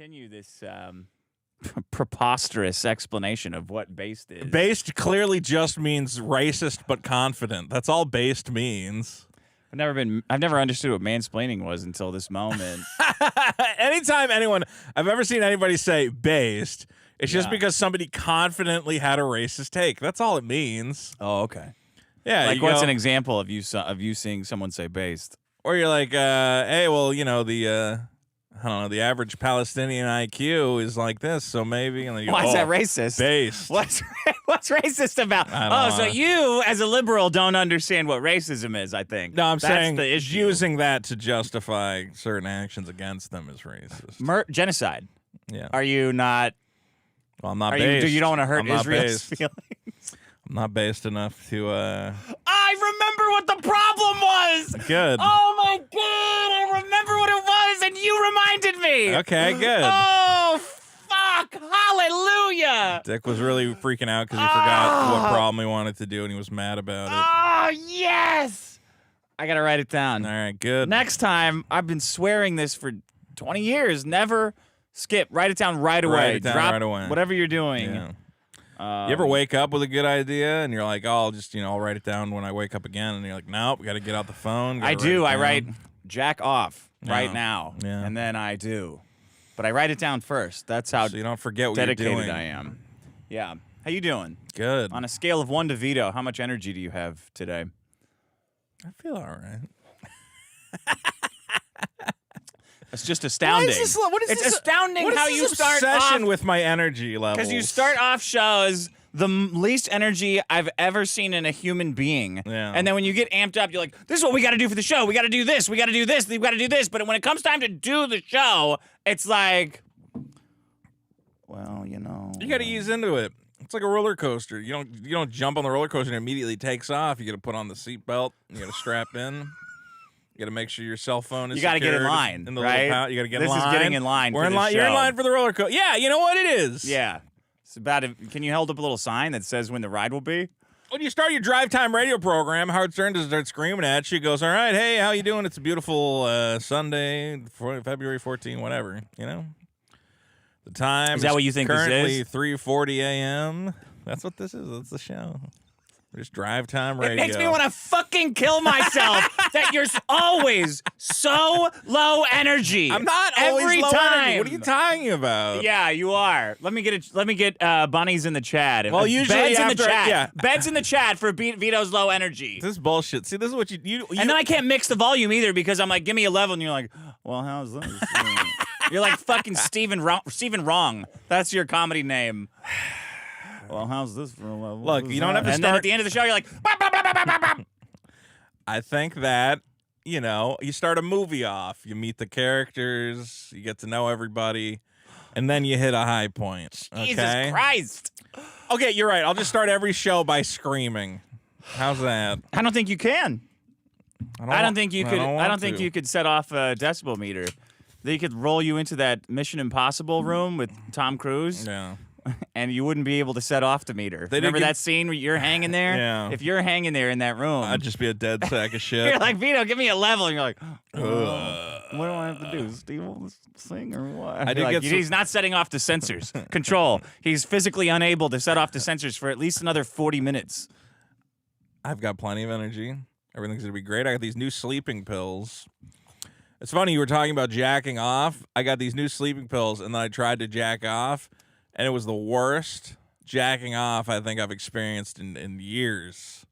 Continue this preposterous explanation of what based is. Based clearly just means racist but confident. That's all based means. I've never understood what mansplaining was until this moment. Anytime I've ever seen anybody say based, it's just because somebody confidently had a racist take. That's all it means. Oh, okay. Yeah. Like, what's an example of you seeing someone say based? Or you're like, hey, well, I don't know, the average Palestinian IQ is like this, so maybe. And then you go, why is that racist? Based. What's racist about? So you, as a liberal, don't understand what racism is, I think. No, I'm saying the issue. Using that to justify certain actions against them is racist. Genocide. Yeah. Are you not? Well, I'm not based. You don't want to hurt Israel's feelings? I'm not based enough to. I remember what the problem was. Good. Oh my God! I remember what it was, and you reminded me. Okay, good. Oh fuck! Hallelujah! Dick was really freaking out because he forgot what problem he wanted to do, and he was mad about it. Oh yes! I gotta write it down. All right, good. Next time, I've been swearing this for 20 years. Never skip. Write it down right away. Write it down Drop right away. Whatever you're doing. Yeah. You ever wake up with a good idea and you're like, oh, I'll just, I'll write it down when I wake up again, and you're like, nope, we got to get out the phone. I do. I write jack off right Yeah. now, Yeah. and then I do. But I write it down first. That's how so you don't forget what you're dedicated doing. I am. Yeah. How you doing? Good. On a scale of 1 to Vito, how much energy do you have today? I feel all right. It's just astounding. What is it's this? astounding What is how this you start obsession off with my energy levels? because you start off shows the least energy I've ever seen in a human being. Yeah. And then when you get amped up, you're like, this is what we got to do for the show. We got to do this. We got to do this. We got to do this. But when it comes time to do the show, it's well, you got to ease into it. It's like a roller coaster. You don't jump on the roller coaster and it immediately takes off. You got to put on the seatbelt. You got to strap in. You got to make sure your cell phone is. You got to get in line, in the right? little you got to get in line. This is getting in line. We're for in this line. show. You're in line for the roller coaster. Yeah, you know what it is. Yeah. It's about. Can you hold up a little sign that says when the ride will be? When you start your drive time radio program, Howard Stern just starts screaming at you. He goes, all right, hey, how you doing? It's a beautiful Sunday, February 14, whatever, The time is that what you think currently this is? 3:40 a.m. That's what this is. That's the show. Just drive time radio. It makes me want to fucking kill myself that you're always so low energy. I'm not always every low time. energy. What are you talking about? Yeah, you are. Let me get bunnies in the chat. Well, usually Bed's in the after- chat. yeah. Bed's in the chat for Vito's low energy. This is bullshit. See, this is what you and then I can't mix the volume either because I'm like, give me a level, and you're like, well, how's this? You're like fucking Steven Wrong. That's your comedy name. Well, how's this for a level? Look, you don't have to and then at the end of the show, you're like, bop, bop, bop, bop, bop, bop. I think that, you start a movie off. You meet the characters, you get to know everybody, and then you hit a high point. Okay? Jesus Christ. Okay, you're right. I'll just start every show by screaming. How's that? I don't think you can. I don't think you to. could set off a decibel meter. They could roll you into that Mission Impossible room with Tom Cruise. Yeah. And you wouldn't be able to set off the meter. Remember that scene where you're hanging there? Yeah. If you're hanging there in that room, I'd just be a dead sack of shit. you're like, Vito, give me a level. And you're like, what do I have to do? Steal this thing or what? He's not setting off the sensors. Control. He's physically unable to set off the sensors for at least another 40 minutes. I've got plenty of energy. Everything's going to be great. I got these new sleeping pills. It's funny, you were talking about jacking off. I got these new sleeping pills, and then I tried to jack off, and it was the worst jacking off I think I've experienced in years.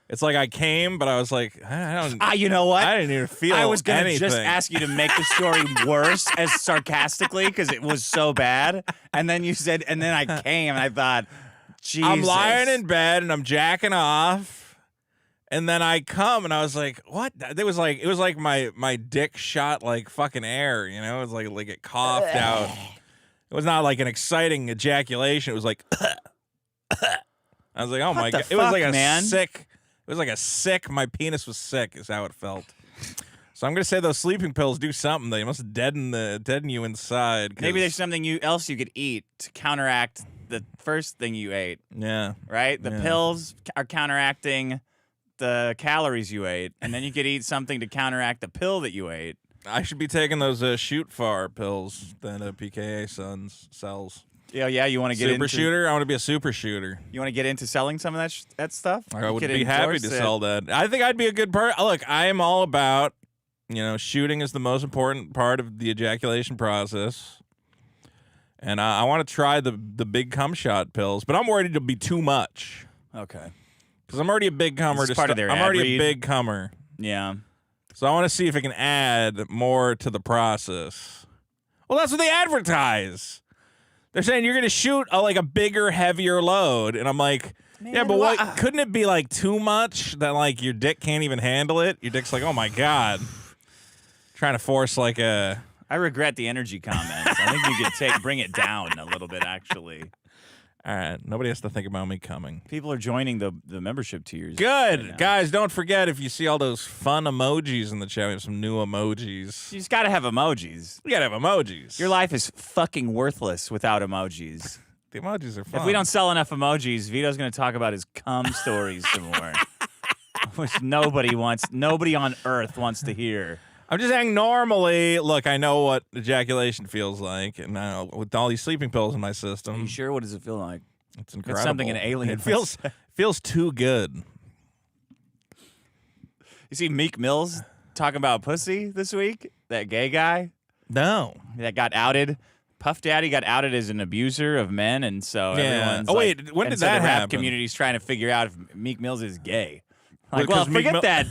It's like I came, but I was like, I don't. You know what? I didn't even feel I was gonna anything. just ask you to make the story worse as sarcastically because it was so bad. And then you said, and then I came and I thought, Jesus. I'm lying in bed and I'm jacking off. And then I come and I was like, what? It was like my dick shot like fucking air, It was like it coughed out. It was not like an exciting ejaculation. It was like I was like, oh my God. It was like a sick, my penis was sick is how it felt. So I'm gonna say those sleeping pills do something. They must deaden you inside. Maybe there's something else you could eat to counteract the first thing you ate. Yeah. Right? The pills are counteracting the calories you ate, and then you could eat something to counteract the pill that you ate. I should be taking those shoot far pills that PKA sells. Yeah, you want to get super into shooter? I want to be a super shooter. You want to get into selling some of that stuff? I would be happy to sell that. I think I'd be a good person. Look, I am all about, shooting is the most important part of the ejaculation process. And I want to try the big cum shot pills, but I'm worried it'll be too much. Okay. Because I'm already a big cummer. I'm already a big cummer. Yeah. So I want to see if it can add more to the process. Well, that's what they advertise. They're saying you're going to shoot a bigger, heavier load. And I'm like, man, yeah, but couldn't it be too much that your dick can't even handle it? Your dick's like, oh my God. Trying to force a... I regret the energy comments. I think you could bring it down a little bit, actually. All right. Nobody has to think about me coming. People are joining the membership tiers. Good. Right, guys, don't forget, if you see all those fun emojis in the chat, we have some new emojis. You just got to have emojis. You got to have emojis. Your life is fucking worthless without emojis. The emojis are fun. If we don't sell enough emojis, Vito's going to talk about his cum stories some more. Which nobody on earth wants to hear. I'm just saying, normally, look, I know what ejaculation feels like, and with all these sleeping pills in my system. Are you sure? What does it feel like? It's incredible. It's something an alien feels too good. You see Meek Mills talking about pussy this week? That gay guy? No. That got outed. Puff Daddy got outed as an abuser of men, and so everyone's when did that the rap happen? Community's trying to figure out if Meek Mills is gay. Well, forget that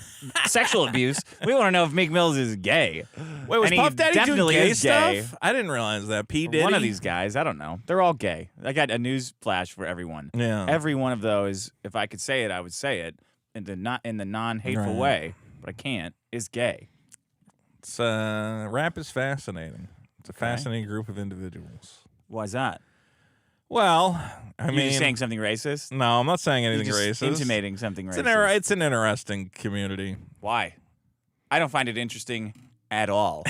sexual abuse. We want to know if Meek Mills is gay. Wait, was Puff Daddy doing gay stuff? Gay. I didn't realize that. P. Diddy? One of these guys, I don't know. They're all gay. I got a news flash for everyone. Yeah. Every one of those, if I could say it, I would say it in the non-hateful way, but I can't, is gay. It's rap is fascinating. It's a fascinating group of individuals. Why is that? Well, You're saying something racist? No, I'm not saying anything You're racist. Intimating something racist. It's an interesting community. Why? I don't find it interesting at all.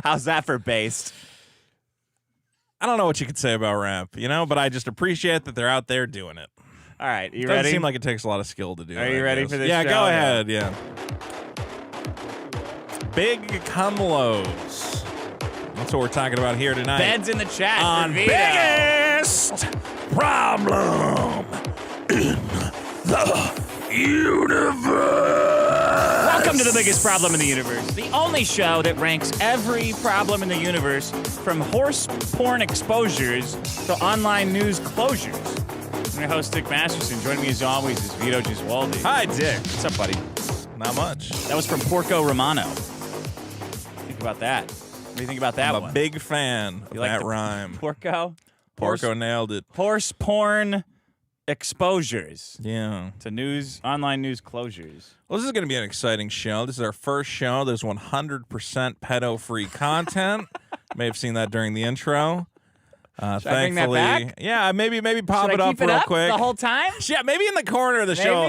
How's that for based? I don't know what you could say about rap, but I just appreciate that they're out there doing it. All right, you ready? ready? Doesn't seem like it takes a lot of skill to do it. Are you ready for this? Yeah, show? Go ahead. Yeah. Big cum loads. That's what we're talking about here tonight. Ben's in the chat on biggest problem in the universe. Welcome to the biggest problem in the universe, the only show that ranks every problem in the universe, from horse porn exposures to online news closures. I'm your host, Dick Masterson. Joining me as always is Vito Giswaldi. Hi, Dick. What's up, buddy? Not much. That was from Porco Romano. Think about that. What do you think about that one? I'm a big fan of that rhyme. Porco? Porco nailed it. Horse porn exposures. Yeah. To online news closures. Well, this is going to be an exciting show. This is our first show. There's 100% pedo-free content. May have seen that during the intro. Should I bring that back? Yeah, maybe pop it up real quick. The whole time? Yeah, maybe in the corner of the show.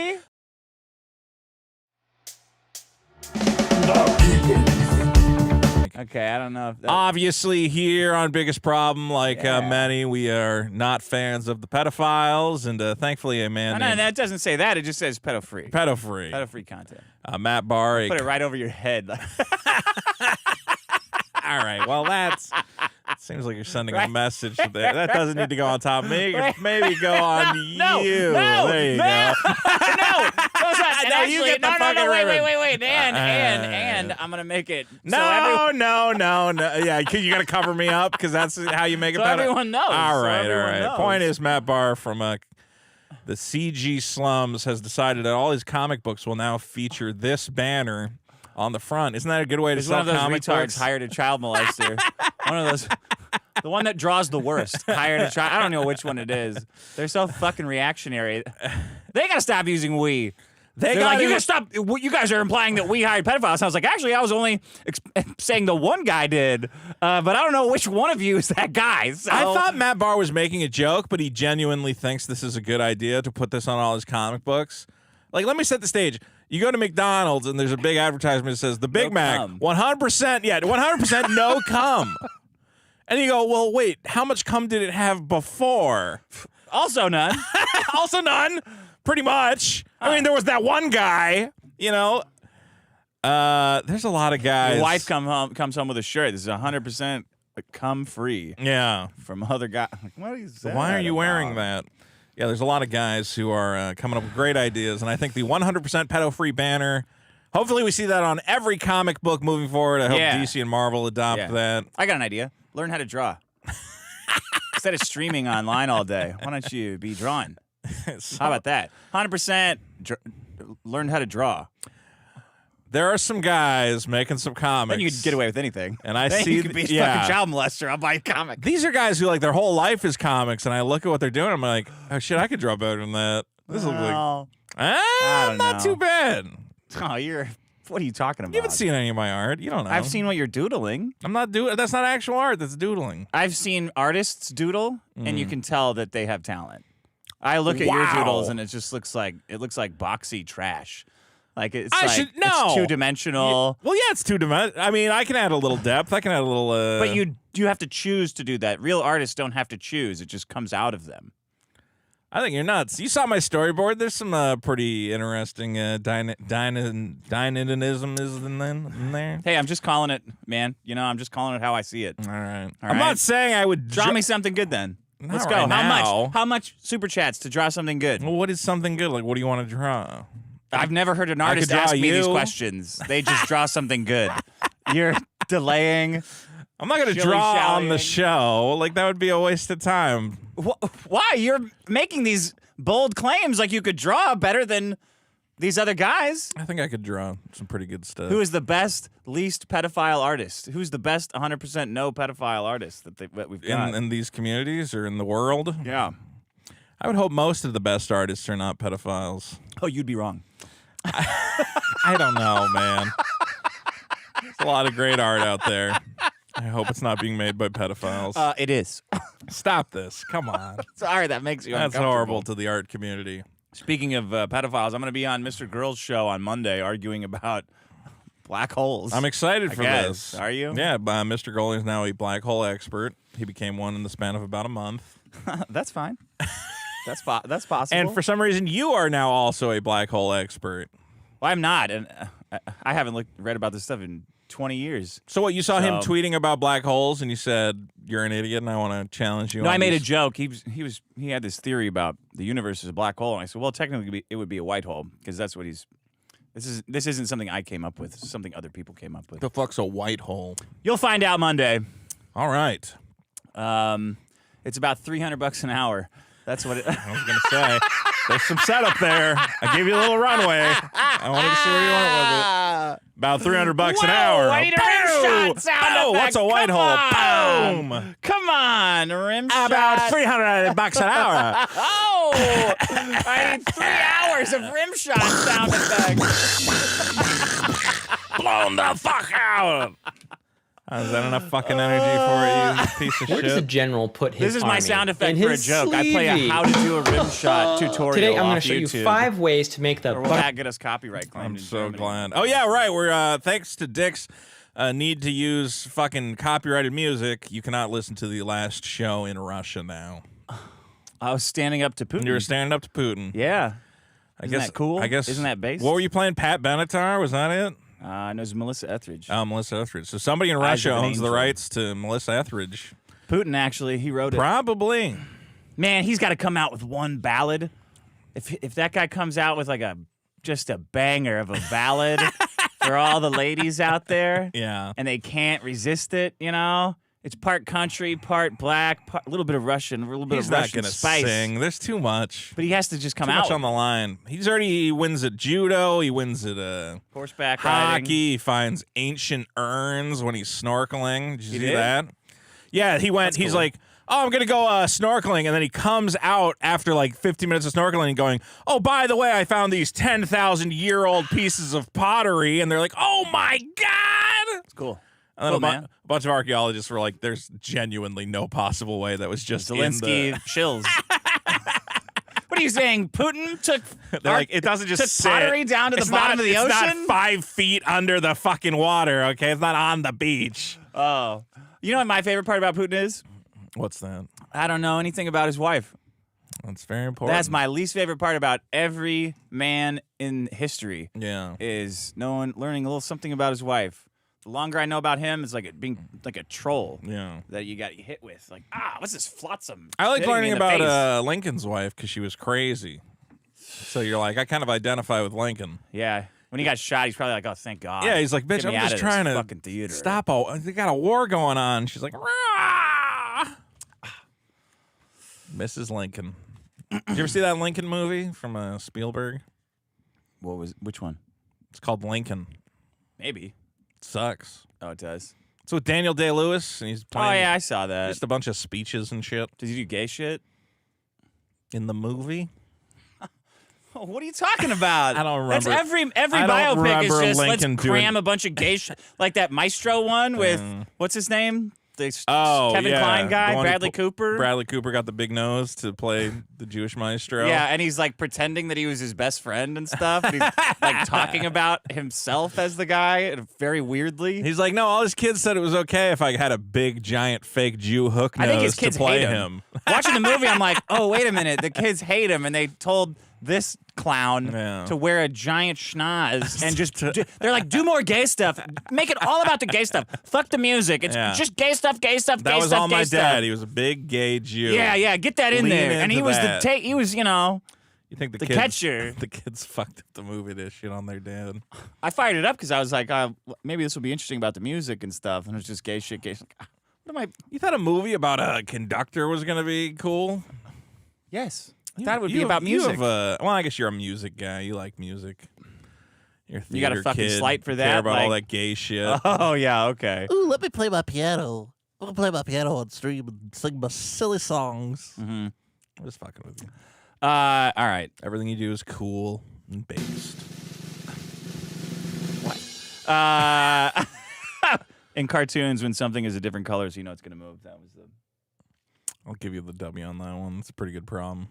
Okay, I don't know if that... Obviously, here on Biggest Problem, many, we are not fans of the pedophiles, and thancfully a man No, that doesn't say that. It just says pedo-free. Pedo-free. Pedo-free content. Matt Barr. Put it right over your head. All right, well, seems like you're sending a message there. That doesn't need to go on top of me. Maybe go on you. No, there you go. No. You get the fucking wait. And I'm going to make it. No. Yeah, you got to cover me up because that's how you make it better. Everyone knows. All right. Point is, Matt Barr from the CG slums has decided that all his comic books will now feature this banner on the front. Isn't that a good way to sell comic retards books? Hired a child molester. One of those. The one that draws the worst. Hired a child. I don't know which one it is. They're so fucking reactionary. They got to stop using we. They're like, you gotta stop. You guys are implying that we hired pedophiles. I was like, actually, I was only saying the one guy did, but I don't know which one of you is that guy. So. I thought Matt Barr was making a joke, but he genuinely thinks this is a good idea to put this on all his comic books. Let me set the stage. You go to McDonald's and there's a big advertisement that says the Big Mac, 100%, 100% no cum. And you go, well, wait, how much cum did it have before? Also none. Also none. Pretty much. I mean, there was that one guy, There's a lot of guys. Your wife comes home with a shirt. This is 100% cum free. Yeah. From other guys. What is that? Why are you wearing that? Yeah, there's a lot of guys who are coming up with great ideas, and I think the 100% pedo-free banner. Hopefully, we see that on every comic book moving forward. I hope DC and Marvel adopt that. I got an idea. Learn how to draw. Instead of streaming online all day, why don't you be drawing? How about that? 100% learn how to draw. There are some guys making some comics. Then you could get away with anything. And I then see you could be a fucking child molester. I'll buy a comic. These are guys who like their whole life is comics, and I look at what they're doing. I'm like, oh shit, I could draw better than that. This looks like not too bad. Oh, what are you talking about? You haven't seen any of my art. You don't know. I've seen what you're doodling. I'm not doing. That's not actual art. That's doodling. I've seen artists doodle, and you can tell that they have talent. I look at your doodles, and it just looks like boxy trash. Like it's it's two-dimensional. Well, yeah, it's two-dimensional. I mean, I can add a little depth. I can add a little. But you have to choose to do that. Real artists don't have to choose. It just comes out of them. I think you're nuts. You saw my storyboard. There's some pretty interesting dynamism in there. Hey, I'm just calling it, man. You know, I'm just calling it how I see it. All right. I'm not saying I would draw me something good then. Let's go. Right How much super chats to draw something good? Well, what is something good? Like, what do you want to draw? I've never heard an artist ask me these questions. They just draw something good. You're delaying. I'm not going to draw on the show. Like, that would be a waste of time. Why? You're making these bold claims like you could draw better than these other guys. I think I could draw some pretty good stuff. Who is the best, least pedophile artist? Who's the best 100% no pedophile artist that we've got? In these communities or in the world? Yeah. I would hope most of the best artists are not pedophiles. Oh, you'd be wrong. I don't know, man. There's a lot of great art out there. I hope it's not being made by pedophiles. It is. Stop this. Come on. Sorry, that makes you That's horrible to the art community. Speaking of pedophiles, I'm going to be on Mr. Girl's show on Monday arguing about black holes. I'm excited for this. Are you? Yeah, Mr. Girl is now a black hole expert. He became one in the span of about a month. That's fine. That's possible. And for some reason, you are now also a black hole expert. Well, I'm not, and I haven't read about this stuff in 20 years. So what, you saw him tweeting about black holes, and you said, you're an idiot, and I want to challenge you. No, I made a joke. He had this theory about the universe is a black hole, and I said, well, technically, it would be a white hole, because that's what This isn't something I came up with. This is something other people came up with. The fuck's a white hole? You'll find out Monday. All right. It's about $300 an hour. That's what I was going to say. There's some setup there. I gave you a little runway. I wanted to see where you went with it. About $300 an hour. I need a rim shot sound effect. What's a white hole? Boom. Come on, rim shot. About $300 an hour. Oh, I need 3 hours of rim shot sound effects. Blown the fuck out. Is that enough fucking energy for you, piece of shit? Where does the general put his This is my army? sound effect In for a his joke. I play a how to do a rim shot tutorial. Today I'm going to show you YouTube. 5 ways to make the... Or will that get us copyright claimed? I'm in so Germany? glad. Oh, yeah, right. We're, thanks to Dick's need to use fucking copyrighted music, you cannot listen to the last show in Russia now. I was standing up to Putin. You were standing up to Putin. Yeah. Isn't that cool? I guess. Isn't that based? What were you playing? Pat Benatar? Was that it? No, it was Melissa Etheridge. Oh, Melissa Etheridge. So somebody in Russia owns the rights to Melissa Etheridge. Putin, actually, he wrote it. Probably. Man, he's got to come out with one ballad. If that guy comes out with like just a banger of a ballad for all the ladies out there, yeah, and they can't resist it, you know. It's part country, part black, a little bit of Russian, a little bit of Russian spice. He's not gonna sing. There's too much. But he has to just come out. Too much on the line. He wins at judo. He wins at horseback hockey. riding. He finds ancient urns when he's snorkeling. Did you see that? Yeah, he went. He's like, oh, I'm gonna go snorkeling, and then he comes out after like 15 minutes of snorkeling, going, oh, by the way, I found these 10,000-year-old pieces of pottery, and they're like, oh my god, it's cool. And then a bunch of archaeologists were like, there's genuinely no possible way that was just Zelensky shills. What are you saying? Putin took like, it doesn't just sit. Pottery down to the bottom of the ocean? It's not 5 feet under the fucking water, okay? It's not on the beach. Oh. You know what my favorite part about Putin is? What's that? I don't know anything about his wife. That's very important. That's my least favorite part about every man in history. Yeah. Is learning a little something about his wife. The longer I know about him, it's like being like a troll. Yeah. That you got hit with. Like, what's this flotsam? I like learning about face? Lincoln's wife because she was crazy. So you're like, I kind of identify with Lincoln. Yeah. When he got shot, he's probably like, oh, thank God. Yeah, he's like, bitch, I'm just trying to fucking theater. stop. They got a war going on. She's like, rah! Mrs. Lincoln. Did you ever see that Lincoln movie from Spielberg? Which one? It's called Lincoln. Maybe. It sucks. Oh, it does. It's with Daniel Day-Lewis, and he's playing. Oh, yeah, I saw that. Just a bunch of speeches and shit. Did you do gay shit? In the movie? Oh, what are you talking about? I don't remember. That's every I don't biopic is remember just Lincoln let's cram a bunch of gay shit. Like that Maestro one with, what's his name? Kevin Kline guy, Bradley Cooper. Bradley Cooper got the big nose to play the Jewish maestro. Yeah, and he's like pretending that he was his best friend and stuff. And he's like talking about himself as the guy, and very weirdly. He's like, no, all his kids said it was okay if I had a big, giant, fake Jew hook nose I think his kids to play hate him. Watching the movie, I'm like, oh, wait a minute. The kids hate him, and they told this clown to wear a giant schnoz and just they're like, do more gay stuff, make it all about the gay stuff, fuck the music, it's just gay stuff, that was all my dad. He was a big gay Jew. Yeah, get that in there. And he was he was, you think the kids, catcher. The kids fucked up the movie to shit on their dad. I fired it up because I was like, maybe this will be interesting about the music and stuff, and it's just gay shit. You thought a movie about a conductor was gonna be cool? Yes. I thought it would be about music. Well, I guess you're a music guy. You like music. You're a theater you got a fucking kid. slight for that? Care about all that gay shit. Oh, yeah, okay. Ooh, let me play my piano. I'm going to play my piano on stream and sing my silly songs. Mm-hmm. I'm just fucking with you. All right. Everything you do is cool and based. What? In cartoons, when something is a different color, so you know it's going to move. That was the... I'll give you the W on that one. It's a pretty good problem.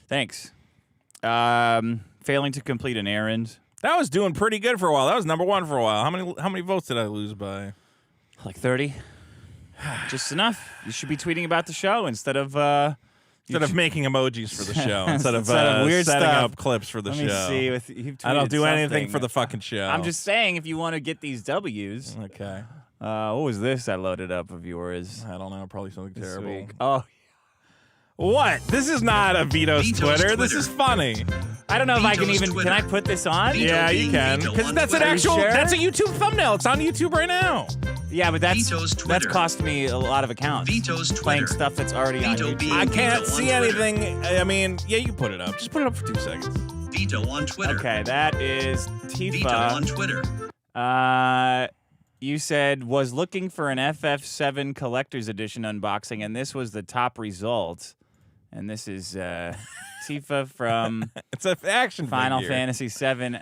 Thanks. Failing to complete an errand. That was doing pretty good for a while. That was #1 for a while. How many votes did I lose by? Like 30. Just enough. You should be tweeting about the show instead of making emojis for the show. instead of weird setting stuff. up clips for the Let show. me see. I don't do anything for the fucking show. I'm just saying, if you want to get these W's. Okay. What was this I loaded up of yours? I don't know. Probably something this terrible. week? Oh. What? This is not a Vito's Twitter. This is funny. I don't know if I can even. Can I put this on? Yeah, you can. Because that's an actual. Sure? That's a YouTube thumbnail. It's on YouTube right now. Yeah, but that's cost me a lot of accounts. Vito's Twitter. Playing stuff that's already on YouTube. I can't see anything. I mean, yeah, you put it up. Just put it up for 2 seconds. Vito on Twitter. Okay, that is Tifa. Vito on Twitter. You said was looking for an FF7 collector's edition unboxing, and this was the top result. And this is Tifa from it's an action Final figure. Fantasy VII.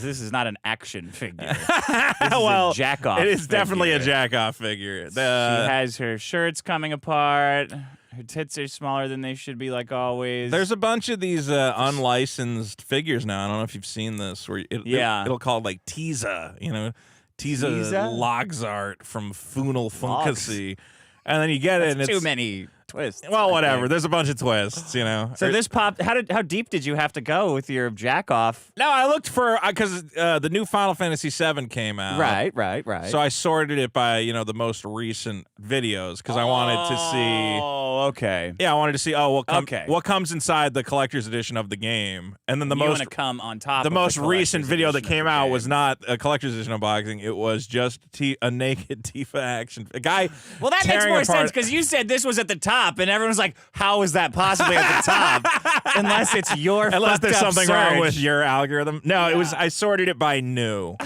This is not an action figure. This well, is a jack-off it is figure. definitely a jack-off figure. She has her shirts coming apart. Her tits are smaller than they should be, like always. There's a bunch of these unlicensed figures now. I don't know if you've seen this. Where it'll call it like Tiza, Tiza Logsart from Funal Funkasy. And then you get it, and it's too many twists. Well, whatever. There's a bunch of twists, So this popped. How deep did you have to go with your jack off? No, I looked for because the new Final Fantasy VII came out. Right. So I sorted it by the most recent videos because I wanted to see. Oh, okay. Yeah, I wanted to see. What comes inside the collector's edition of the game, and then the most come on top. The most recent video that came out was not a collector's edition unboxing. It was just a naked Tifa action. A guy. Well, that makes more sense because you said this was at the top, and everyone's like, "How is that possibly at the top?" Unless it's your unless there's something search. wrong with your algorithm. No, it was. I sorted it by new.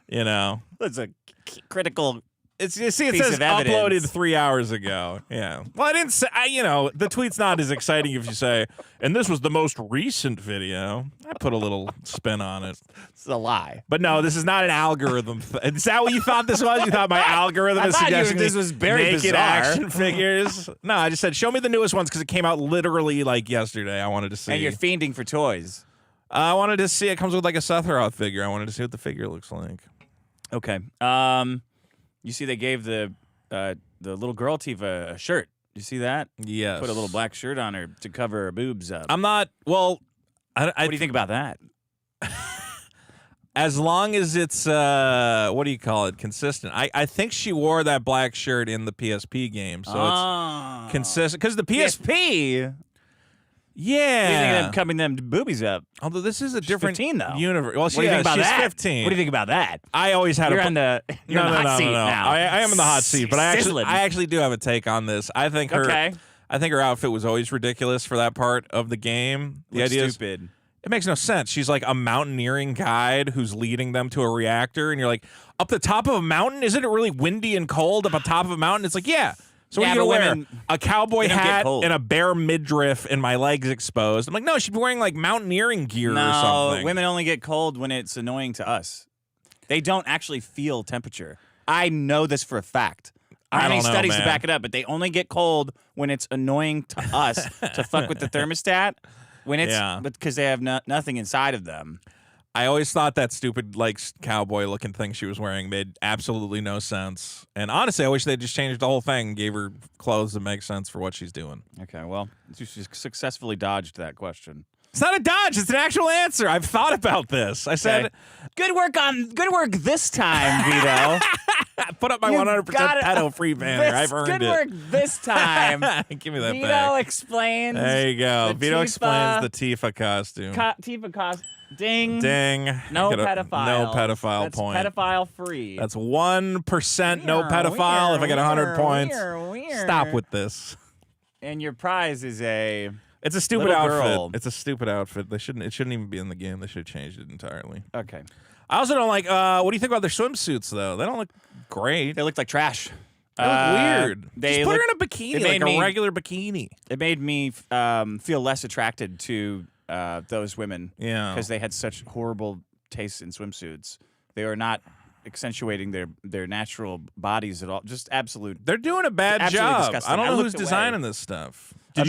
It's a critical. It says uploaded 3 hours ago. Yeah. Well, I didn't say. The tweet's not as exciting if you say, and this was the most recent video. I put a little spin on it. It's a lie. But no, this is not an algorithm. Is that what you thought this was? You thought my algorithm is suggesting this was very naked bizarre. action figures? No, I just said show me the newest ones because it came out literally like yesterday. I wanted to see. And you're fiending for toys. I wanted to see. It comes with like a Sephiroth figure. I wanted to see what the figure looks like. Okay. You see, they gave the little girl Tifa a shirt. You see that? Yes. Put a little black shirt on her to cover her boobs up. I'm not. Well, what do you think about that? As long as it's what do you call it? Consistent. I think she wore that black shirt in the PSP game, so it's consistent. Because the PSP. Yeah. What do you think of them covering them boobies up? Although this is a different 15 though. universe. Well, What do you think about she's that? 15. What do you think about that? I always had You're a on the you're no, on the no, hot no, seat no, no. now. I am in the hot seat, but Sizzling. I actually do have a take on this. I think her Okay. I think her outfit was always ridiculous for that part of the game. The Looks idea is stupid. it makes no sense. She's like a mountaineering guide who's leading them to a reactor, and you're like, up the top of a mountain? Isn't it really windy and cold up on top of a mountain? It's like, yeah. So what Yeah, are you but gonna wear? women- A cowboy they don't get hat cold. and a bare midriff and my legs exposed. I'm like, no, she'd be wearing like mountaineering gear or No, something. women only get cold when it's annoying to us. They don't actually feel temperature. I know this for a fact. I How many don't know, studies to man. back it up? But they only get cold when it's annoying to us to fuck with the thermostat. When it's because they have nothing inside of them. I always thought that stupid like cowboy looking thing she was wearing made absolutely no sense. And honestly, I wish they just changed the whole thing and gave her clothes that make sense for what she's doing. Okay, well, you successfully dodged that question. It's not a dodge. It's an actual answer. I've thought about this. I said, Good work this time, Vito. put up my You 100% got it. pedo-free banner. I've earned Good it. work this time. Give me that Vito back. explains. There you go. the Vito Tifa- explains the Tifa costume. Tifa cost. Ding. Ding. No Get a- pedophile. No pedophile That's point. Pedophile-free. That's 1% no pedophile. If I get 100 points, stop with this. And your prize is a. It's a stupid Little outfit. girl. It's a stupid outfit. It shouldn't even be in the game. They should have changed it entirely. Okay. I also don't like. What do you think about their swimsuits though? They don't look great. They look like trash. They look weird. They Just put her look- in a it bikini, made like me- a regular bikini. It made me feel less attracted to those women. Yeah. Because they had such horrible tastes in swimsuits. They were not accentuating their natural bodies at all. Just absolute. They're doing a bad Absolutely job. disgusting. I don't I know who's looked away. designing this stuff. A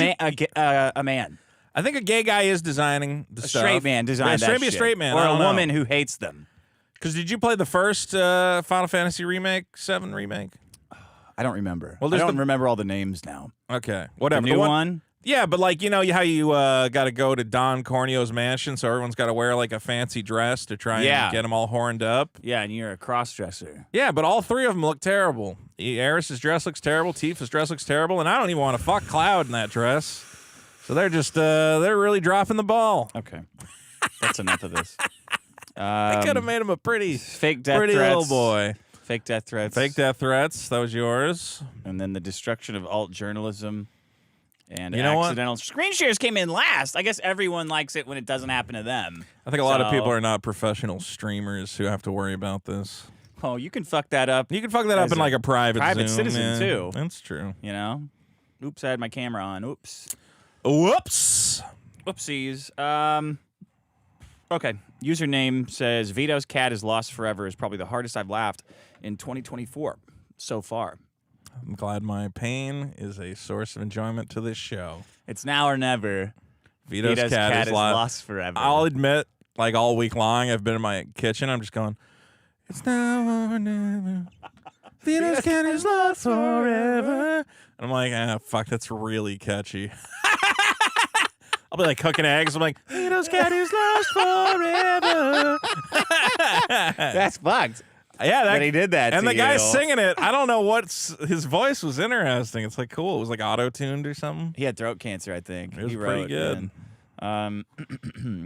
man. I think a gay guy is designing the A stuff. straight man designed that maybe a shit. straight man. Or I a don't know. woman who hates them. Because did you play the first Final Fantasy remake, 7 remake? I don't remember. Well, I there's don't the- remember all the names now. Okay, The whatever. new one? Yeah, but like, you know how you got to go to Don Corneo's mansion, so everyone's got to wear like a fancy dress to try and get them all horned up. Yeah, and you're a cross-dresser. Yeah, but all three of them look terrible. Aeris's dress looks terrible. Tifa's dress looks terrible, and I don't even want to fuck Cloud in that dress. So they're just they're really dropping the ball. Okay. That's enough of this. I could have made him a pretty Fake death pretty threats. little boy. Fake death threats. Fake death threats. That was yours. And then the destruction of alt journalism and You know what? accidental screen shares came in last. I guess everyone likes it when it doesn't happen to them. I think a lot of So- people are not professional streamers who have to worry about this. Oh, you can fuck that up. You can fuck that up As in a like a private private Zoom, citizen, yeah. too. That's true. You know? Oops, I had my camera on. Oops. Whoops. Whoopsies. Okay. Username says Vito's cat is lost forever is probably the hardest I've laughed in 2024 so far. I'm glad my pain is a source of enjoyment to this show. It's now or never. Vito's, cat is lost. lost forever. I'll admit, like all week long, I've been in my kitchen. I'm just going, it's now or never. Vito's cat is lost forever. And I'm like, fuck, that's really catchy. I'll be like cooking eggs. I'm like, Vito's cat is lost forever. That's fucked. Yeah, That he did that and to the guy you. singing it, I don't know his voice was interesting. It's like cool. It was like auto-tuned or something. He had throat cancer, I think. It was he pretty wrote, good. man.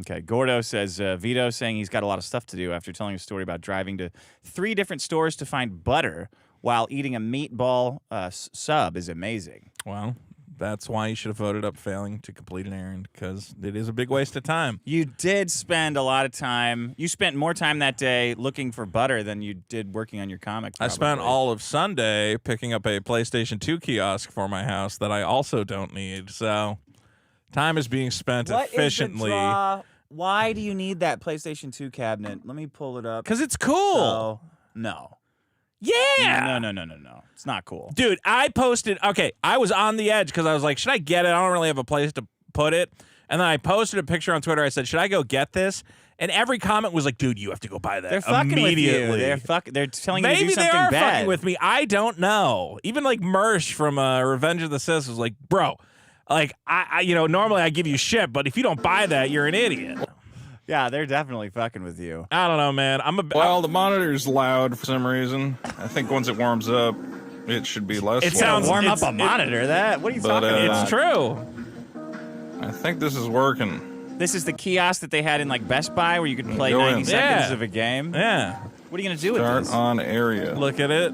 Okay, Gordo says Vito saying he's got a lot of stuff to do after telling a story about driving to 3 different stores to find butter while eating a meatball sub is amazing. Well, that's why you should have voted up failing to complete an errand, because it is a big waste of time. You did spend a lot of time. You spent more time that day looking for butter than you did working on your comic. I spent probably. all of Sunday picking up a PlayStation 2 kiosk for my house that I also don't need. So time is being spent What is the efficiently. draw? Why do you need that PlayStation 2 cabinet? Let me pull it up. Because it's cool. Oh, no. Yeah. No. It's not cool. Dude, I posted, okay, I was on the edge because I was like, should I get it? I don't really have a place to put it. And then I posted a picture on Twitter. I said, should I go get this? And every comment was like, dude, you have to go buy that They're fucking immediately. with you. They're telling you to Maybe do something they are bad. fucking with me. I don't know. Even like Mersh from Revenge of the Sith was like, bro, like I normally I give you shit, but if you don't buy that, you're an idiot. Yeah, they're definitely fucking with you. I don't know, man. Well, the monitor's loud for some reason. I think once it warms up, it should be less. It loud. sounds- Warm up it's- a monitor. What are you But, talking about? It's true. I think this is working. This is the kiosk that they had in like Best Buy where you could play Go 90 in. seconds Yeah. of a game. Yeah. What are you gonna do with Start this? on area. Look at it.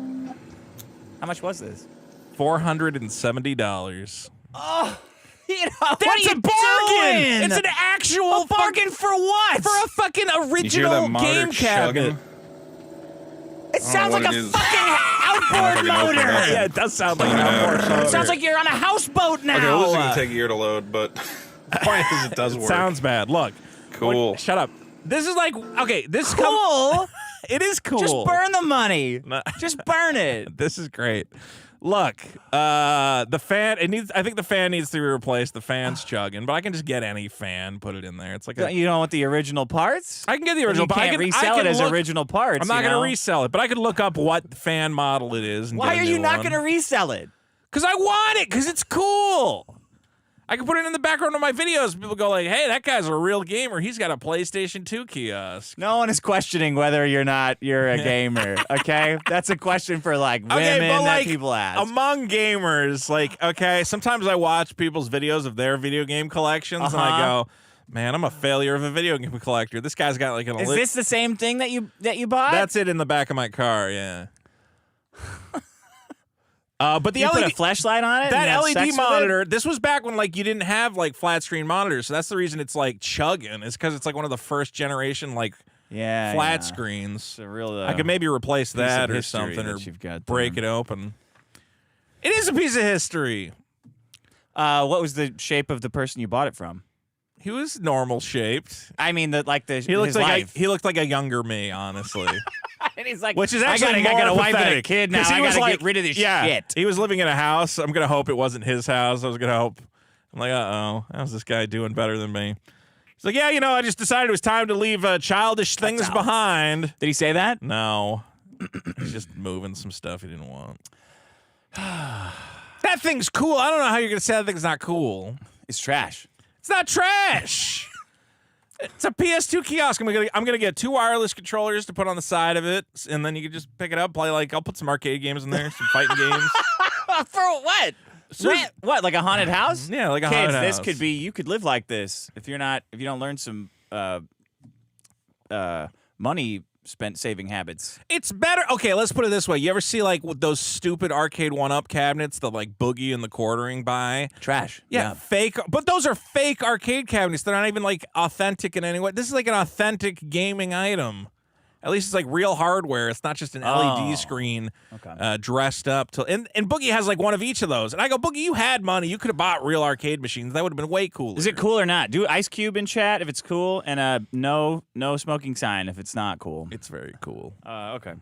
How much was this? $470. That's a bargain. It's an actual bargain for what? for a fucking You hear that original monitor game cabinet. chugging? It sounds what like a it is. fucking I outboard can open it motor. up. Yeah, it does sound like an Yeah. outboard motor. It sounds like you're on a houseboat now. Okay, well, this is gonna take a year to load, but the point is it does work. Sounds bad. Look. cool. Shut up. This is like, okay, this cool. it is cool. Just burn the money. No. Just burn it. This is great. Look, the fan. I think the fan needs to be replaced. The fan's chugging, but I can just get any fan, put it in there. It's like You don't want the original parts? I can get the original. You but I can't can resell it as look, original parts. I'm not you going know? to resell it, but I could look up what fan model it is. And Why get are a you new not one. going to resell it? Because I want it. Because it's cool. I can put it in the background of my videos. People go like, "Hey, that guy's a real gamer. He's got a PlayStation 2 kiosk." No one is questioning whether you're a gamer, okay? That's a question for like women Okay, but that like people ask. among gamers, like, okay, sometimes I watch people's videos of their video game collections, and I go, "Man, I'm a failure of a video game collector." This guy's got like an. Is this the same thing that you bought? That's it in the back of my car. Yeah. But the you put LED a flashlight on it. that and have sex LED with it? monitor, this was back when like you didn't have like flat screen monitors, so that's the reason it's like chugging. It's because it's like one of the first generation like Yeah, flat yeah. screens. It's a real. I could maybe replace that of or history something, or that you've got break there. it open. It is a piece of history. What was the shape of the person you bought it from? He was normal shaped. I mean, He looked his like life. he looked like a younger me, honestly. And he's like, Which is actually I got a more wife and a pathetic, kid now. 'cause he I was gotta like, get rid of this yeah, shit. He was living in a house. I'm gonna hope it wasn't his house. I was gonna hope. I'm like, how's this guy doing better than me? He's like, yeah, I just decided it was time to leave childish things behind. Did he say that? No, he's just moving some stuff he didn't want. That thing's cool. I don't know how you're gonna say that thing's not cool. It's trash. It's not trash. It's a PS2 kiosk. I'm gonna get 2 wireless controllers to put on the side of it, and then you can just pick it up, play I'll put some arcade games in there, some fighting games. For what? What? Like a haunted house? Yeah, like a Kids, haunted this house. could be. You could live like this if you don't learn some money spent saving habits. It's better. Okay, let's put it this way. You ever see like those stupid arcade one-up cabinets that like Boogie and the Quartering buy? Trash. Yeah, fake. But those are fake arcade cabinets. They're not even like authentic in any way. This is like an authentic gaming item. At least it's like real hardware. It's not just an LED screen dressed up. And Boogie has like one of each of those. And I go, Boogie, you had money. You could have bought real arcade machines. That would have been way cooler. Is it cool or not? Do Ice Cube in chat if it's cool, and a no smoking sign if it's not cool. It's very cool. Okay.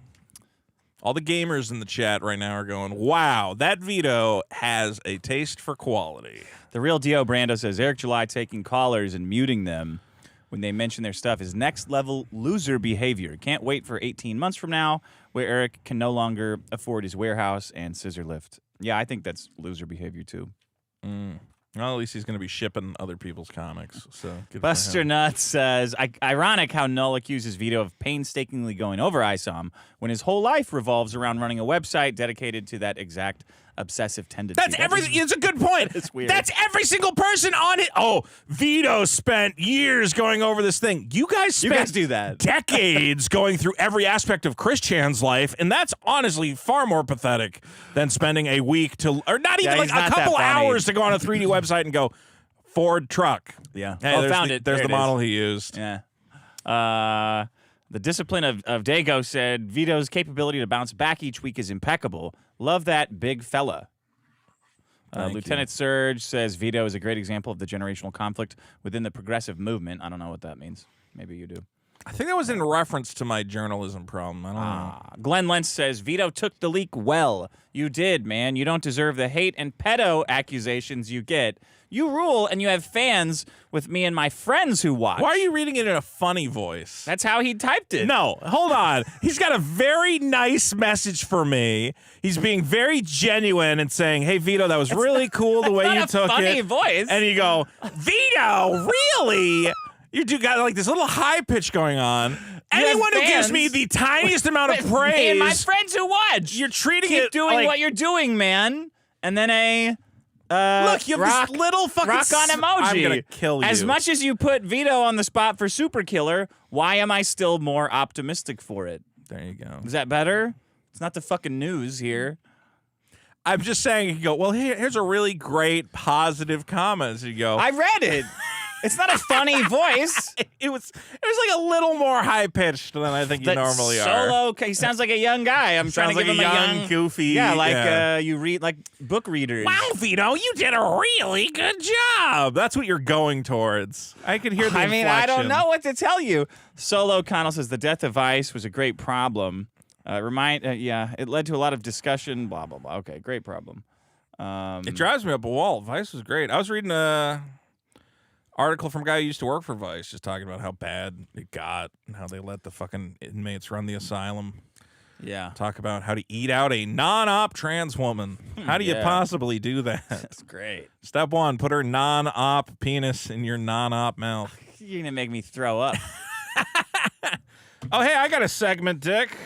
All the gamers in the chat right now are going, wow, that Vito has a taste for quality. The real Dio Brando says Eric July taking callers and muting them when they mention their stuff is next level loser behavior. Can't wait for 18 months from now where Eric can no longer afford his warehouse and scissor lift. Yeah, I think that's loser behavior too. Well, at least he's going to be shipping other people's comics. So good for Buster him. Nuts says, ironic how Null accuses Vito of painstakingly going over ISOM when his whole life revolves around running a website dedicated to that exact obsessive tendency. That's everything. It's a good point. It's weird. That's every single person on it. Oh, Vito spent years going over this thing. You guys You spent guys do that. decades going through every aspect of Chris Chan's life, and that's honestly far more pathetic than spending a week to, or not even Yeah, like he's a not that couple funny. hours to go on a 3D website and go, Ford truck. Yeah. Hey, Oh, there's found the, it. There's There the it is. model he used. Yeah. The discipline of Dago said Vito's capability to bounce back each week is impeccable. Love that big fella. Lieutenant Surge says Vito is a great example of the generational conflict within the progressive movement. I don't know what that means. Maybe you do. I think that was in reference to my journalism problem. I don't know. Glenn Lentz says, Vito took the leak well. You did, man. You don't deserve the hate and pedo accusations you get. You rule, and you have fans with me and my friends who watch. Why are you reading it in a funny voice? That's how he typed it. No, hold on. He's got a very nice message for me. He's being very genuine and saying, hey, Vito, that was really cool the way you took it. Funny voice. And you go, Vito, really? You do got like this little high pitch going on. Anyone who gives me the tiniest amount of praise. Me and my friends who watch. You're treating Keep it doing like, what you're doing, man. And then a... look, you have this little fucking rock on emoji. I'm gonna kill you. As much as you put Vito on the spot for Super Killer, why am I still more optimistic for it? There you go. Is that better? It's not the fucking news here. I'm just saying, you go, well, here's a really great positive comment. So you go, I read it. It's not a funny voice. It was like a little more high pitched than I think you normally are. Solo. He sounds like a young guy. I'm trying to give him a young, goofy. Yeah, like you read like book readers. Wow, Vito, you did a really good job. That's what you're going towards. I can hear the inflection. I don't know what to tell you. Solo Connell says the death of Ice was a great problem. It led to a lot of discussion. Blah blah blah. Okay, great problem. It drives me up a wall. Vice was great. I was reading a article from a guy who used to work for Vice, just talking about how bad it got and how they let the fucking inmates run the asylum. Yeah. Talk about how to eat out a non-op trans woman. How do you possibly do that? That's great. Step one, put her non-op penis in your non-op mouth. You're gonna make me throw up. Oh, hey, I got a segment, Dick.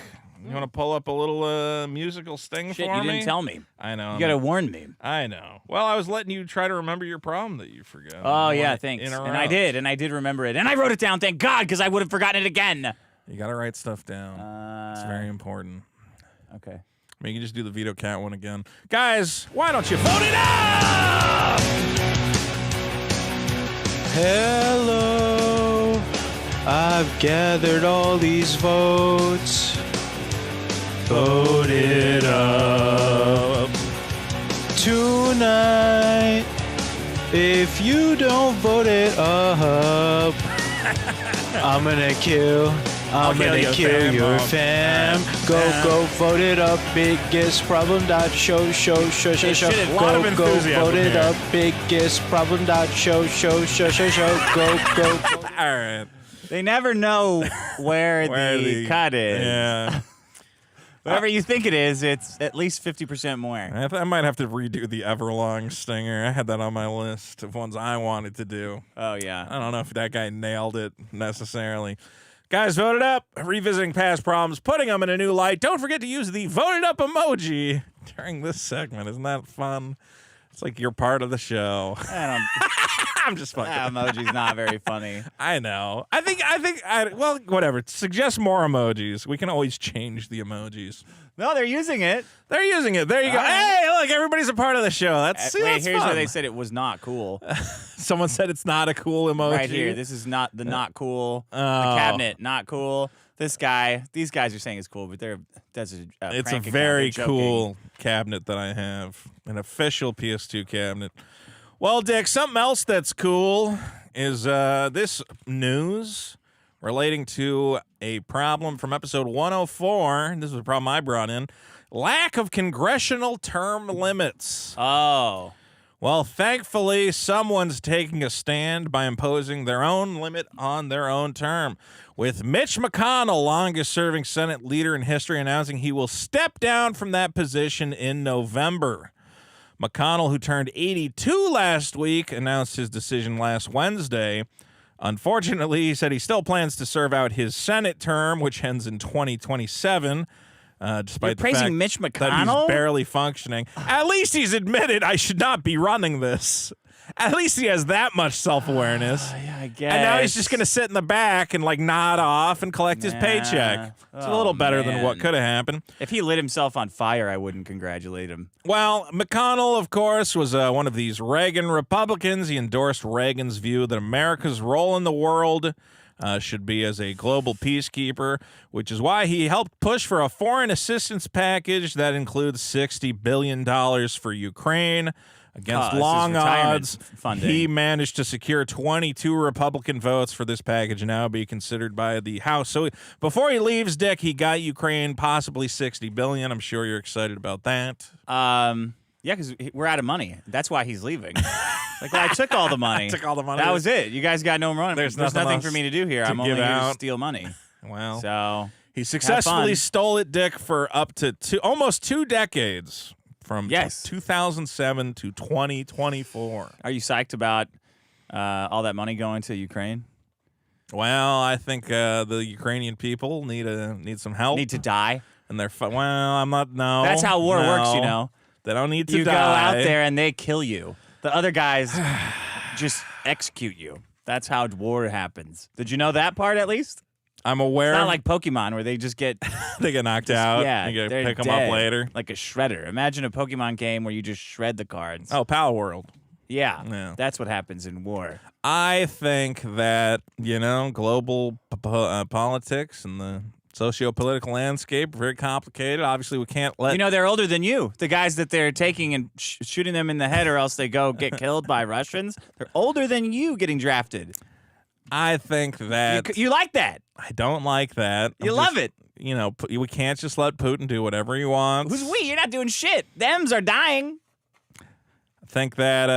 You want to pull up a little musical sting Shit, for me? you didn't tell me. I know. You gotta warn me. I know. Well, I was letting you try to remember your problem that you forgot. Oh, yeah, thanks. And I did remember it. And I wrote it down, thank God, because I would have forgotten it again. You got to write stuff down. It's very important. Okay. I mean, you can just do the Vito Cat one again. Guys, why don't you vote it up? Hello, I've gathered all these votes. Vote it up tonight. If you don't vote it up, I'm gonna kill your fam. Go vote it up. Biggest problem. Show. Go vote it up. Biggest problem. Show. Go. All right. They never know where the cut is. Yeah. Whatever you think it is, it's at least 50% more. I might have to redo the Everlong stinger. I had that on my list of ones I wanted to do. Oh, yeah. I don't know if that guy nailed it necessarily. Guys, vote it up. Revisiting past problems, putting them in a new light. Don't forget to use the vote it up emoji during this segment. Isn't that fun? It's like you're part of the show. I'm just fucking. That emoji's not very funny. I know. I think, well, whatever. Suggest more emojis. We can always change the emojis. No, they're using it. They're using it. There you go. Hey, look, everybody's a part of the show. That's here's fun. where they said it was not cool. Someone said it's not a cool emoji. Right here. This is not the not cool. The cabinet, not cool. These guys are saying it's cool, but it's a very cool cabinet that I have. An official PS2 cabinet. Well, Dick, something else that's cool is this news relating to a problem from episode 104. This is a problem I brought in. Lack of congressional term limits. Oh. Well, thankfully, someone's taking a stand by imposing their own limit on their own term, with Mitch McConnell, longest-serving Senate leader in history, announcing he will step down from that position in November. McConnell, who turned 82 last week, announced his decision last Wednesday. Unfortunately, he said he still plans to serve out his Senate term, which ends in 2027. Despite the fact Mitch McConnell? that he's barely functioning. At least he's admitted I should not be running this. At least he has that much self-awareness. Yeah, I guess. And now he's just going to sit in the back and like nod off and collect his paycheck. It's a little better than what could have happened. If he lit himself on fire, I wouldn't congratulate him. Well, McConnell, of course, was one of these Reagan Republicans. He endorsed Reagan's view that America's role in the world should be as a global peacekeeper, which is why he helped push for a foreign assistance package that includes $60 billion for Ukraine, Against this is long retirement odds, funding. he managed to secure 22 Republican votes for this package and now be considered by the House. So before he leaves, Dick, he got Ukraine possibly $60 billion. I'm sure you're excited about that. Yeah, because we're out of money. That's why he's leaving. Well, I took all the money. Took all the money. That was it. You guys got no money. There's nothing nothing for me to do here. to I'm only give here out. to steal money. Well, So he successfully stole it, Dick, for up to almost 2 decades, from 2007 to 2024. Are you psyched about all that money going to Ukraine? Well, I think the Ukrainian people need some help. Need to die? And they're well, I'm not. No, That's how war works, you know. They don't need to You die. go out there and they kill you. The other guys just execute you. That's how war happens. Did you know that part at least? I'm aware. It's not like Pokemon where they just get they get knocked out. Yeah, you gotta they're pick them dead, up later. like a shredder. Imagine a Pokemon game where you just shred the cards. Oh, Pal World. Yeah, that's what happens in war. I think that global politics and the socio-political landscape are very complicated. Obviously, we can't let they're older than you. The guys that they're taking and shooting them in the head, or else they go get killed by Russians. They're older than you getting drafted. I think that You like that. I don't like that. You love it. We can't just let Putin do whatever he wants. Who's we? You're not doing shit. Thems are dying. I think that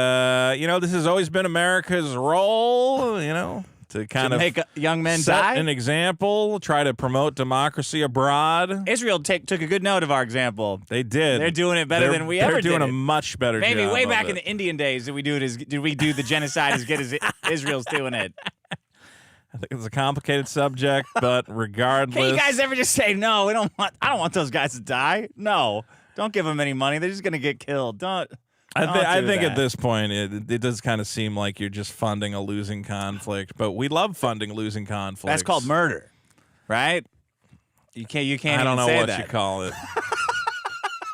this has always been America's role. To kind of make young men set die? an example, try to promote democracy abroad. Israel took a good note of our example. They did. They're doing it better than we ever did. They're doing a much better job. Maybe way of back it. in the Indian days, did we do the genocide as good as Israel's doing it? I think it's a complicated subject, but regardless, Can you guys ever just say no? I don't want those guys to die. No, don't give them any money. They're just gonna get killed. I think at this point it does kind of seem like you're just funding a losing conflict, but we love funding losing conflicts. That's called murder, right? You can't. I don't even know say what that. you call it.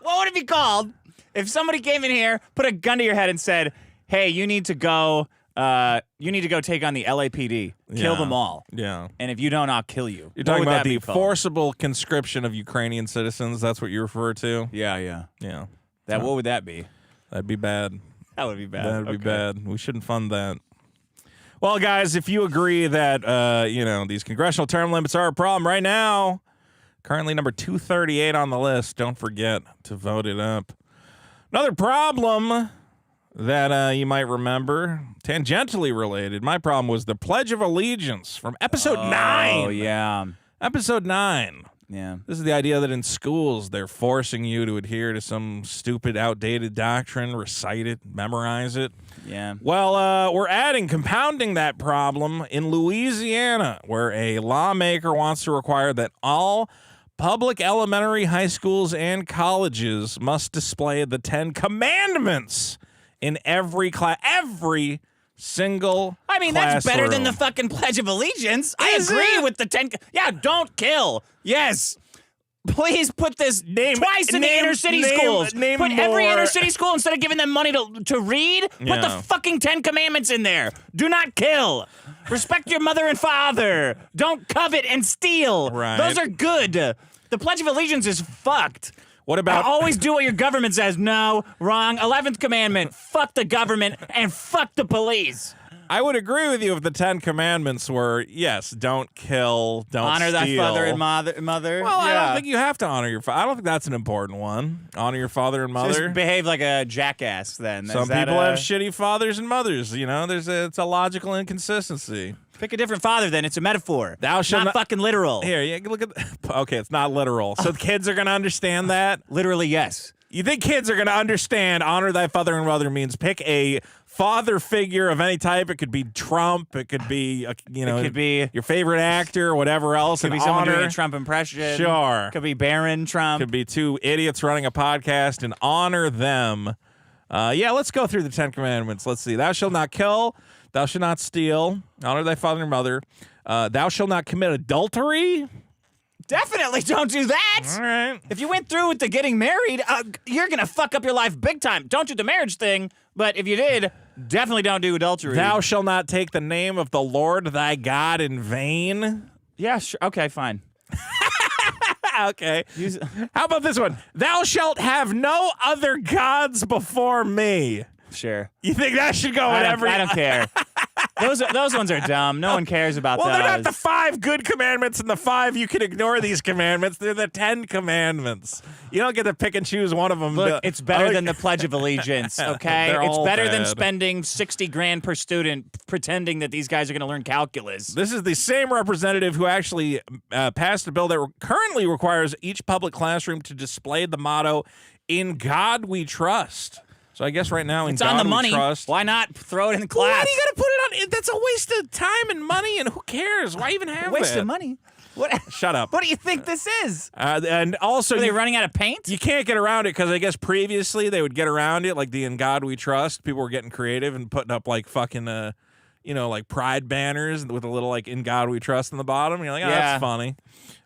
What would it be called if somebody came in here, put a gun to your head, and said, "Hey, you need to go. You need to go take on the LAPD. Kill them all. Yeah. And if you don't, I'll kill you." You're talking about the forcible conscription of Ukrainian citizens. That's what you refer to. Yeah. Yeah. What would that be? That'd be bad. That would be bad. That'd be bad. We shouldn't fund that. Well, guys, if you agree that these congressional term limits are a problem right now, currently number 238 on the list. Don't forget to vote it up. Another problem that you might remember, tangentially related. My problem was the Pledge of Allegiance from episode 9. Oh, yeah. Episode 9. Yeah. This is the idea that in schools they're forcing you to adhere to some stupid, outdated doctrine, recite it, memorize it. Yeah. Well, we're compounding that problem in Louisiana, where a lawmaker wants to require that all public elementary, high schools, and colleges must display the 10 Commandments in every class, every single that's better than classroom. the fucking Pledge of Allegiance. I Is agree it? with the 10. Yeah, don't kill. Yes. Please put this twice in the inner city schools. Put every inner city school, instead of giving them money to read, put the fucking 10 Commandments in there. Do not kill. Respect your mother and father. Don't covet and steal. Right. Those are good. The Pledge of Allegiance is fucked. What about Always do what your government says. No, wrong. 11th commandment. Fuck the government and fuck the police. I would agree with you if the 10 Commandments were, yes, don't kill, don't honor steal. thy father and mother. Well, I don't think you have to honor your father. I don't think that's an important one. Honor your father and mother. Just behave like a jackass then. Some people have shitty fathers and mothers. It's a logical inconsistency. Pick a different father then. It's a metaphor. Thou shalt not fucking literal. Here, look at. Okay, it's not literal. So the kids are going to understand that? Literally, yes. You think kids are going to understand honor thy father and mother means pick a father figure of any type? It could be Trump. It could be, it could be your favorite actor or whatever else. Could be someone doing a Trump impression. Sure. Could be Barron Trump. Could be 2 idiots running a podcast and honor them. Let's go through the 10 Commandments. Let's see. Thou shalt not kill. Thou shalt not steal. Honor thy father and mother. Thou shalt not commit adultery. Definitely don't do that. All right. If you went through with the getting married, you're going to fuck up your life big time. Don't do the marriage thing, but if you did, definitely don't do adultery. Thou shalt not take the name of the Lord thy God in vain. Yeah, sure. Okay, fine. Okay. How about this one? Thou shalt have no other gods before me. Sure. You think that should go in every? I don't care. Those ones are dumb. No one cares about those. Well, they're not the 5 good commandments and the 5 you can ignore these commandments. They're the 10 commandments. You don't get to pick and choose one of them. Look, it's better than the Pledge of Allegiance, okay? It's better than spending $60,000 per student pretending that these guys are going to learn calculus. This is the same representative who actually passed a bill that currently requires each public classroom to display the motto, "In God We Trust." So I guess right now, it's on the money. Trust. Why not throw it in class? Why do you got to put it on? That's a waste of time and money, and who cares? Why even have waste that? of money? What? Shut up. What do you think this is? And also, are they running out of paint? You can't get around it because I guess previously they would get around it, like the "In God We Trust." People were getting creative and putting up like fucking, like pride banners with a little like "In God We Trust" in the bottom. And you're like, oh, that's funny.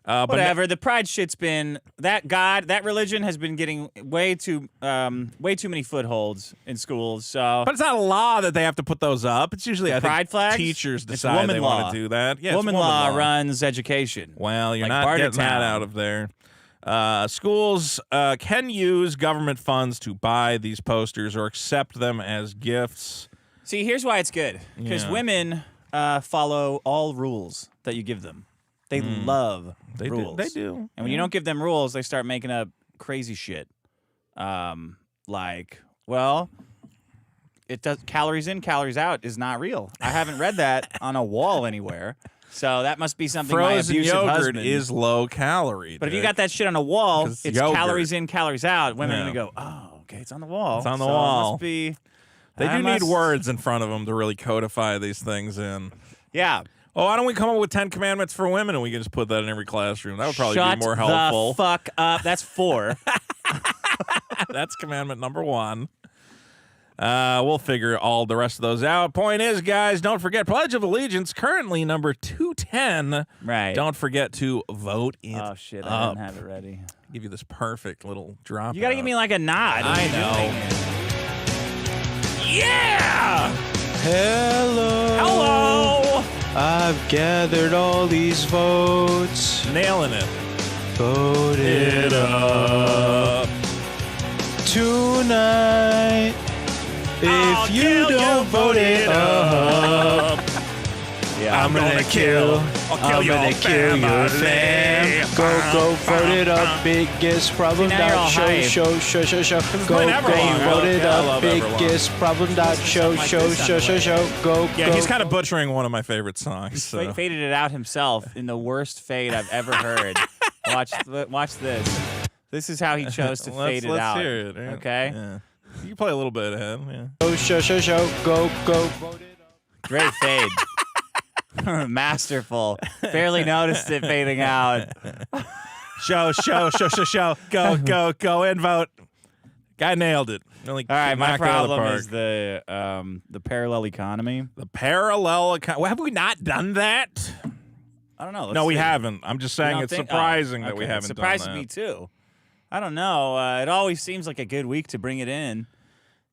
Whatever. The pride shit's been that religion has been getting way too many footholds in schools. So, but it's not a law that they have to put those up. It's usually I pride think flags? Teachers decide they want to do that. Yeah, woman law runs education. Well, you're not getting that out of there. Schools can use government funds to buy these posters or accept them as gifts. See, here's why it's good. Because women follow all rules that you give them. They love rules. They do. And when you don't give them rules, they start making up crazy shit. It does calories in, calories out is not real. I haven't read that on a wall anywhere. So that must be something Frozen my abusive yogurt husband is low calorie. But if you got that shit on a wall, it's yogurt. Calories in, calories out. Women are going to go, oh, okay, it's on the wall. It's on the wall. It must be... They do need words in front of them to really codify these things in. Yeah. Oh, why don't we come up with 10 commandments for women and we can just put that in every classroom? That would probably be more helpful. Shut the fuck up. That's 4. That's commandment number 1. We'll figure all the rest of those out. Point is, guys, don't forget Pledge of Allegiance, currently number 210. Right. Don't forget to vote it Oh, shit. up. I didn't have it ready. Give you this perfect little drop. You got to give me like a nod. I know. Yeah! Hello. I've gathered all these votes. Nailing it. Vote it up. Tonight. If you don't vote it up, I'm gonna kill. I'll kill your fam. Go vote it up. Biggest problem. Show. Go vote it up. Biggest problem. Show. Go. Yeah, he's kind of butchering one of my favorite songs. So. Faded it out himself in the worst fade I've ever heard. Watch this. This is how he chose to fade it out. Let's hear it. Right? Okay. Yeah. You can play a little bit ahead. Yeah. Show. Go vote it up. Great fade. Masterful. Barely noticed it fading out. Show. Go and vote. Guy nailed it. Really all right, my knocked it out of the problem park. is the parallel economy. The parallel economy. Well, have we not done that? I don't know. No, we haven't. I'm just saying it's surprising that we haven't done that. It surprises me too. I don't know. It always seems like a good week to bring it in.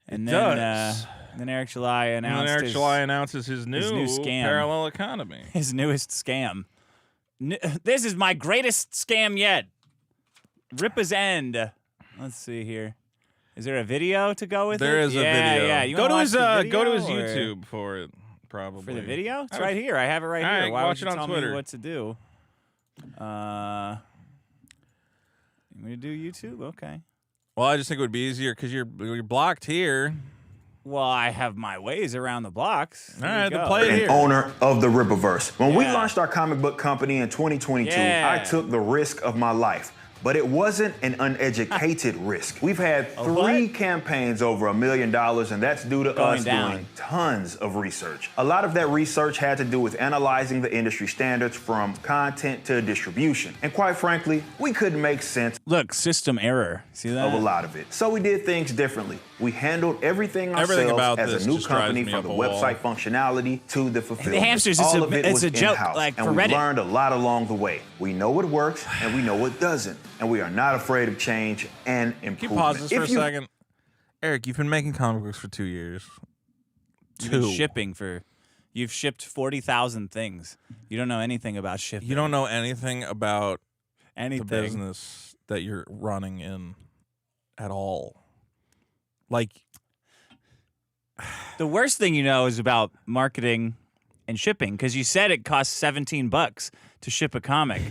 And then Eric Chalai announces his new scam. Parallel economy. His newest scam. This is my greatest scam yet. Rip his end. Let's see here. Is there a video to go with it? There is a video. Yeah, you go to his video, YouTube for it. Probably for the video. It's right here. I have it right here. Right, Why watch would you it on tell Twitter. me what to do? I'm gonna do YouTube. Okay. Well, I just think it would be easier because you're blocked here. Well, I have my ways around the blocks. All right, then play it here. Owner of the Rippaverse. When we launched our comic book company in 2022, I took the risk of my life. But it wasn't an uneducated risk. We've had 3 campaigns over $1 million, and that's due to us doing tons of research. A lot of that research had to do with analyzing the industry standards from content to distribution. And quite frankly, we couldn't make sense system error. See that? of a lot of it. So we did things differently. We handled everything ourselves as a new company, from the website functionality to the fulfillment. The hamsters, it's a joke, like and for we Reddit. learned a lot along the way. We know what works and we know what doesn't. And we are not afraid of change and improvement. Can you pause this for a second? Eric, you've been making comic books for 2 years. You've shipped 40,000 things. You don't know anything about shipping. You don't know anything about anything. the business that you're running in at all. Like, The worst thing you know is about marketing and shipping, because you said it costs $17 to ship a comic.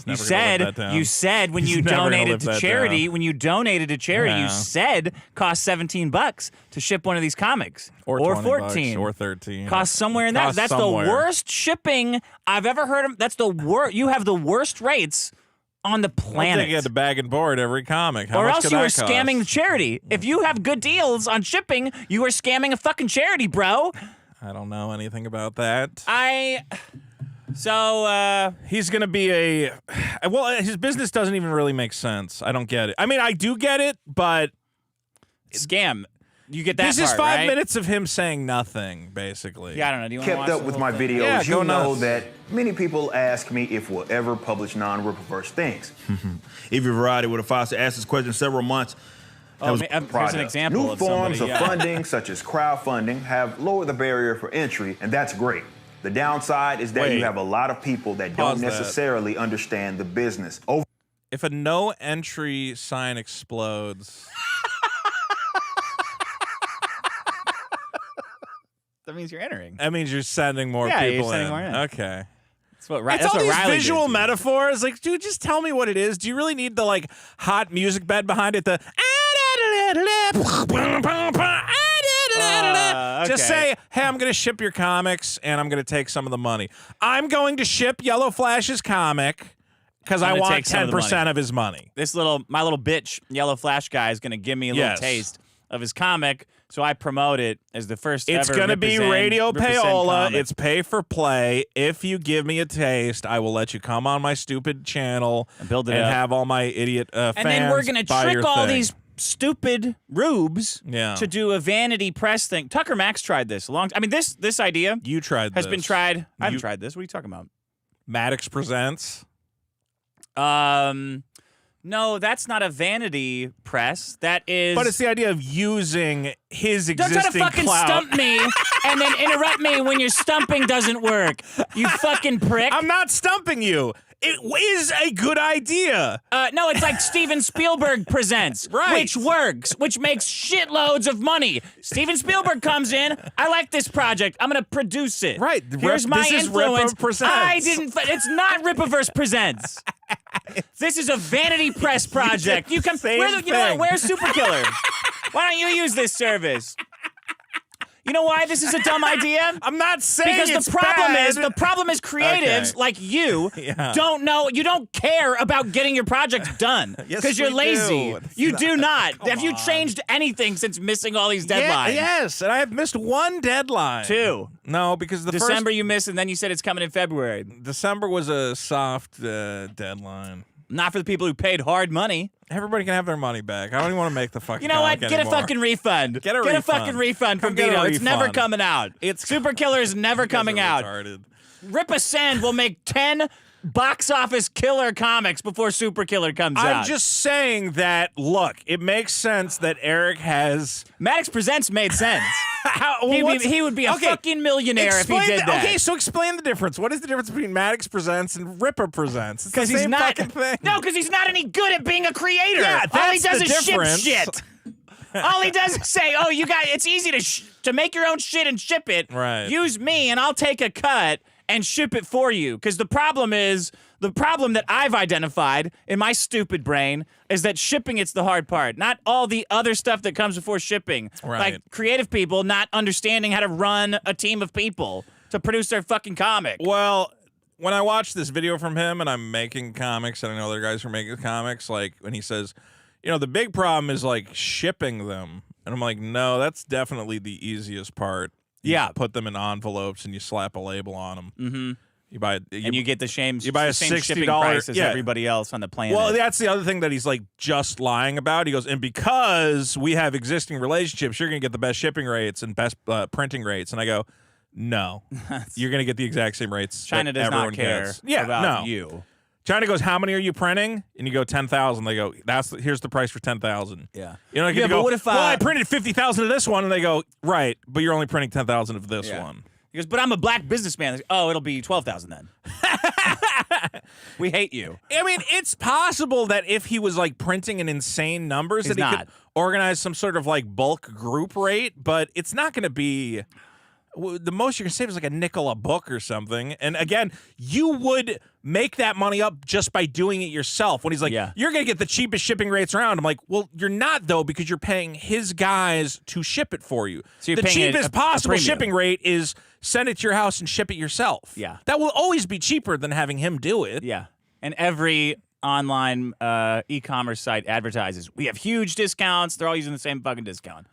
You said when you donated to charity, you said cost $17 to ship one of these comics, or 14 or 13. Cost somewhere in that. That's the worst shipping I've ever heard of. That's the worst. You have the worst rates on the planet. I think you had to bag and board every comic. How or much else could you that were cost? scamming the charity. If you have good deals on shipping, you are scamming a fucking charity, bro. I don't know anything about that. He's going to be his business doesn't even really make sense. I don't get it. I mean, I do get it, but scam. You get that This is part, 5 right? minutes of him saying nothing, basically. Yeah, I don't know. Do you want to watch Kept up with my videos, Yeah, you go know nuts. that many people ask me if we'll ever publish non-Rippaverse things. If your variety would have filed to ask this question several months. Here's an example New of forms somebody, of funding, such as crowdfunding, have lowered the barrier for entry, and that's great. The downside is that you have a lot of people that don't necessarily understand the business. If a no entry sign explodes... That means you're entering. That means you're sending more Yeah, people you're sending in. more in. Okay. That's what It's all these Riley visual did. metaphors. Like, dude, just tell me what it is. Do you really need the like hot music bed behind it? The just say, hey, I'm going to ship your comics and I'm going to take some of the money. I'm going to ship Yellow Flash's comic because I want 10% of his money. My little bitch, Yellow Flash guy, is going to give me a little taste of his comic, so I promote it as the first It's ever going to be Ripperzen- Radio Ripperzen Payola. comic. It's pay for play. If you give me a taste, I will let you come on my stupid channel and build it and up. have all my idiot fans And then we're going to buy trick your all thing. these stupid rubes Yeah. to do a vanity press thing. Tucker Max tried this a long time. I mean, this idea You tried has this. been tried. I haven't tried this. What are you talking about? Maddox Presents. No, that's not a vanity press. That is. But it's the idea of using his Don't existing try to fucking clout. stump me and then interrupt me when your stumping doesn't work. You fucking prick. I'm not stumping you. It is a good idea. No, it's like Steven Spielberg presents, Right. which works, which makes shitloads of money. Steven Spielberg comes in. I like this project. I'm gonna produce it. Right. Here's my This is influence. Ripper Presents. I didn't. It's not Rippaverse Presents. This is a vanity press project. You come. Same You know what? thing. Where's Superkiller? Why don't you use this service? You know why this is a dumb idea? I'm not saying Because it's the problem bad. is creatives Okay. like you Yeah. don't know, you don't care about getting your projects done Yes, because you're we lazy. do. It's You not- do not. come Have you on. changed anything since missing all these Yeah, deadlines? yes, and I have missed one deadline. 2. No, because the December you missed, and then you said it's coming in February. first December was a soft deadline. Not for the people who paid hard money. Everybody can have their money back. I don't even want to make the fucking. You know what? comic Get a anymore. fucking refund. Get a fucking refund from Come get a Vito. It's never refund. coming out. Super Killer is never You guys coming are out. retarded. Rip a Send will make 10 box office killer comics before Super Killer comes out. I'm just saying that. Look, it makes sense that Eric has. Maddox Presents made sense. How, he would be a fucking millionaire if he did that. Okay, so explain the difference. What is the difference between Maddox Presents and Ripper Presents? It's the Because he's same not. fucking thing. No, because he's not any good at being a creator. Yeah, all he that's does the is difference. ship shit. All he does is say, "Oh, you got. It's easy to make your own shit and ship it. Right. Use me, and I'll take a cut and ship it for you." Because the problem that I've identified in my stupid brain is that shipping it's the hard part, not all the other stuff that comes before shipping. Right. Like creative people not understanding how to run a team of people to produce their fucking comic. Well, when I watch this video from him and I'm making comics and I know other guys who are making comics, like when he says, you know, the big problem is like shipping them. And I'm like, no, that's definitely the easiest part. You put them in envelopes and you slap a label on them. Mm-hmm. You buy, And you get the same, you buy a same shipping $60 price as yeah. everybody else on the planet. Well, that's the other thing that he's like just lying about. He goes, and because we have existing relationships, you're going to get the best shipping rates and best printing rates. And I go, no, you're going to get the exact same rates. China that does everyone not care gets. Yeah, about no. you. China goes, how many are you printing? And you go 10,000. They go, here's the price for 10,000. Yeah. You know, you but go, what if well, I printed 50,000 of this one, and they go, right, but you're only printing 10,000 of this one. He goes, but I'm a black businessman. Like, oh, it'll be 12,000 then. We hate you. I mean, it's possible that if he was like printing in insane numbers, that he could organize some sort of like bulk group rate, but it's not going to be. The most you're going to save is like a nickel a book or something. And again, you would make that money up just by doing it yourself. When he's like, you're going to get the cheapest shipping rates around. I'm like, well, you're not, though, because you're paying his guys to ship it for you. So the cheapest possible shipping rate is send it to your house and ship it yourself. Yeah. That will always be cheaper than having him do it. Yeah. And every online e-commerce site advertises, we have huge discounts. They're all using the same fucking discount.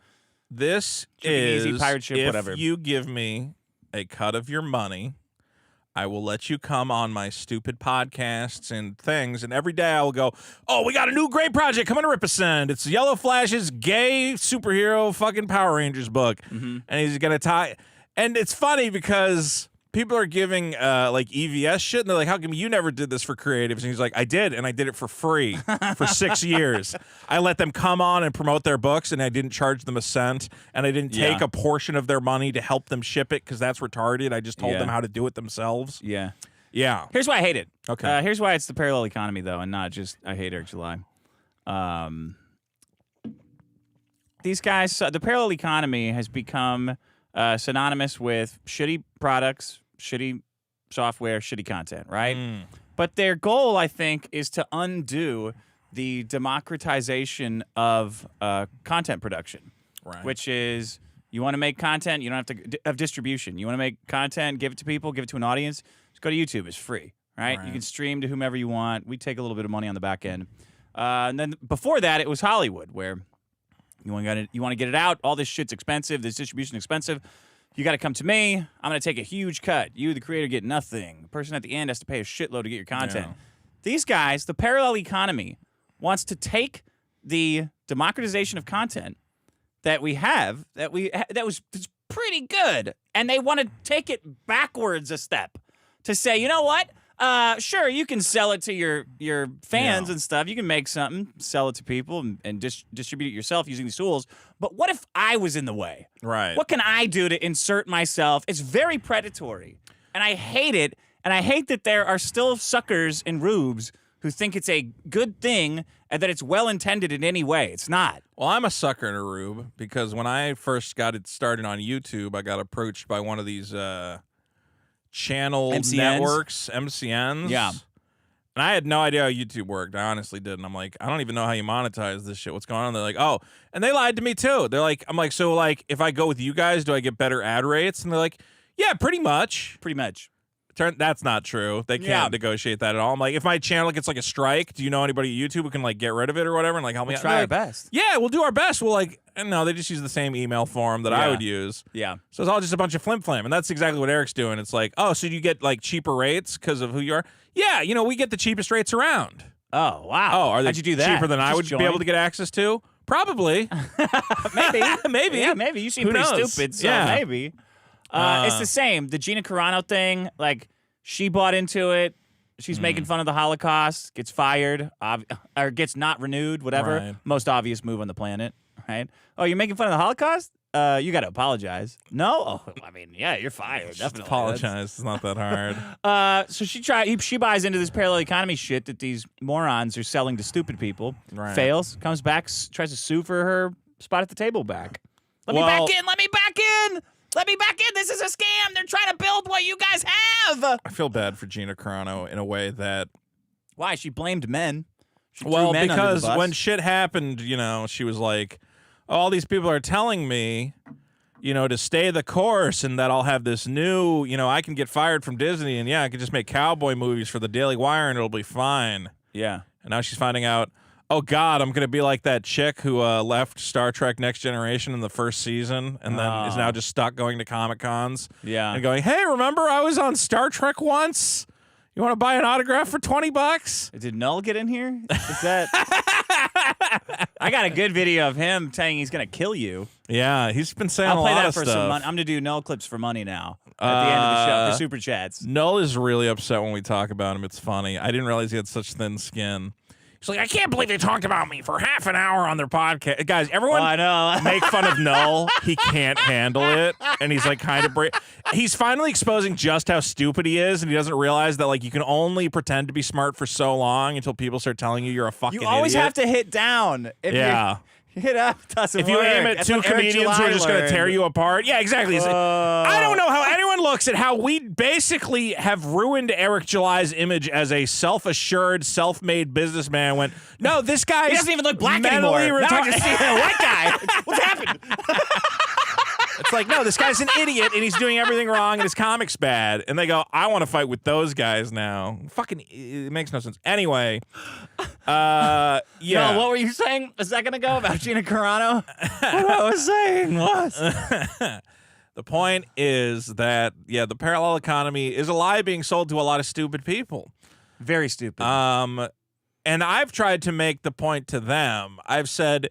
This is easy, pirate ship, whatever. If you give me a cut of your money, I will let you come on my stupid podcasts and things, and every day I will go, oh, we got a new great project coming to Ripasend. It's Yellow Flash's gay superhero fucking Power Rangers book. And he's going to tie. And it's funny because people are giving like EVS shit, and they're like, how come you never did this for creatives? And he's like, I did, and I did it for free for 6 years. I let them come on and promote their books, and I didn't charge them a cent, and I didn't take a portion of their money to help them ship it because that's retarded. I just told them how to do it themselves. Yeah. Here's why I hate it. Okay. Here's why it's the parallel economy, though, and not just I hate Eric July. These guys, the parallel economy has become synonymous with shitty products, shitty software, shitty content, right? But their goal, I think, is to undo the democratization of content production, which is you want to make content, you don't have to have distribution. You want to make content, give it to people, give it to an audience, just go to YouTube. It's free, right? You can stream to whomever you want. We take a little bit of money on the back end. And then before that, it was Hollywood, where you want to get it out. All this shit's expensive. This distribution expensive. You got to come to me. I'm going to take a huge cut. You, the creator, get nothing. The person at the end has to pay a shitload to get your content. These guys, the parallel economy, wants to take the democratization of content that we have, that was pretty good, and they want to take it backwards a step to say, you know what? Sure, you can sell it to your fans and stuff. You can make something, sell it to people, and distribute it yourself using these tools. But what if I was in the way? Right. What can I do to insert myself? It's very predatory, and I hate it. And I hate that there are still suckers and rubes who think it's a good thing and that it's well-intended in any way. It's not. Well, I'm a sucker and a rube because when I first got it started on YouTube, I got approached by one of these channel networks, MCNs. Yeah. And I had no idea how YouTube worked. I honestly didn't. I'm like, I don't even know how you monetize this shit. What's going on? They're like, oh, and they lied to me too. They're like, I'm like, so like, if I go with you guys, do I get better ad rates? And they're like, yeah, pretty much. Pretty much. That's not true. They can't negotiate that at all. I'm like, if my channel gets like a strike, do you know anybody at YouTube who can like get rid of it or whatever and like help me out? Try our best. Yeah, we'll do our best. We'll like, and no, they just use the same email form that I would use. Yeah. So it's all just a bunch of flim-flam. And that's exactly what Eric's doing. It's like, oh, so you get like cheaper rates because of who you are? Yeah, you know, we get the cheapest rates around. Oh, wow. Oh, are they How'd you do that? cheaper than I would be able to get access to? Probably. Maybe. Maybe. Yeah, maybe. You seem Who pretty knows? stupid, so maybe. It's the same. The Gina Carano thing, like, she bought into it. She's making fun of the Holocaust, gets fired, or gets not renewed, whatever. Right. Most obvious move on the planet, right? Oh, you're making fun of the Holocaust? You got to apologize. No? Oh, I mean, yeah, you're fired. Just Definitely. apologize. It's not that hard. So she buys into this parallel economy shit that these morons are selling to stupid people. Right. Fails, comes back, tries to sue for her spot at the table back. Let me back in. Let me back in. Let me back in. This is a scam. They're trying to build what you guys have. I feel bad for Gina Carano in a way that... Why? She blamed men. She well, men because under the bus. when shit happened, you know, she was like, oh, all these people are telling me, you know, to stay the course and that I'll have this new, you know, I can get fired from Disney and, yeah, I can just make cowboy movies for the Daily Wire and it'll be fine. Yeah. And now she's finding out, oh, God, I'm going to be like that chick who left Star Trek Next Generation in the first season and then is now just stuck going to Comic-Cons. Yeah. And going, hey, remember I was on Star Trek once? You want to buy an autograph for $20? Did Null get in here? Is that... I got a good video of him saying he's going to kill you. Yeah, he's been saying I'll a play lot that of for stuff. some money. I'm going to do Null clips for money now at the end of the show for Super Chats. Null is really upset when we talk about him. It's funny. I didn't realize he had such thin skin. She's like, I can't believe they talked about me for half an hour on their podcast. Guys, everyone I know. make fun of Null. He can't handle it. And he's like kind of he's finally exposing just how stupid he is, and he doesn't realize that like you can only pretend to be smart for so long until people start telling you you're a fucking idiot. You always have to hit down. Yeah. Hit up doesn't If you work. aim at That's two what Eric comedians who are July just going to learned. tear you apart. Yeah, exactly. I don't know how anyone looks at how we basically have ruined Eric July's image as a self-assured, self-made businessman when, no, this guy He doesn't even look black anymore. Now I just see a white guy. What's happened? It's like, no, this guy's an idiot and he's doing everything wrong and his comic's bad. And they go, I want to fight with those guys now. Fucking, it makes no sense. Anyway, yeah. No, what were you saying a second ago about Gina Carano? What I was saying was... The point is that, yeah, the parallel economy is a lie being sold to a lot of stupid people. Very stupid. And I've tried to make the point to them. I've said,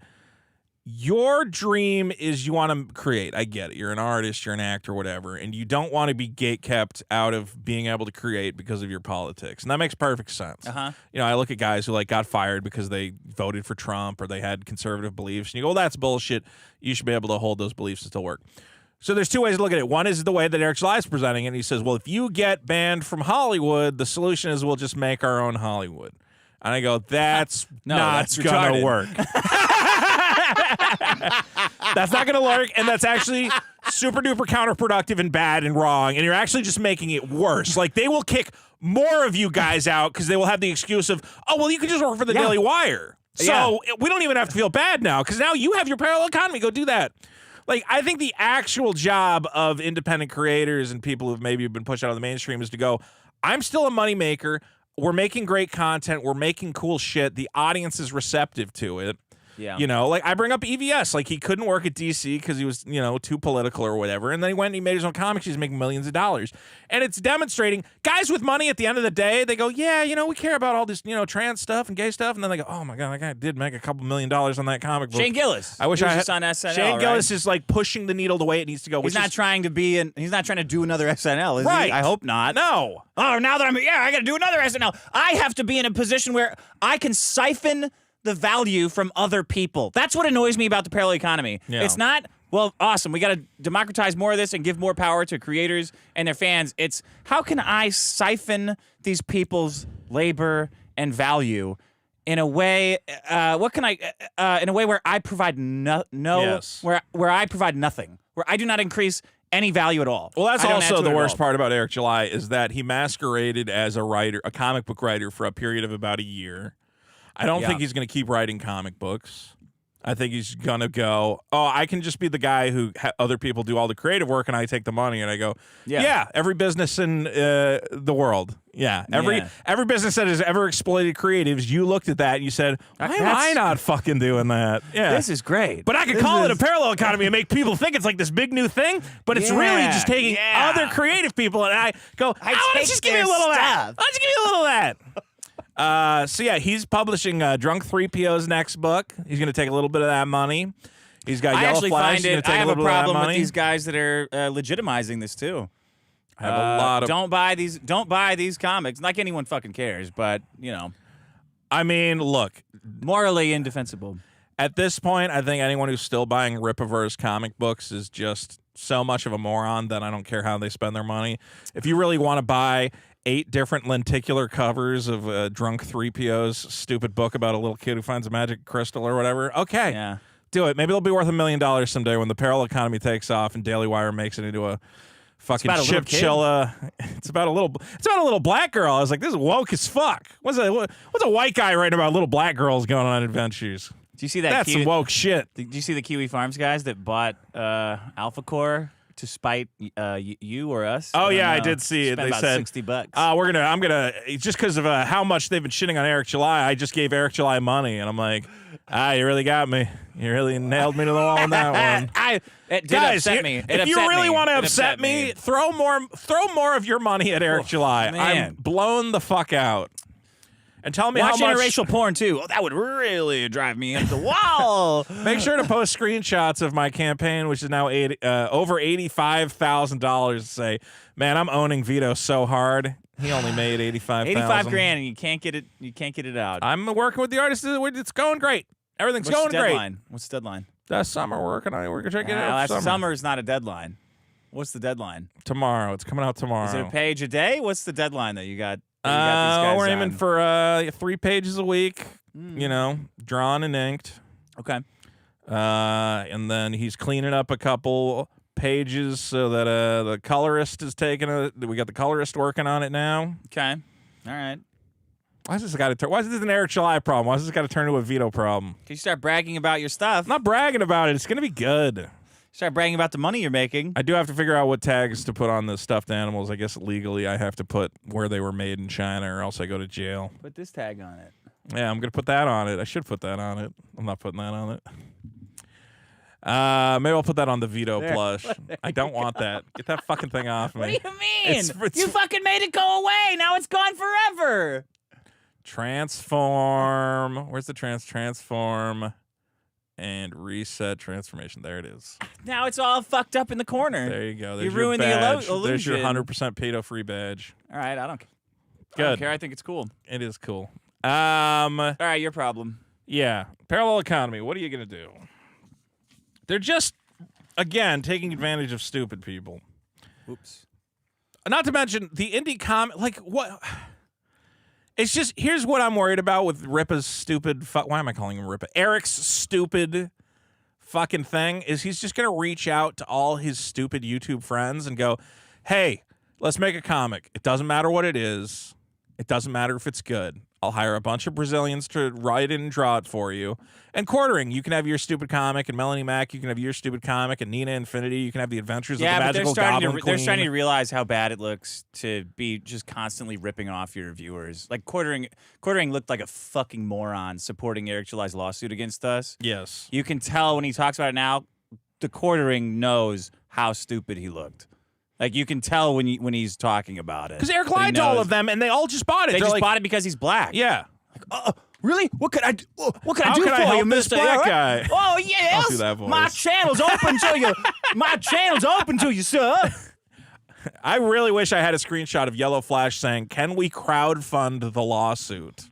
your dream is you want to create. I get it. You're an artist, you're an actor, whatever, and you don't want to be gatekept out of being able to create because of your politics. And that makes perfect sense. Uh-huh. You know, I look at guys who like got fired because they voted for Trump or they had conservative beliefs, and you go, well, that's bullshit. You should be able to hold those beliefs and still work. So there's two ways to look at it. One is the way that Eric July is presenting it. And he says, well, if you get banned from Hollywood, the solution is we'll just make our own Hollywood. And I go, that's that's gonna retarded. work. That's not gonna work, and that's actually super duper counterproductive and bad and wrong, and you're actually just making it worse. Like, they will kick more of you guys out because they will have the excuse of, oh, well, you can just work for the Daily Wire. So we don't even have to feel bad now because now you have your parallel economy. Go do that. Like, I think the actual job of independent creators and people who've maybe been pushed out of the mainstream is to go, I'm still a moneymaker. We're making great content. We're making cool shit. The audience is receptive to it. Yeah. You know, like I bring up EVS. Like, he couldn't work at DC because he was, you know, too political or whatever. And then he went and he made his own comics. He's making millions of dollars. And it's demonstrating guys with money at the end of the day, they go, yeah, you know, we care about all this, you know, trans stuff and gay stuff. And then they go, oh my God, that guy did make a couple $1 million on that comic book. Shane Gillis. I wish He was I had just on SNL, Shane right? Gillis is like pushing the needle the way it needs to go. He's not trying to be in. He's not trying to do another SNL, is Right. he? I hope not. No. Oh, now that I got to do another SNL. I have to be in a position where I can siphon the value from other people. That's what annoys me about the parallel economy. Yeah. It's not, well, awesome, we got to democratize more of this and give more power to creators and their fans. It's how can I siphon these people's labor and value in a way, what can I, in a way where I provide where I provide nothing, where I do not increase any value at all. Well, that's I don't add also to the it at worst all. part about Eric July is that he masqueraded as a writer, a comic book writer, for a period of about a year. I don't think he's going to keep writing comic books. I think he's going to go, oh, I can just be the guy who other people do all the creative work and I take the money. And I go, yeah every business in the world. Yeah. Every business that has ever exploited creatives, you looked at that and you said, why am I not fucking doing that? Yeah. This is great. But I could call it a parallel economy and make people think it's like this big new thing, but it's really just taking other creative people. And I go, I want to just give you a little of that. I'll just give you a little of that. So yeah, he's publishing Drunk 3PO's next book. He's going to take a little bit of that money. He's got I Yellow actually Flash. find He's gonna it. take I have a little bit of that problem with money. these guys that are legitimizing this too. I have a lot of. Don't buy these comics. Like anyone fucking cares, but you know, I mean, look, morally indefensible. at this point, I think anyone who's still buying Rippaverse comic books is just so much of a moron that I don't care how they spend their money. If you really want to buy 8 different lenticular covers of Drunk 3PO's stupid book about a little kid who finds a magic crystal or whatever, okay. Yeah. Do it. Maybe it'll be worth $1 million someday when the parallel economy takes off and Daily Wire makes it into a fucking chipchilla. It's about a little black girl. I was like, this is woke as fuck. What's a white guy writing about little black girls going on adventures? Do you see that? That's some woke shit. Did you see the Kiwi Farms guys that bought Alpha Core to spite you or us? Oh yeah, I did see it. Spent They about said $60. I'm gonna just because of how much they've been shitting on Eric July. I just gave Eric July money, and I'm like, you really got me. You really nailed me to the wall on that one. It did Guys, upset me. if you really want to upset me, throw more of your money at Eric July. man. I'm blown the fuck out. And tell me Watch how much. interracial porn too. Oh, that would really drive me up the wall. Make sure to post screenshots of my campaign, which is now over $85,000. To say, man, I'm owning Vito so hard. He only made 85,000. 85 grand, and you can't get it. You can't get it out. I'm working with the artist. It's going great. Everything's What's going the great. deadline? What's the deadline? That's summer working on it. We're gonna get it out. Summer is not a deadline. What's the deadline? Tomorrow. It's coming out tomorrow. Is it a page a day? What's the deadline that you got? That you got these guys we're aiming on? for 3 pages a week. You know, drawn and inked. Okay. And then he's cleaning up a couple pages so that the colorist is taking it. We got the colorist working on it now. Okay. All right. Why is this an Eric July problem? Why does this got to turn into a Vito problem? Can you start bragging about your stuff? I'm not bragging about it. It's gonna be good. Start bragging about the money you're making. I do have to figure out what tags to put on the stuffed animals. I guess legally I have to put where they were made in China, or else I go to jail. Put this tag on it. Yeah, I'm gonna put that on it. I should put that on it. I'm not putting that on it. Maybe I'll put that on the Vito plush. I don't want that. Get that fucking thing off me. What do you mean? It's you fucking made it go away. Now it's gone forever. Transform. Where's the transform and reset transformation? There it is. Now it's all fucked up in the corner. There you go. There's you your ruined badge. the illusion. There's your 100% pedo-free badge. All right, I don't Good. care. I think it's cool. It is cool. All right, your problem. Yeah. Parallel economy. What are you gonna do? They're just, again, taking advantage of stupid people. Oops. Not to mention the indie comic. Like what? It's just, here's what I'm worried about with Ripa's stupid, why am I calling him Ripa? Eric's stupid fucking thing is he's just going to reach out to all his stupid YouTube friends and go, hey, let's make a comic. It doesn't matter what it is. It doesn't matter if it's good. I'll hire a bunch of Brazilians to write it and draw it for you. And Quartering, you can have your stupid comic, and Melanie Mack, you can have your stupid comic, and Nina Infinity, you can have the adventures of the magical goblin queen. They're starting to realize how bad it looks to be just constantly ripping off your viewers. Like Quartering looked like a fucking moron supporting Eric July's lawsuit against us. Yes. You can tell when he talks about it now, the Quartering knows how stupid he looked. Like, you can tell when he's talking about it. Because Eric lied to all of them, and they all just bought it. They just bought it because he's black. Yeah. Like, really? What could I do? What can How I do can for I help you, this Mr. black Eric? guy? Oh, yes. I'll do that voice. My channel's open to you. My channel's open to you, sir. I really wish I had a screenshot of Yellow Flash saying, can we crowdfund the lawsuit?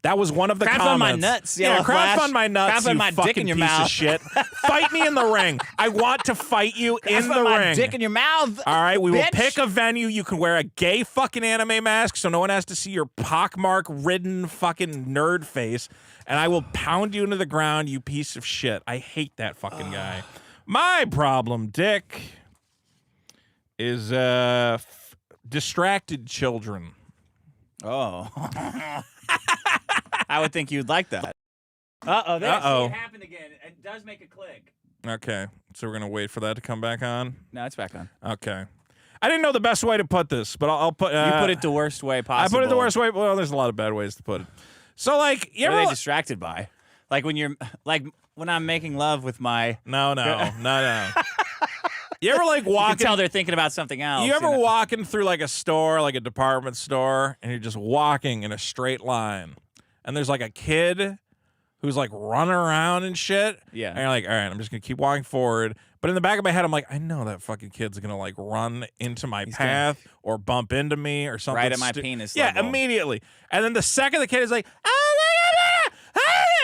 That was one of the comments. Crowdfund my nuts, Yellow Flash. Crowdfund my nuts, Crowdfund you my fucking dick in your piece mouth. of shit. Fight me in the ring. I want to fight you in the Crowdfund my ring. dick in your mouth. All right, we will bitch. pick a venue. You can wear a gay fucking anime mask so no one has to see your pockmark-ridden fucking nerd face, and I will pound you into the ground, you piece of shit. I hate that fucking guy. My problem, Dick, is distracted children. Oh. I would think you'd like that. Uh-oh. There, see, it happened again. It does make a click. Okay, so we're going to wait for that to come back on? No, it's back on. Okay. I didn't know the best way to put this, but I'll put... you put it the worst way possible. I put it the worst way. Well, there's a lot of bad ways to put it. So, like... What are they distracted by? Like when you're... Like when I'm making love with my... No. You ever like walking? You can tell they're thinking about something else. You ever walking through like a store, like a department store, and you're just walking in a straight line, and there's like a kid who's like running around and shit. Yeah. And you're like, all right, I'm just gonna keep walking forward. But in the back of my head, I'm like, I know that fucking kid's gonna like run into my path or bump into me or something. Right at my penis Yeah, level. immediately. And then the second the kid is like,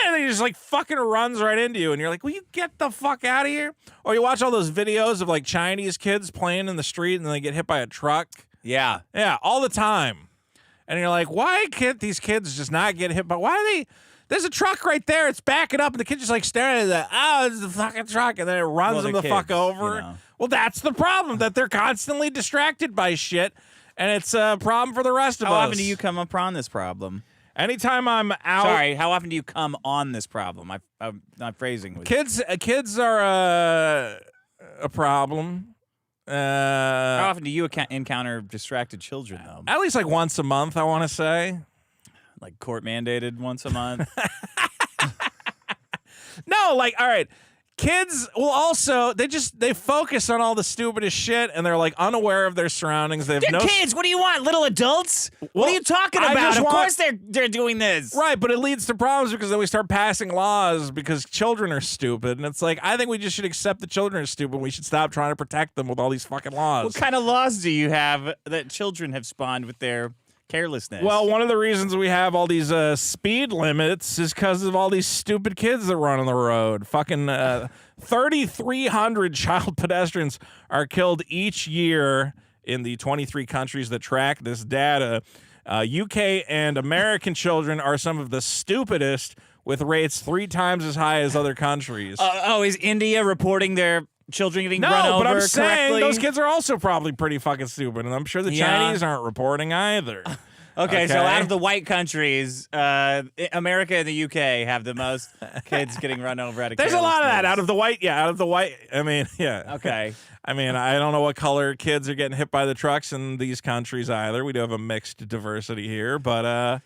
and he just like fucking runs right into you, and you're like, will you get the fuck out of here? Or you watch all those videos of like Chinese kids playing in the street and then they get hit by a truck. Yeah. Yeah, all the time. And you're like, why can't these kids just not get hit by, why are they, there's a truck right there, it's backing up, and the kid's just like staring at that, oh, it's the fucking truck, and then it runs them the fuck over. You know. Well, that's the problem, that they're constantly distracted by shit, and it's a problem for the rest of us. How often do you come upon this problem? Anytime I'm out. Sorry, how often do you come on this problem? I'm not phrasing with Kids are a problem. How often do you encounter distracted children, though? At least like once a month, I want to say. Like court mandated once a month? No, like, all right. Kids will also they focus on all the stupidest shit and they're like unaware of their surroundings. They have They're kids. What do you want? Little adults? What are you talking about? Of course they're doing this. Right, but it leads to problems because then we start passing laws because children are stupid. And it's like, I think we just should accept that children are stupid. We should stop trying to protect them with all these fucking laws. What kind of laws do you have that children have spawned with their carelessness? Well, one of the reasons we have all these speed limits is because of all these stupid kids that run on the road. Fucking 3,300 child pedestrians are killed each year in the 23 countries that track this data. UK and American children are some of the stupidest, with rates 3 times as high as other countries. Is India reporting their children getting run over No, but I'm correctly? saying those kids are also probably pretty fucking stupid, and I'm sure the Chinese aren't reporting either. Okay, so out of the white countries, America and the UK have the most kids getting run over out of There's a lot of that out of the white. I mean, yeah. Okay. I mean, I don't know what color kids are getting hit by the trucks in these countries either. We do have a mixed diversity here, but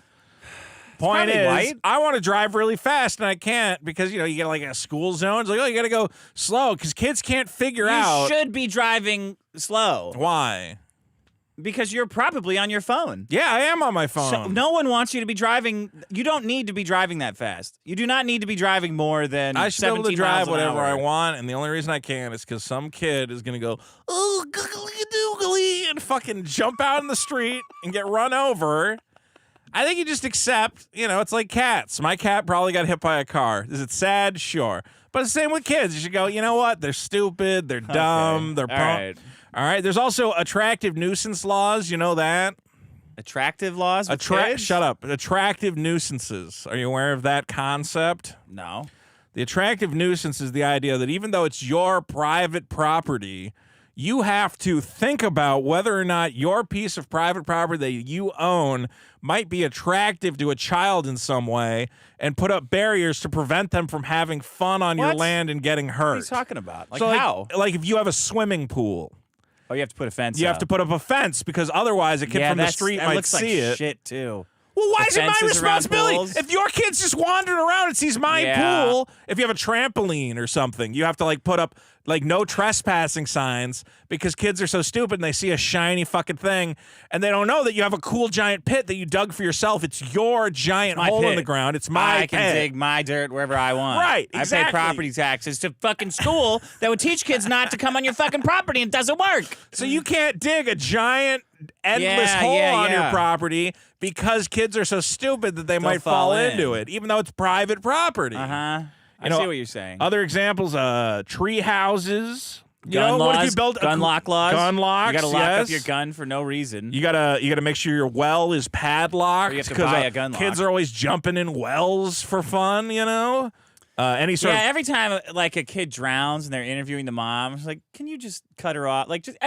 point is, white. I want to drive really fast and I can't because you get like a school zone. It's like, you got to go slow because kids can't figure out. You should be driving slow. Why? Because you're probably on your phone. Yeah, I am on my phone. So no one wants you to be driving. You don't need to be driving that fast. You do not need to be driving more than I should be able to 17 drive miles an whatever I hour. want, and the only reason I can is because some kid is going to go, oh, googly-doogly, and fucking jump out in the street and get run over. I think you just accept, it's like cats. My cat probably got hit by a car. Is it sad? Sure. But it's the same with kids. You should go, you know what? They're stupid. They're dumb. They're All right. There's also attractive nuisance laws. You know that? Attractive laws with kids? Shut up. Attractive nuisances. Are you aware of that concept? No. The attractive nuisance is the idea that even though it's your private property, you have to think about whether or not your piece of private property that you own might be attractive to a child in some way and put up barriers to prevent them from having fun on your land and getting hurt. What are you talking about? Like So, how? Like if you have a swimming pool. Oh, you have to put a fence You up. have to put up a fence because otherwise a kid from the street that might looks like see it. shit too. Well, why is it my Fences around responsibility? pools? If your kid's just wandering around and sees my pool, if you have a trampoline or something, you have to put up no trespassing signs because kids are so stupid and they see a shiny fucking thing and they don't know that you have a cool giant pit that you dug for yourself. It's your giant hole in the ground. It's my I can pit. dig my dirt wherever I want. Right, I exactly. pay property taxes to fucking school that would teach kids not to come on your fucking property and it doesn't work. So you can't dig a giant endless hole on your property because kids are so stupid that they might fall into it, even though it's private property. Uh-huh. I see what you're saying. Other examples, tree houses. Gun laws, what if you build gun lock laws? Gun locks. You got to lock up your gun for no reason. You gotta make sure your well is padlocked. Or you have to buy a gun lock. Kids are always jumping in wells for fun. Any sort of every time a kid drowns and they're interviewing the mom, it's like, can you just cut her off? Like, just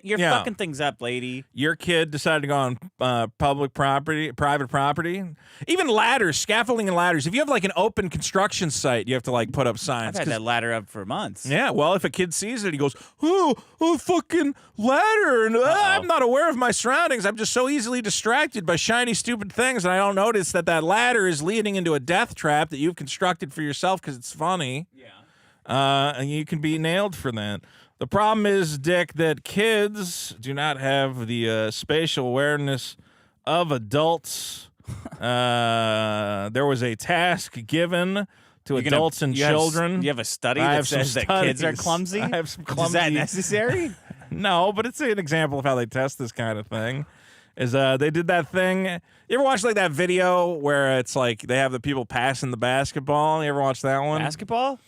you're fucking things up, lady. Your kid decided to go on public property, private property, even ladders, scaffolding and ladders. If you have an open construction site, you have to put up signs. I've had that ladder up for months. Yeah, well, if a kid sees it, he goes, "Oh, fucking ladder!" And I'm not aware of my surroundings. I'm just so easily distracted by shiny, stupid things, and I don't notice that ladder is leading into a death trap that you've constructed for yourself because it's funny. Yeah. And you can be nailed for that. The problem is, Dick, that kids do not have the spatial awareness of adults. There was a task given to adults and children. You have a study that says that kids are clumsy? I have some clumsy. Is that necessary? No, but it's an example of how they test this kind of thing. They did that thing. You ever watch that video where it's they have the people passing the basketball? You ever watch that one? Basketball?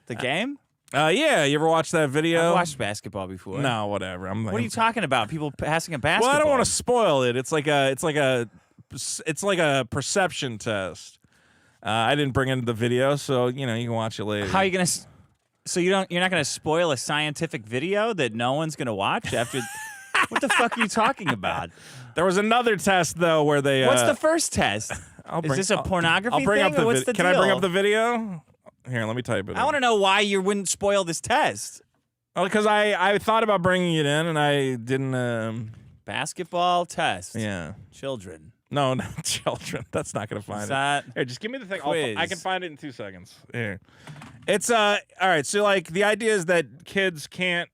The game? Yeah. You ever watch that video? I've watched basketball before. No, whatever. What are you talking about? People passing a basketball? Well, I don't want to spoil it. It's like a perception test. I didn't bring in the video, so you can watch it later. How are you gonna? So you're not gonna spoil a scientific video that no one's gonna watch after? What the fuck are you talking about? There was another test though where they. What's the first test? Is this a pornography I'll bring thing? up the what's the Can deal? I bring up the video? Here, let me type it. I want to know why you wouldn't spoil this test. Well, because I thought about bringing it in and I didn't. Basketball test. Yeah. Children. No, not children. That's not going to find it. Here, just give me the thing. I can find it in 2 seconds. Here. It's all right. So like the idea is that kids can't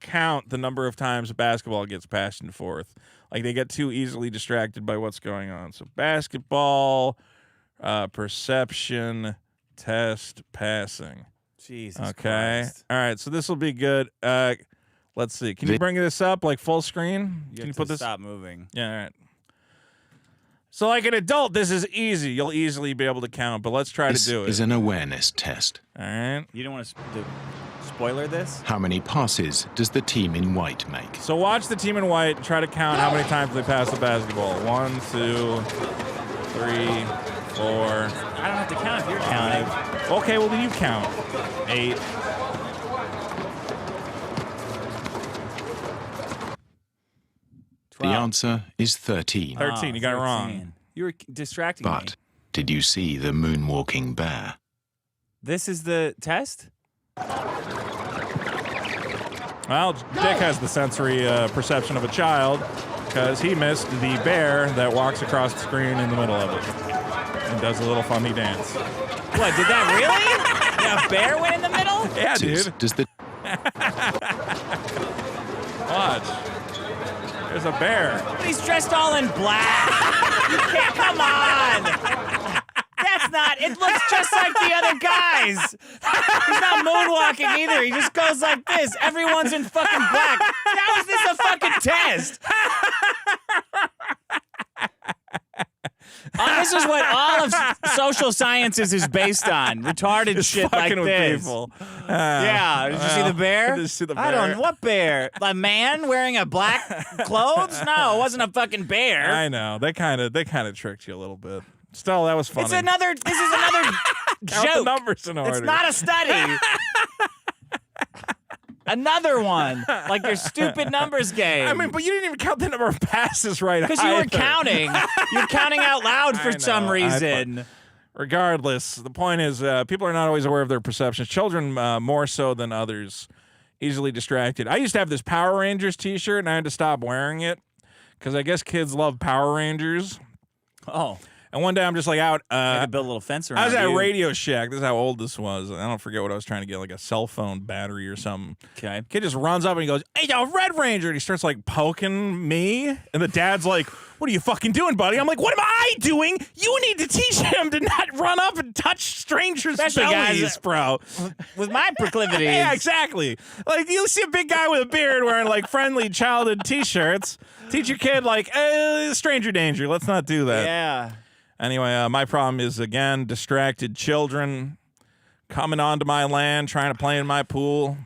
count the number of times a basketball gets passed and forth. Like they get too easily distracted by what's going on. So basketball, perception, test, passing. Jesus Okay. Christ. All right. So this will be good. Let's see. Can you bring this up like full screen? Can you put this? Stop moving. Yeah. All right. So like an adult, this is easy. You'll easily be able to count, but let's try to do it. This is an awareness test. All right. You don't want to spoiler this? How many passes does the team in white make? So watch the team in white and try to count how many times they pass the basketball. 1, 2, 3, 4. I don't have to count if you're counting. Okay, well then you count. 8. The answer is 13. 13, you got it wrong. You were distracting me. But did you see the moonwalking bear? This is the test? Well, Dick has the sensory perception of a child because he missed the bear that walks across the screen in the middle of it and does a little funny dance. What, did that really? Yeah, a bear went in the middle? Yeah, dude. Does the Watch. There's a bear. But he's dressed all in black. You can't, come on. That's not, it looks just like the other guys. He's not moonwalking either. He just goes like this. Everyone's in fucking black. How is this a fucking test? This is what all of social sciences is based on. Retarded Just shit like fucking with this. people. Yeah, did you see the bear? I did see the bear. I don't know. What bear? A man wearing a black clothes? No, it wasn't a fucking bear. I know. They kind of tricked you a little bit. Still, that was funny. This is another Count joke. the numbers in order. It's not a study. Another one. Like your stupid numbers game. I mean, but you didn't even count the number of passes right. Because you were counting. You're counting out loud for some reason. Regardless, the point is people are not always aware of their perceptions. Children more so than others, easily distracted. I used to have this Power Rangers t-shirt, and I had to stop wearing it because I guess kids love Power Rangers. Oh. And one day I'm just like out. I could build a little fence around I was at you. Radio Shack. This is how old this was. I don't forget what I was trying to get, like a cell phone battery or something. Okay. Kid just runs up and he goes, "Hey, yo, Red Ranger!" And he starts like poking me. And the dad's like, "What are you fucking doing, buddy?" I'm like, "What am I doing? You need to teach him to not run up and touch strangers' Especially bellies, guys, bro." With my proclivities. Yeah, exactly. Like you see a big guy with a beard wearing like friendly childhood t-shirts. Teach your kid like, stranger danger. Let's not do that. Yeah. Anyway, my problem is, again, distracted children coming onto my land, trying to play in my pool.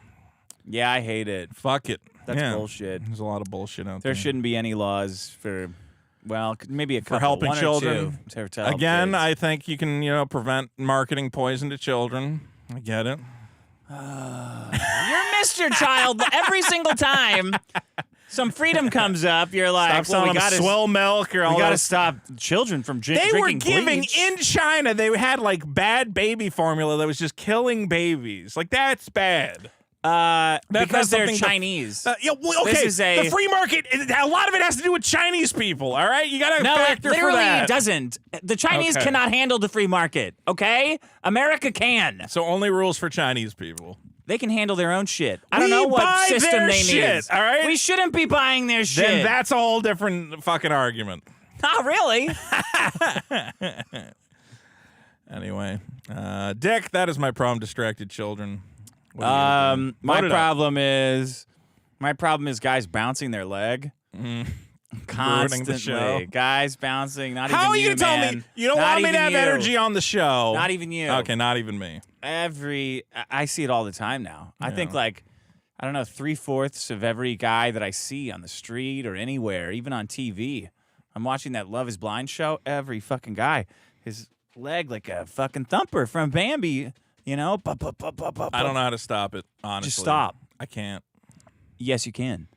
Yeah, I hate it. Fuck it. That's Yeah. bullshit. There's a lot of bullshit out there. There shouldn't be any laws for, well, maybe a couple. For helping one or children. two, to help Again, kids. I think you can, prevent marketing poison to children. I get it. You're Mr. Child every single time. Some freedom comes up, you're like, Stop selling we got to swill milk or all we got to that. stop children from They drinking were giving bleach. in China. They had like bad baby formula that was just killing babies. Like that's bad. because they're something Chinese. Yeah, well, okay. This is the free market. A lot of it has to do with Chinese people. All right, you got to No, it factor literally for that. doesn't. The Chinese Okay. cannot handle the free market. Okay, America can. So only rules for Chinese people. They can handle their own shit. I don't We know what buy system their they shit, need. all right? We shouldn't be buying their shit. Then that's a whole different fucking argument. Not really. Anyway, Dick, that is my problem. Distracted children. What are you gonna do? My Vote it up. problem is guys bouncing their leg. Constantly. the show. Guys bouncing. Not How even are you you, gonna tell man. me you don't Not want me to even have you. energy on the show? Not even you. Okay, not even me. I see it all the time now. I think like, I don't know, 3/4 of every guy that I see on the street or anywhere, even on TV. I'm watching that Love is Blind show. Every fucking guy, his leg like a fucking thumper from Bambi, you know? I don't know how to stop it, honestly. Just stop. I can't. Yes, you can.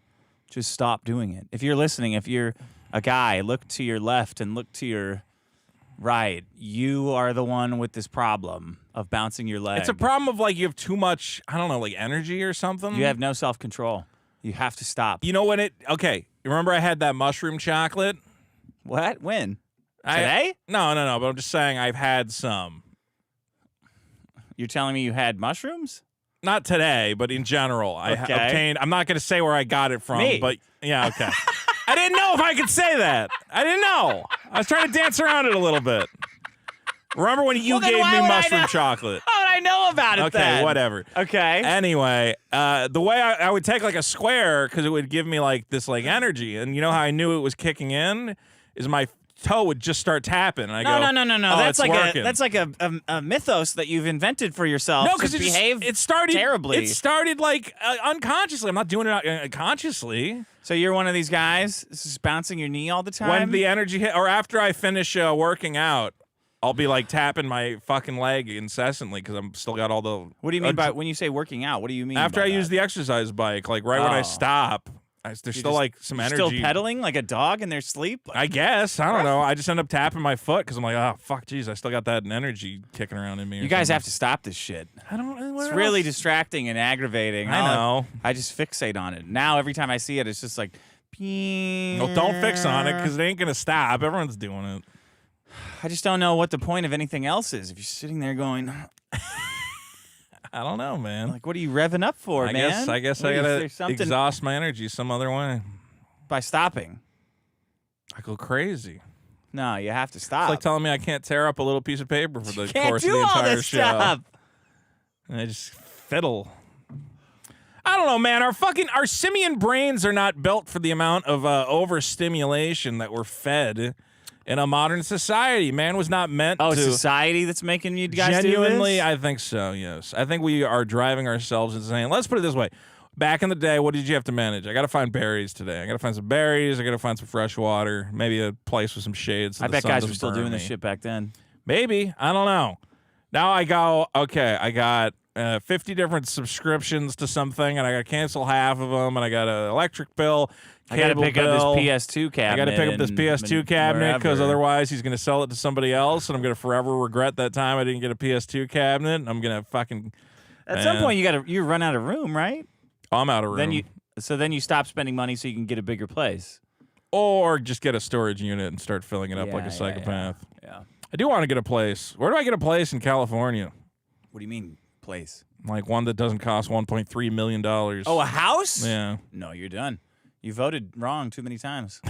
Just stop doing it. If you're listening, if you're a guy, look to your left and look to your right. You are the one with this problem of bouncing your leg. It's a problem of like you have too much, I don't know, like energy or something. You have no self-control. You have to stop. You know when it, okay, remember I had that mushroom chocolate? What? When? Today? No. But I'm just saying I've had some. You're telling me you had mushrooms? Not today, but in general, I obtained. I'm not going to say where I got it from, Me. but yeah, okay. I didn't know if I could say that. I didn't know. I was trying to dance around it a little bit. Remember when you gave me mushroom chocolate? How would I know about it then? Okay, whatever. Okay. Anyway, the way I would take like a square because it would give me like this like energy, and you know how I knew it was kicking in is my toe would just start tapping. And I go, No. Oh, That's like a mythos that you've invented for you no, because it started terribly. It started like unconsciously. I'm not doing it consciously. So you're one of these guys just bouncing your knee all the time? When the energy hit, or after I finish working out, I'll be like tapping my fucking leg incessantly because I'm still got all the. What do you mean by when you say working out? What do you mean? After by I that? use the exercise bike, like right when I stop, there's still like some energy. Still pedaling like a dog in their sleep? I guess. I don't know. I just end up tapping my foot because I'm like, oh, fuck, geez, I still got that energy kicking around in me. You guys have to stop this shit. I don't. It's really distracting and aggravating. I know. I just fixate on it. Now every time I see it, it's just like. Well, don't fix on it because it ain't gonna stop. Everyone's doing it. I just don't know what the point of anything else is. If you're sitting there going, I don't know, man. Like, what are you revving up for, man? I guess I gotta exhaust my energy some other way. By stopping. I go crazy. No, you have to stop. It's like telling me I can't tear up a little piece of paper for the course of the all entire this show. Stuff. And I just fiddle. I don't know, man. Our simian brains are not built for the amount of overstimulation that we're fed in a modern society. Man was not meant to. Oh, society that's making you guys genuinely, do this? I think so, yes. I think we are driving ourselves insane. Let's put it this way. Back in the day, what did you have to manage? I got to find berries today. I got to find some berries. I got to find some fresh water. Maybe a place with some shade. So I the bet sun guys were doesn't still burn doing me. this shit back then. Maybe. I don't know. Now I go, okay, I got 50 different subscriptions to something, and I got to cancel half of them, and I got an electric bill, I got to cable pick bill. up this PS2 cabinet. I got to pick up this PS2 cabinet because otherwise he's going to sell it to somebody else, and I'm going to forever regret that time I didn't get a PS2 cabinet. And I'm going to fucking. At some point, you run out of room, right? I'm out of room. Then you stop spending money so you can get a bigger place. Or just get a storage unit and start filling it up like a psychopath. Yeah. I do want to get a place. Where do I get a place in California? What do you mean, place? Like one that doesn't cost $1.3 million. Oh, a house? Yeah. No, you're done. You voted wrong too many times.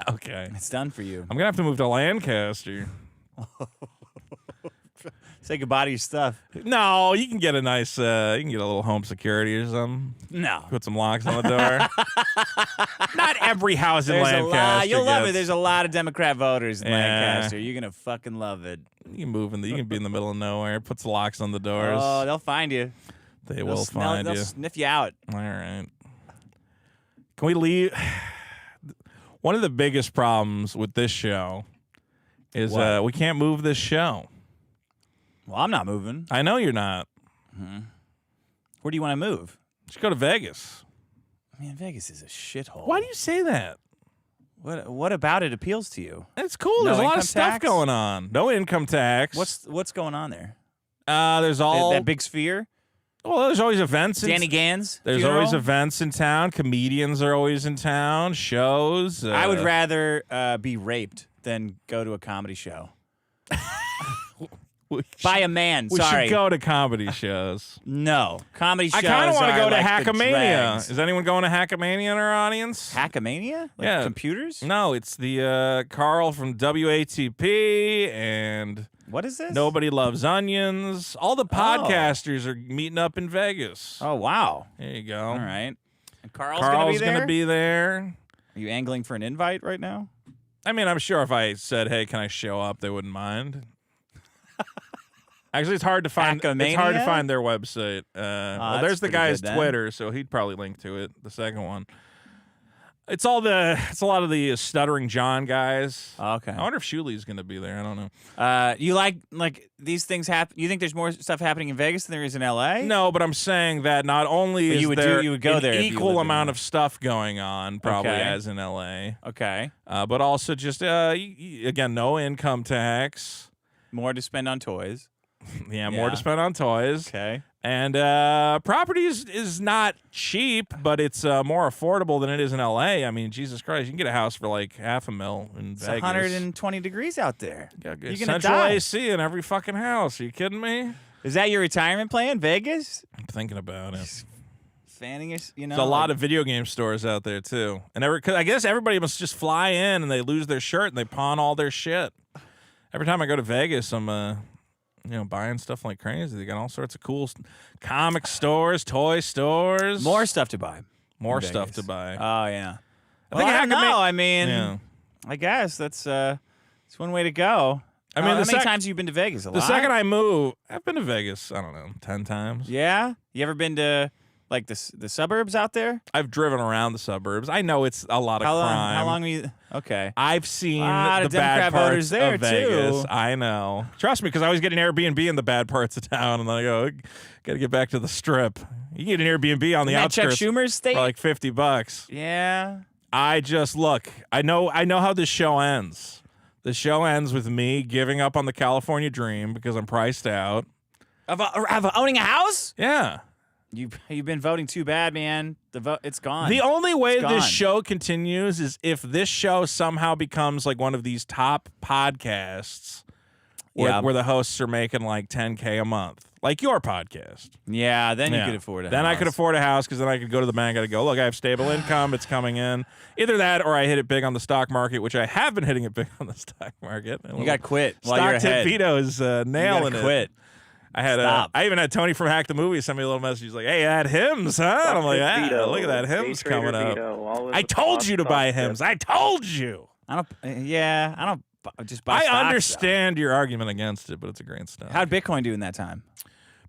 Okay. It's done for you. I'm going to have to move to Lancaster. Say goodbye to your stuff. No, you can get a nice, you can get a little home security or something. No. Put some locks on the door. Not every house in There's Lancaster. You'll love it. There's a lot of Democrat voters in Yeah. Lancaster. You're going to fucking love it. You can move you can be in the middle of nowhere. Put some locks on the doors. Oh, they'll find you. They will find they'll you. sniff you out. All right. Can we leave? One of the biggest problems with this show is we can't move this show. Well, I'm not moving. I know you're not. Mm-hmm. Where do you want to move? Just go to Vegas. Man, Vegas is a shithole. Why do you say that? What about it appeals to you? It's cool. No There's a lot of income stuff tax? going on. No income tax. What's going on there? There's all that big sphere? Well, there's always events. Danny Gans? There's funeral? always events in town. Comedians are always in town. Shows. I would rather be raped than go to a comedy show. By a man, we sorry. should go to comedy shows. No. Comedy shows I kind of want to go to like the Hackamania. dregs. Is anyone going to Hackamania in our audience? Hackamania? Like Yeah. computers? No, it's the Carl from WATP and What is this? Nobody Loves Onions. All the podcasters are meeting up in Vegas. Oh, wow. There you go. All right. And Carl's Carl's going to be there. Are you angling for an invite right now? I mean, I'm sure if I said, "Hey, can I show up?" they wouldn't mind. Actually, it's hard to find. It's hard to find their website. Well, there's the guy's Twitter, so he'd probably link to it. The second one. It's a lot of the Stuttering John guys. Okay. I wonder if Shuli's going to be there. I don't know. You like these things happen? You think there's more stuff happening in Vegas than there is in LA? No, but I'm saying that not only is there you would go an there if you equal lived in amount LA. of stuff going on, probably Okay. as in LA. Okay. But also just again, no income tax. More to spend on toys. Yeah, more to spend on toys. Okay. And property is not cheap, but it's more affordable than it is in L.A. I mean, Jesus Christ, you can get a house for like $500,000 in Vegas. 120 degrees out there. You're gonna central die. AC in every fucking house. Are you kidding me? Is that your retirement plan, Vegas? I'm thinking about it. Fanning us, you know. There's a lot of video game stores out there too, and cause I guess everybody must just fly in and they lose their shirt and they pawn all their shit. Every time I go to Vegas, I'm buying stuff like crazy. They got all sorts of cool comic stores, toy stores, more stuff to buy. More stuff to buy. Oh yeah. I think I don't know. I mean, yeah. I guess that's one way to go. I mean, how many times have you been to Vegas? A lot? The second I move, I've been to Vegas, I don't know, 10 times. Yeah? You ever been to, like, the suburbs out there? I've driven around the suburbs. I know it's a lot of crime. How long were you? Okay. I've seen of the bad Democrat parts voters there, of Vegas. too. I know. Trust me, because I was getting Airbnb in the bad parts of town, and then I go, got to get back to the Strip. You can get an Airbnb on the outskirts Chuck Schumer's state? for like $50. Yeah. I just look. I know how this show ends. The show ends with me giving up on the California dream because I'm priced out. Of owning a house? Yeah. You've been voting too bad, man. The vote, it's gone. The only way It's this gone. show continues is if this show somehow becomes like one of these top podcasts where the hosts are making like $10K a month, like your podcast. Yeah, then you could afford it. Then I could afford a house because then I could go to the bank and go, look, I have stable income. It's coming in. Either that or I hit it big on the stock market, which I have been hitting it big on the stock market. You got quit while Stock you're tip ahead. Vito is nailing it. Quit. I had I even had Tony from Hack the Movie send me a little message. He's like, "Hey, that Hims, huh?" And I'm like, look at that Hims coming up. I told you to buy Hims. I told you. I don't just buy I stocks, understand your argument against it, but it's a great stock. How'd Bitcoin do in that time?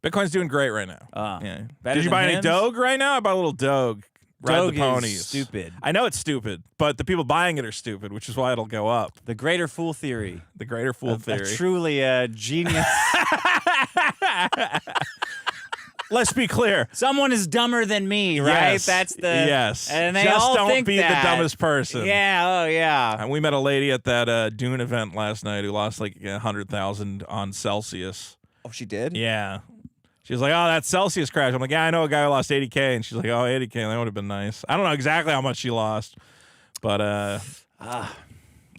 Bitcoin's doing great right now. Better Did you than buy any Hims? Doge right now? I bought a little Doge. Ride Doge the ponies. is stupid. I know it's stupid, but the people buying it are stupid, which is why it'll go up. The greater fool theory. The greater fool theory. Truly genius. Let's be clear. Someone is dumber than me, right? Yes. That's the yes. And they just all don't think be that. the dumbest person. Yeah. Oh yeah. And we met a lady at that Dune event last night who lost like 100,000 on Celsius. Oh, she did? Yeah. She was like, "Oh, that Celsius crash." I'm like, "Yeah, I know a guy who lost 80K," and she's like, "Oh, 80K, that would have been nice." I don't know exactly how much she lost, but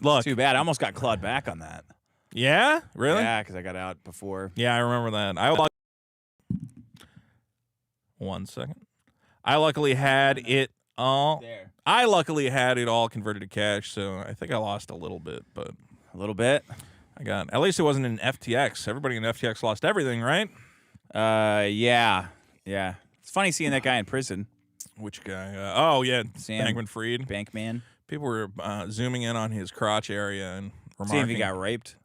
look, Too bad. I almost got clawed back on that. Yeah, really? Yeah, because I got out before. Yeah, I remember that. One second. I luckily had it all. There. I luckily had it all converted to cash, so I think I lost a little bit, but A little bit. I got. At least it wasn't in FTX. Everybody in FTX lost everything, right? Yeah. It's funny seeing that guy in prison. Which guy? Oh yeah, Sam Bankman-Fried. Bankman. People were zooming in on his crotch area and remarking. See if he got raped.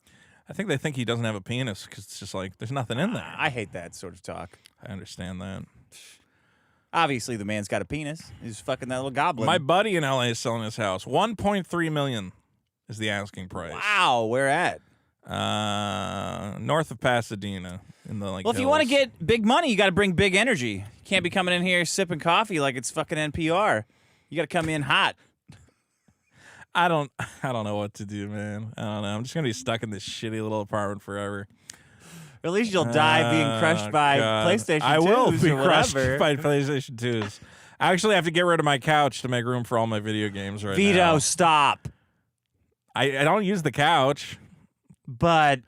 I think they think he doesn't have a penis because it's just like there's nothing in there. I hate that sort of talk. I understand that. Obviously, the man's got a penis. He's fucking that little goblin. My buddy in LA is selling his house. $1.3 million is the asking price. Wow, where at? North of Pasadena in the like. Well, if you want to get big money, you got to bring big energy. You can't be coming in here sipping coffee like it's fucking NPR. You got to come in hot. I don't know what to do, man. I don't know. I'm just gonna be stuck in this shitty little apartment forever. Or at least you'll die being crushed by God. PlayStation 2s I will be or crushed whatever. by PlayStation 2s. I actually have to get rid of my couch to make room for all my video games right Vito, now. stop. I don't use the couch. But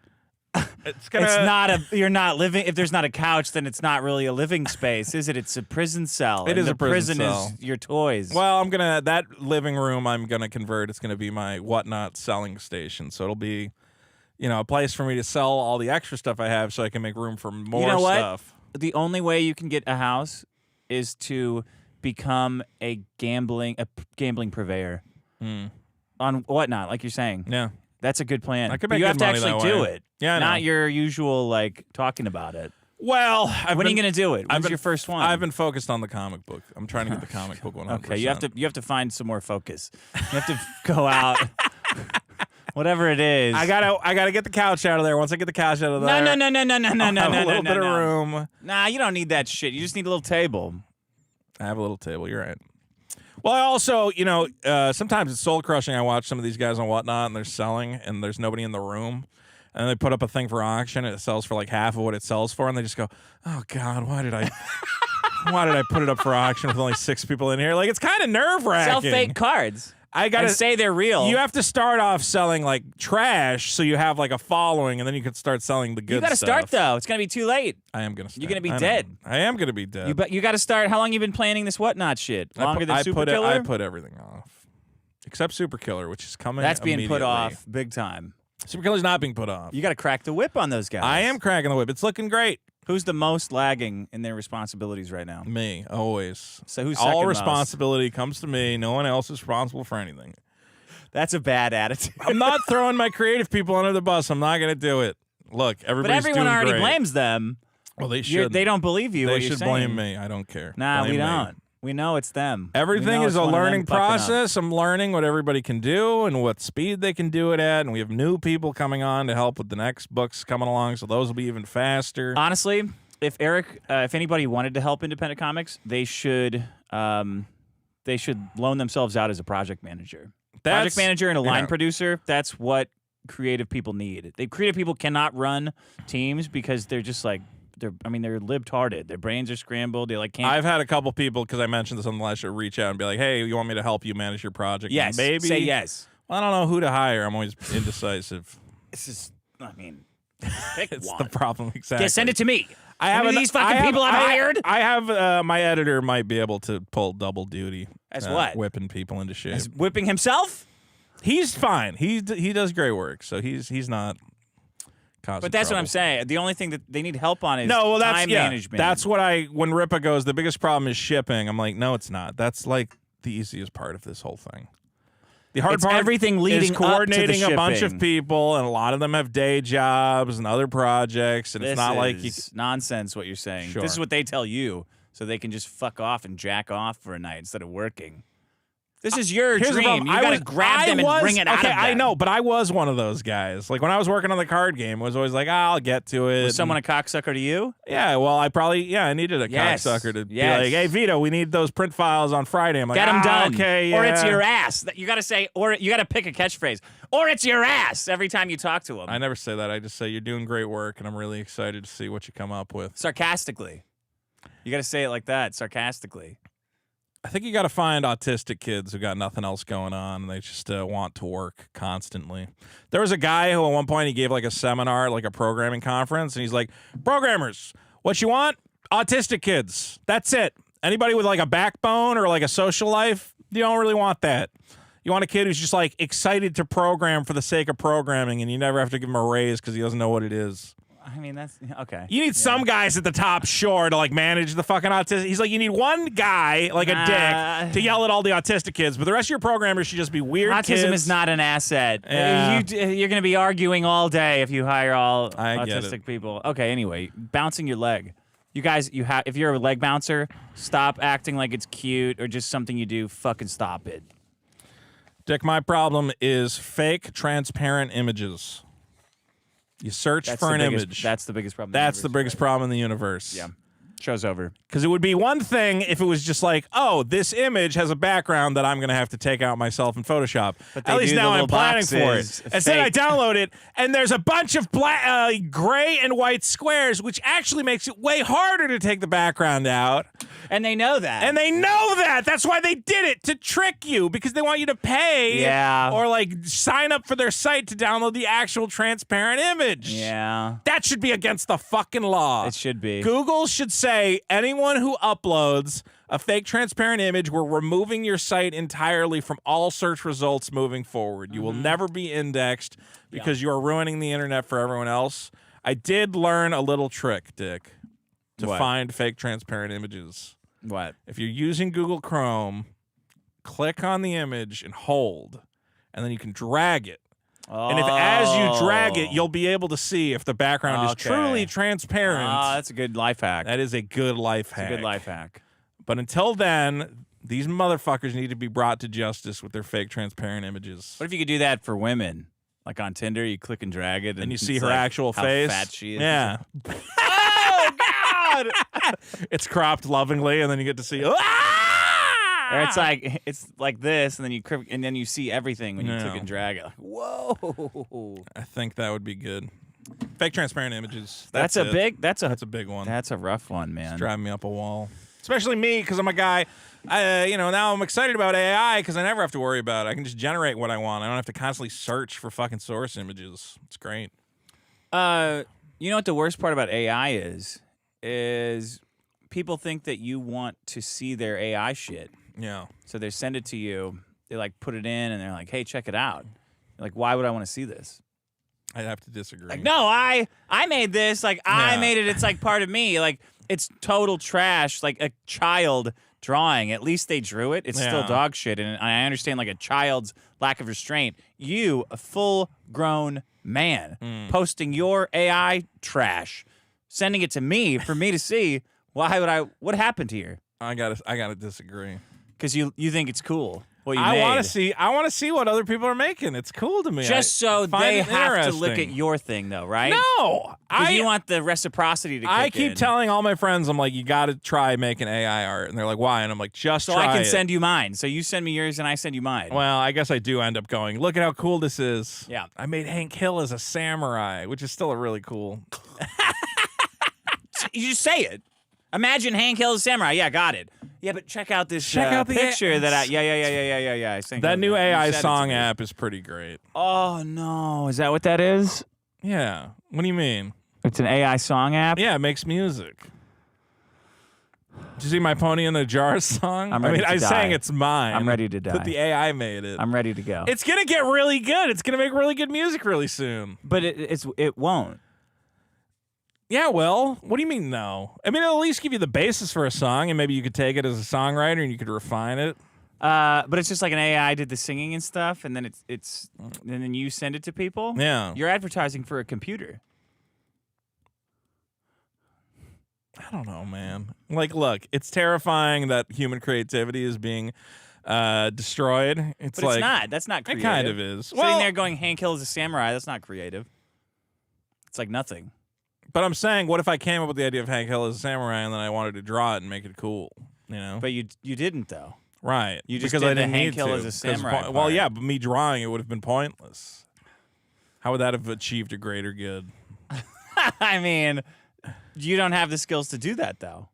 It's gonna. it's not a. You're not living. If there's not a couch, then it's not really a living space, is it? It's a prison cell. It and is the a prison cell. Is your toys. Well, that living room I'm gonna convert. It's gonna be my whatnot selling station. So it'll be, a place for me to sell all the extra stuff I have, so I can make room for more you know what? stuff. The only way you can get a house is to become a gambling purveyor on whatnot, like you're saying. Yeah. That's a good plan. I could But make you have good to money actually that do way. it. Yeah, I not know. your usual like talking about it. Well, when are you going to do it? When's your first one? I've been focused on the comic book. I'm trying to get the comic book 100%. Okay, you have to find some more focus. You have to go out. Whatever it is. I gotta get the couch out of there. Once I get the couch out of there, No. I'll have a little bit of room. Nah, you don't need that shit. You just need a little table. I have a little table. You're right. Well, I also, sometimes it's soul crushing. I watch some of these guys on Whatnot, and they're selling, and there's nobody in the room. and they put up a thing for auction. And it sells for like half of what it sells for, and they just go, "Oh God, why did I put it up for auction with only 6 people in here?" Like it's kind of nerve-wracking. Sell fake cards. I gotta say they're real. You have to start off selling like trash, so you have like a following, and then you can start selling the good. You got to stuff. start though. It's gonna be too late. I am gonna. Start. You're gonna be I dead. know. I am gonna be dead. You got to start. How long you been planning this whatnot shit? Longer than Super Killer? I put everything off, except Super Killer, which is coming. That's being put off big time. Super Killer's not being put off. You got to crack the whip on those guys. I am cracking the whip. It's looking great. Who's the most lagging in their responsibilities right now? Me, always. So who's all second responsibility comes to me. No one else is responsible for anything. That's a bad attitude. I'm not throwing my creative people under the bus. I'm not going to do it. Look, everybody's But everyone doing already great. blames them. Well, they should. They don't believe you. They what you're should saying. blame me. I don't care. Nah, Blame we me. don't. We know it's them. Everything We know is it's a one of them learning fucking up. process. I'm learning what everybody can do and what speed they can do it at. And we have new people coming on to help with the next books coming along, so those will be even faster. Honestly, if anybody wanted to help independent comics, they should loan themselves out as a project manager. Project manager and a line producer, that's what creative people need. Creative people cannot run teams because they're just like, they're libtarded. Their brains are scrambled. They can't. I've had a couple people, because I mentioned this on the last show, reach out and be like, "Hey, you want me to help you manage your project?" Yes. Maybe. Say yes. Well, I don't know who to hire. I'm always indecisive. Pick It's one. the problem, exactly. Yeah, send it to me. I have these fucking people I've hired. I have my editor might be able to pull double duty. As what? Whipping people into shape. As whipping himself? He's fine. He does great work, so he's not causing But that's trouble. what I'm saying. The only thing that they need help on is that's time management. That's what when Ripa goes, the biggest problem is shipping. I'm like, no, it's not. That's like the easiest part of this whole thing. The hard part everything leading is coordinating up to the a bunch of shipping. people, and a lot of them have day jobs and other projects, and This it's not like you. is nonsense what you're saying. Sure. This is what they tell you, so they can just fuck off and jack off for a night instead of working. This is your Here's the dream. problem. You got to grab them and bring it out of them. I know, but I was one of those guys. Like when I was working on the card game, I was always like, I'll get to it. Was someone a cocksucker to you? Yeah, well, I needed a cocksucker to be like, hey, Vito, we need those print files on Friday. I'm like, Get them done. Okay, yeah. Or it's your ass. You got to say, or you got to pick a catchphrase. Or it's your ass every time you talk to them. I never say that. I just say you're doing great work, and I'm really excited to see what you come up with. Sarcastically. You got to say it like that, sarcastically. I think you got to find autistic kids who got nothing else going on, and they just want to work constantly. There was a guy who at one point he gave like a seminar, like a programming conference, and he's like, programmers, what you want? Autistic kids. That's it. Anybody with like a backbone or like a social life, you don't really want that. You want a kid who's just like excited to program for the sake of programming, and you never have to give him a raise because he doesn't know what it is. I mean, that's okay. You need some guys at the top, sure, to like manage the fucking autistic. He's like, you need one guy, like a dick, to yell at all the autistic kids, but the rest of your programmers should just be weird kids. Autism is not an asset. Yeah. You're going to be arguing all day if you hire all I get autistic it. people. Okay, anyway, bouncing your leg. You guys, if you're a leg bouncer, stop acting like it's cute or just something you do. Fucking stop it. Dick, my problem is fake, transparent images. You search for an image. That's the biggest problem. That's the biggest problem in the universe. Yeah. Show's over. Because it would be one thing if it was just like, oh, this image has a background that I'm going to have to take out myself in Photoshop. But they at least do the now I'm little planning for boxes, it. Instead, I fake. download it, and there's a bunch of black, gray and white squares, which actually makes it way harder to take the background out. And they know that. And they know that. That's why they did it, to trick you, because they want you to pay or like sign up for their site to download the actual transparent image. Yeah. That should be against the fucking law. It should be. Google should say anyone who uploads a fake transparent image, we're removing your site entirely from all search results moving forward. You will never be indexed because you are ruining the internet for everyone else. I did learn a little trick, Dick, to find fake transparent images. What? If you're using Google Chrome, click on the image and hold, and then you can drag it. And if as you drag it, you'll be able to see if the background is truly transparent. That's a good life hack. That is a good life hack. It's a good life hack. But until then, these motherfuckers need to be brought to justice with their fake transparent images. What if you could do that for women? Like on Tinder, you click and drag it, And you it's see her like actual how face. fat she is. Yeah. Oh, God! It's cropped lovingly, and then you get to see. Or it's like this, and then you see everything when you click and drag it. Like, whoa! I think that would be good. Fake transparent images. That's a big one. That's a rough one, man. It's driving me up a wall. Especially me, because I'm a guy. Now I'm excited about AI because I never have to worry about it. I can just generate what I want. I don't have to constantly search for fucking source images. It's great. You know what the worst part about AI is people think that you want to see their AI shit. Yeah. So they send it to you. They like put it in and they're like, "Hey, check it out." You're like, why would I want to see this? I'd have to disagree. Like, no, I made this. Like, I made it. It's like part of me. Like, it's total trash. Like a child drawing. At least they drew it. It's still dog shit. And I understand like a child's lack of restraint. You, a full-grown man, posting your AI trash, sending it to me for me to see. Why would I? What happened here? I gotta disagree. Because you think it's cool. What you I made. want to see what other people are making. It's cool to me. Just so they have to look at your thing, though, right? No, you want the reciprocity to. I kick keep in. telling all my friends, I'm like, you got to try making AI art, and they're like, why? And I'm like, just so try I can it. send you mine. So you send me yours, and I send you mine. Well, I guess I do end up going. Look at how cool this is. Yeah, I made Hank Hill as a samurai, which is still a really cool. You just say it. Imagine Hank Hill as a samurai. Yeah, got it. Yeah, but check out this picture that I. Yeah. I think that new AI song app is pretty great. Oh no, is that what that is? Yeah. What do you mean? It's an AI song app. Yeah, it makes music. Did you see my Pony in the Jar song? I'm saying it's mine. I'm ready to die. But the AI made it. I'm ready to go. It's gonna get really good. It's gonna make really good music really soon. But it won't. Yeah, well, what do you mean no? I mean, it'll at least give you the basis for a song, and maybe you could take it as a songwriter and you could refine it. But it's just like an AI did the singing and stuff, and then and then you send it to people. Yeah, you're advertising for a computer. I don't know, man. Like, look, it's terrifying that human creativity is being destroyed. It's not. That's not creative. It kind of is. Sitting there going, Hank Hill is a samurai. That's not creative. It's like nothing. But I'm saying, what if I came up with the idea of Hank Hill as a samurai and then I wanted to draw it and make it cool? You know? But you didn't, though. Right. You just because did I didn't the Hank need Hill to, as a samurai well, part. yeah, but me drawing it would have been pointless. How would that have achieved a greater good? I mean, you don't have the skills to do that, though.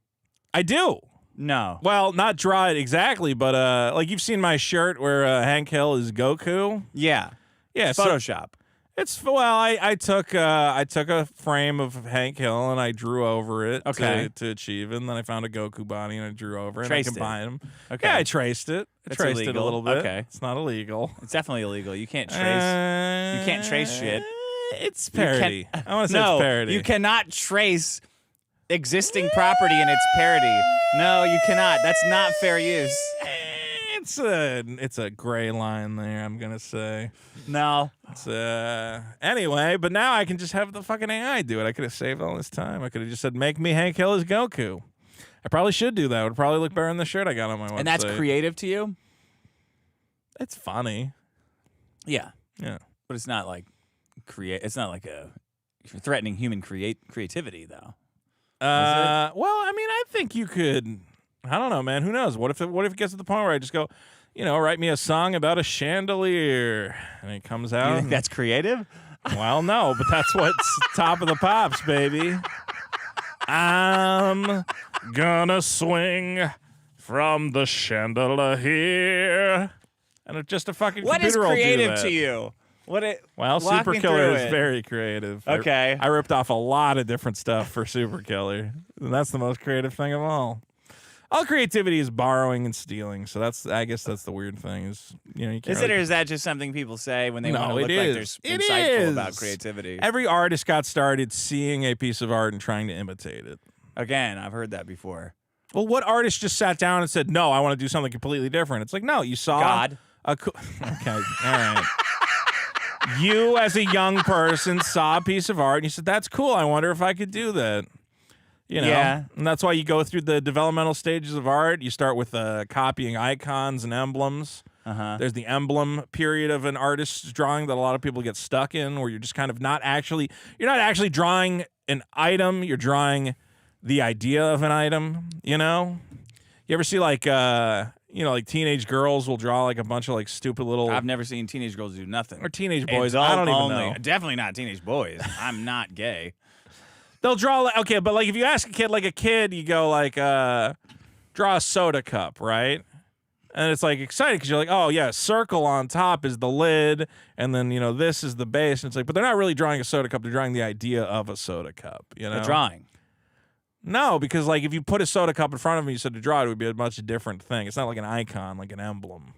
I do. No. Well, not draw it exactly, but like you've seen my shirt where Hank Hill is Goku. Yeah. Yeah. It's Photoshop. I took a frame of Hank Hill and I drew over it to achieve it, and then I found a Goku body and I drew over it and I combined them. Okay. Yeah, I traced it. I traced it a little bit. Okay. It's not illegal. It's definitely illegal. You can't trace. You can't trace shit. It's parody. I want to say it's parody. You cannot trace existing property and its parody. No, you cannot. That's not fair use. It's a gray line there, I'm gonna say. No. It's anyway, but now I can just have the fucking AI do it. I could have saved all this time. I could have just said, make me Hank Hill as Goku. I probably should do that. It would probably look better than the shirt I got on my website. And that's creative to you? It's funny. Yeah. Yeah. But it's not like it's not like you're threatening human creativity though. Well, I mean, I think you could. I don't know, man. Who knows? What if it gets to the point where I just go, write me a song about a chandelier, and it comes out? You think that's creative? Well, no, but that's what's top of the pops, baby. I'm gonna swing from the chandelier, and it's just a fucking what computer is creative will do that. to you? Well, Super Killer is very creative. Okay. I ripped off a lot of different stuff for Super Killer, and that's the most creative thing of all. All creativity is borrowing and stealing, so I guess that's the weird thing. Is you can't. Is it, or is that just something people say when they want to look like they're insightful about creativity? Every artist got started seeing a piece of art and trying to imitate it. Again, I've heard that before. Well, what artist just sat down and said, "No, I want to do something completely different"? It's like, no, you saw God. Okay, all right. You, as a young person, saw a piece of art and you said, "That's cool. I wonder if I could do that." Yeah. And that's why you go through the developmental stages of art. You start with copying icons and emblems. There's the emblem period of an artist's drawing that a lot of people get stuck in, where you're just kind of you're not actually drawing an item. You're drawing the idea of an item. You ever see like like teenage girls will draw like a bunch of like stupid little. I've never seen teenage girls do nothing. Or teenage boys. Adult I don't even only. know. Definitely not teenage boys. I'm not gay. They'll draw okay, but like if you ask a kid, you go like draw a soda cup, right? And it's like exciting because you're like, oh yeah, circle on top is the lid, and then this is the base. And it's like, but they're not really drawing a soda cup; they're drawing the idea of a soda cup. A drawing. No, because like if you put a soda cup in front of me, you said to draw it, would be a much different thing. It's not like an icon, like an emblem.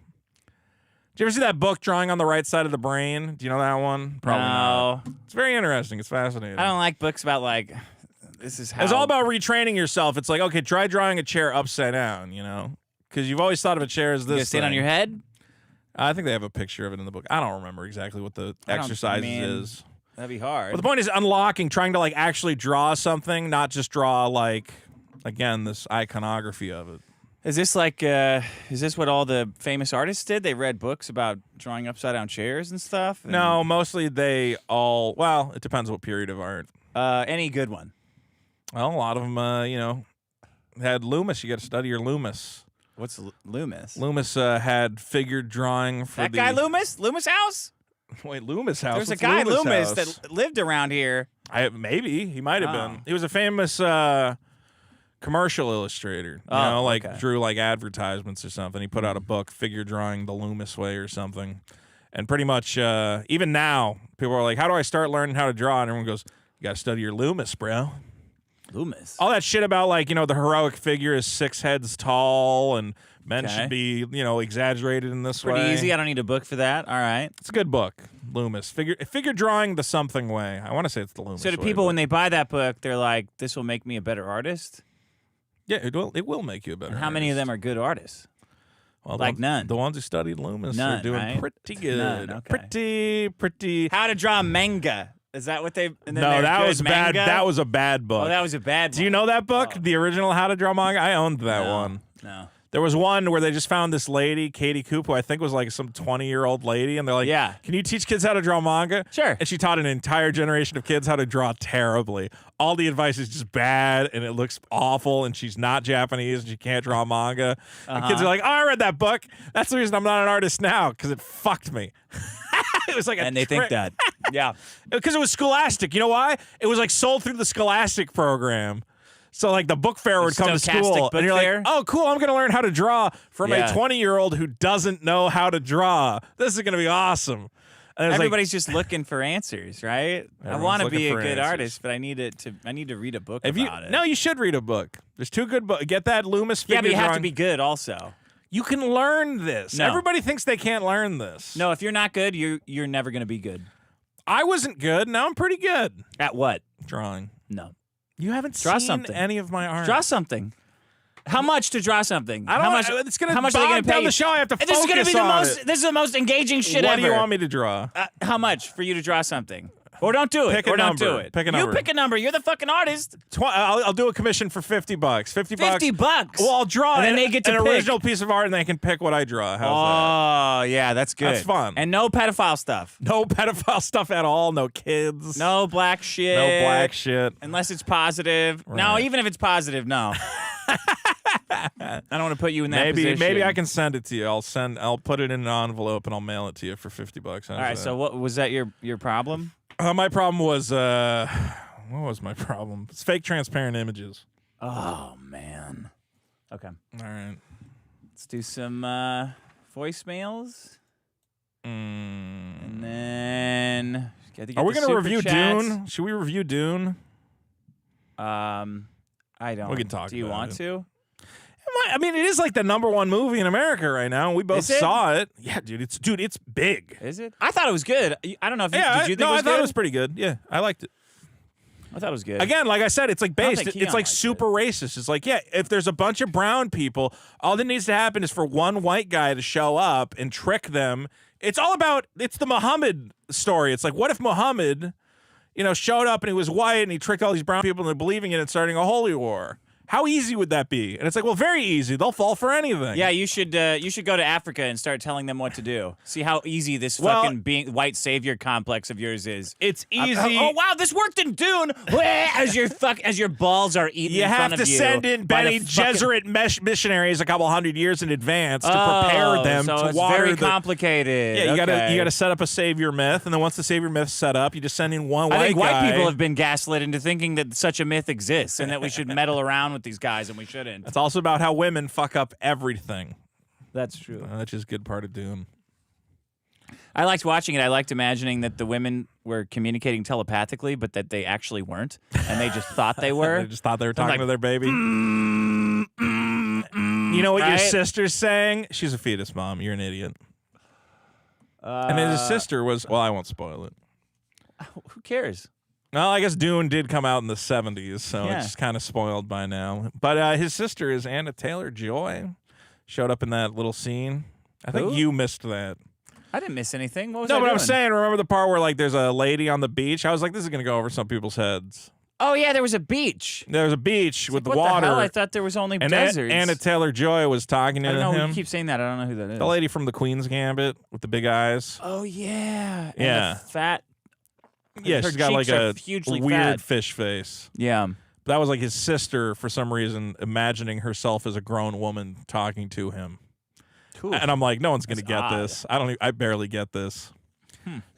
Did you ever see that book, Drawing on the Right Side of the Brain? Do you know that one? Probably not. It's very interesting. It's fascinating. I don't like books about like this is how. It's all about retraining yourself. It's like, okay, try drawing a chair upside down, because you've always thought of a chair as this. You stand on your head? I think they have a picture of it in the book. I don't remember exactly what the exercises is. That'd be hard. But the point is trying to like actually draw something, not just draw like, again, this iconography of it. Is this like, is this what all the famous artists did? They read books about drawing upside down chairs and stuff? No, mostly it depends what period of art. Any good one? Well, a lot of them, had Loomis. You got to study your Loomis. What's Loomis? Loomis had figure drawing for that guy Loomis? Loomis House? Wait, Loomis House. There's What's a guy Loomis Loomis that lived around here. Maybe he might have been. He was a famous commercial illustrator. Drew like advertisements or something. He put out a book, Figure Drawing the Loomis Way or something. And pretty much, even now, people are like, "How do I start learning how to draw?" And everyone goes, "You got to study your Loomis, bro." Loomis. All that shit about the heroic figure is 6 heads tall and men should be, exaggerated in this way. Pretty easy. I don't need a book for that. All right. It's a good book, Loomis. Figure Drawing the Something Way. I want to say it's the Loomis So do way, people, but- when they buy that book, they're like, this will make me a better artist? Yeah, it will make you a better And how many of them are good artists? Well, like none. The ones who studied Loomis None, are doing right? pretty good. None, okay. Pretty. How to draw manga. Is that what they? And then No, that was bad. manga? That was a bad book. Oh, that was a bad one. Do you know that book? The original How to Draw Manga? I owned that one. No. There was one where they just found this lady, Katie Coop, who I think was like some 20-year-old lady, and they're like, Yeah. Can you teach kids how to draw manga? Sure. And she taught an entire generation of kids how to draw terribly. All the advice is just bad, and it looks awful, and she's not Japanese, and she can't draw manga. And kids are like, oh, I read that book. That's the reason I'm not an artist now, because it fucked me. It was like And they think that. Yeah. Because it was Scholastic. You know why? It was like sold through the Scholastic program. So like the book fair would come to Stochastic school, book and you're fair? like, "Oh, cool! I'm going to learn how to draw from a Yeah. 20-year-old who doesn't know how to draw. This is going to be awesome." And it was Everybody's just looking for answers, right? I Everyone's want to looking be a for good answers. artist, but I need to read a book like, about it. No, you should read a book. There's 2 good books. Get that Loomis figure yeah, but you have to drawing. be good also. You can learn this. No. Everybody thinks they can't learn this. No, if you're not good, you're never going to be good. I wasn't good. Now I'm pretty good. At what? Drawing. No. You haven't Draw seen something. any of my art. Draw something. How much to draw something? I don't how know. much, It's gonna how much are they bog going to down pay the show. I have to This is gonna focus be the on most. it. This is the most engaging shit What ever. do you want me to draw? How much for you to draw something? Or don't do it. Pick a or don't number. do it. Pick a You number. pick a number. You're the fucking artist. I'll do a commission for $50. $50. $50. Well, I'll draw And then an- they get to an pick. original piece of art, and they can pick what I draw. How's Oh, yeah, that's good. That's fun. And no pedophile stuff. that? No pedophile stuff at all. No kids. No black shit. No black shit. Unless it's positive. No, Right. even if it's positive, no. I don't want to put you in that position. Maybe I can send it to you. I'll put it in an envelope and I'll mail it to you for $50. How's All right. that? So what was that? Your problem? My problem was what was my problem? It's fake transparent images. Oh man. Okay. All right. Let's do some voicemails, and then Are we gonna review Dune? Should we review Dune? I don't. We can talk Do you about want it. to? I mean, it is like the #1 movie in America right now. We both Is it? saw it. Yeah, dude, it's big. Is it? I thought it was good. I don't know if you Yeah, did. You think no, it was I thought good? it was pretty good. Yeah, I liked it. I thought it was good. Again, like I said, it's like I don't based. think It's Keon like liked super racist. It's like, yeah, if there's a bunch of brown people, all that needs to happen is for one white guy to show up and trick them. It's all about. It's the Muhammad story. It's like, what if Muhammad, showed up and he was white and he tricked all these brown people into believing it and starting a holy war? How easy would that be? And it's like, well, very easy. They'll fall for anything. Yeah, you should go to Africa and start telling them what to do. See how easy this fucking being white savior complex of yours is. It's easy. Oh wow, this worked in Dune. as your balls are eaten. You in have front to of you send in Bene Gesserit missionaries a couple hundred years in advance to prepare them so to it's water very complicated. Yeah, you gotta set up a savior myth, and then once the savior myth's set up, you just send in one white guy. I think white people have been gaslit into thinking that such a myth exists and that we should meddle around with these guys, and we shouldn't. It's also about how women fuck up everything. That's true. That's just a good part of Dune. I liked watching it. I liked imagining that the women were communicating telepathically, but that they actually weren't, and they just thought they were. They just thought they were talking to their baby. You know what your sister's saying? She's a fetus, Mom. You're an idiot. And then his sister was... Well, I won't spoil it. Who cares? Well, I guess Dune did come out in the 70s, so it's kind of spoiled by now. But his sister is Anna Taylor-Joy. Showed up in that little scene. I think you missed that. I didn't miss anything. What was No, I but doing? I'm saying, remember the part where like there's a lady on the beach? I was like, this is going to go over some people's heads. Oh, yeah, there was a beach. There was a beach with what water. The hell? I thought there was only deserts. Anna Taylor-Joy was talking to him. I don't know. You keep saying that. I don't know who that is. The lady from the Queen's Gambit with the big eyes. Oh, yeah. Yeah. And the fat. Yeah, her she's got like a hugely weird fat. fish face. Yeah. That was like his sister, for some reason, imagining herself as a grown woman talking to him. Ooh, and I'm like, no one's going to get odd. this. I barely get this.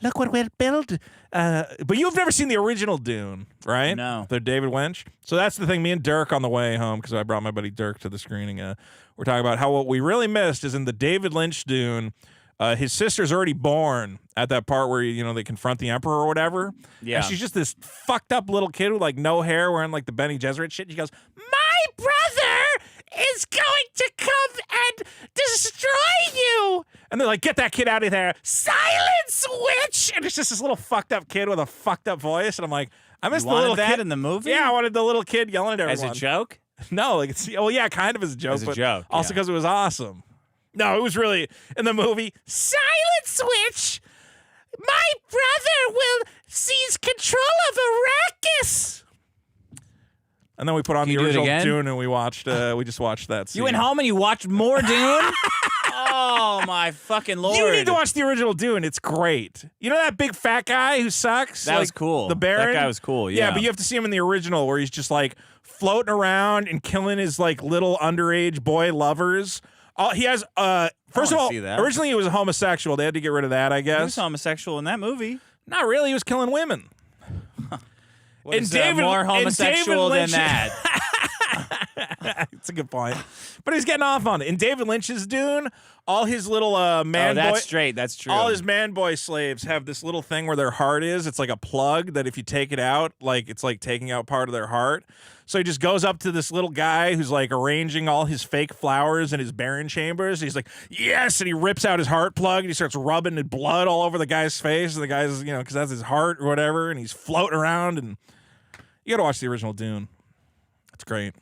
Look what we're building. But you've never seen the original Dune, right? No. The David Lynch. So that's the thing. Me and Dirk on the way home, because I brought my buddy Dirk to the screening, we're talking about how what we really missed is in the David Lynch Dune, his sister's already born at that part where, you know, they confront the Emperor or whatever. Yeah. And she's just this fucked up little kid with like no hair wearing like the Bene Gesserit shit. And she goes, my brother is going to come and destroy you. And they're like, get that kid out of there. Silence, witch. And it's just this little fucked up kid with a fucked up voice. And I'm like, I missed the little that kid in the movie? Yeah, I wanted the little kid yelling at everyone. As a joke? No, like it's, well, yeah, kind of as a joke. As a but joke, also because it was awesome. No, it was really, in the movie, silence, witch. My brother will seize control of Arrakis. And then we put on the original Dune and we watched. We just watched that scene. You went home and you watched more Dune? Oh, my fucking Lord. You need to watch the original Dune. It's great. You know that big fat guy who sucks? That was cool. The Baron? That guy was cool, yeah. Yeah, but you have to see him in the original where he's just like floating around and killing his like little underage boy lovers. He has, first of all, originally he was a homosexual. They had to get rid of that, I guess. He was homosexual in that movie. Not really. He was killing women. What is more homosexual than that? It's a good point. But he's getting off on it. In David Lynch's Dune, all his little man boy... that's straight. That's true. All his man boy slaves have this little thing where their heart is. It's like a plug that if you take it out, like it's like taking out part of their heart. So he just goes up to this little guy who's like arranging all his fake flowers in his barren chambers. He's like, yes, and he rips out his heart plug and he starts rubbing blood all over the guy's face. And the guy's, you know, because that's his heart or whatever. And he's floating around. And you got to watch the original Dune. It's great.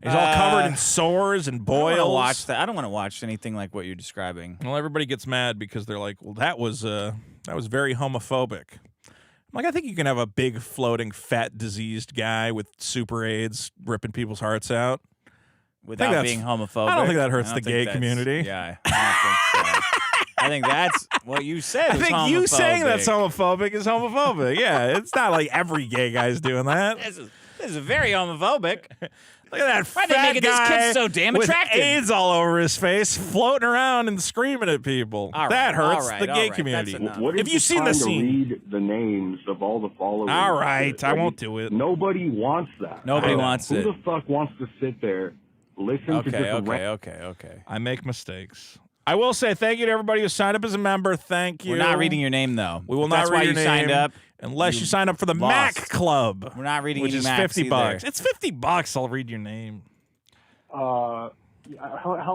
He's all covered in sores and boils. I don't watch that. I don't want to watch anything like what you're describing. Well, everybody gets mad because they're like, well, that was very homophobic. I'm like, I think you can have a big, floating, fat, diseased guy with super AIDS ripping people's hearts out. Without being homophobic. I don't think that hurts the gay community. Yeah, I don't think so. I think that's what you said. I think you saying that's homophobic is homophobic. Yeah, it's not like every gay guy's doing that. This is very homophobic. Look at that Why fat are they making guy this kid so damn attractive? with AIDS all over his face, floating around and screaming at people. All that right, hurts the gay community. What If you've seen the scene, read the names of all the followers. All right, I won't do it. Nobody wants that. Nobody wants it. Who the fuck wants to sit there, listen to just Okay. I make mistakes. I will say thank you to everybody who signed up as a member. Thank you. We're not reading your name, though. We will That's not read why your you name signed up. Unless you sign up for the lost. Mac Club. We're not reading which any is Macs $50. either. It's $50. I'll read your name. How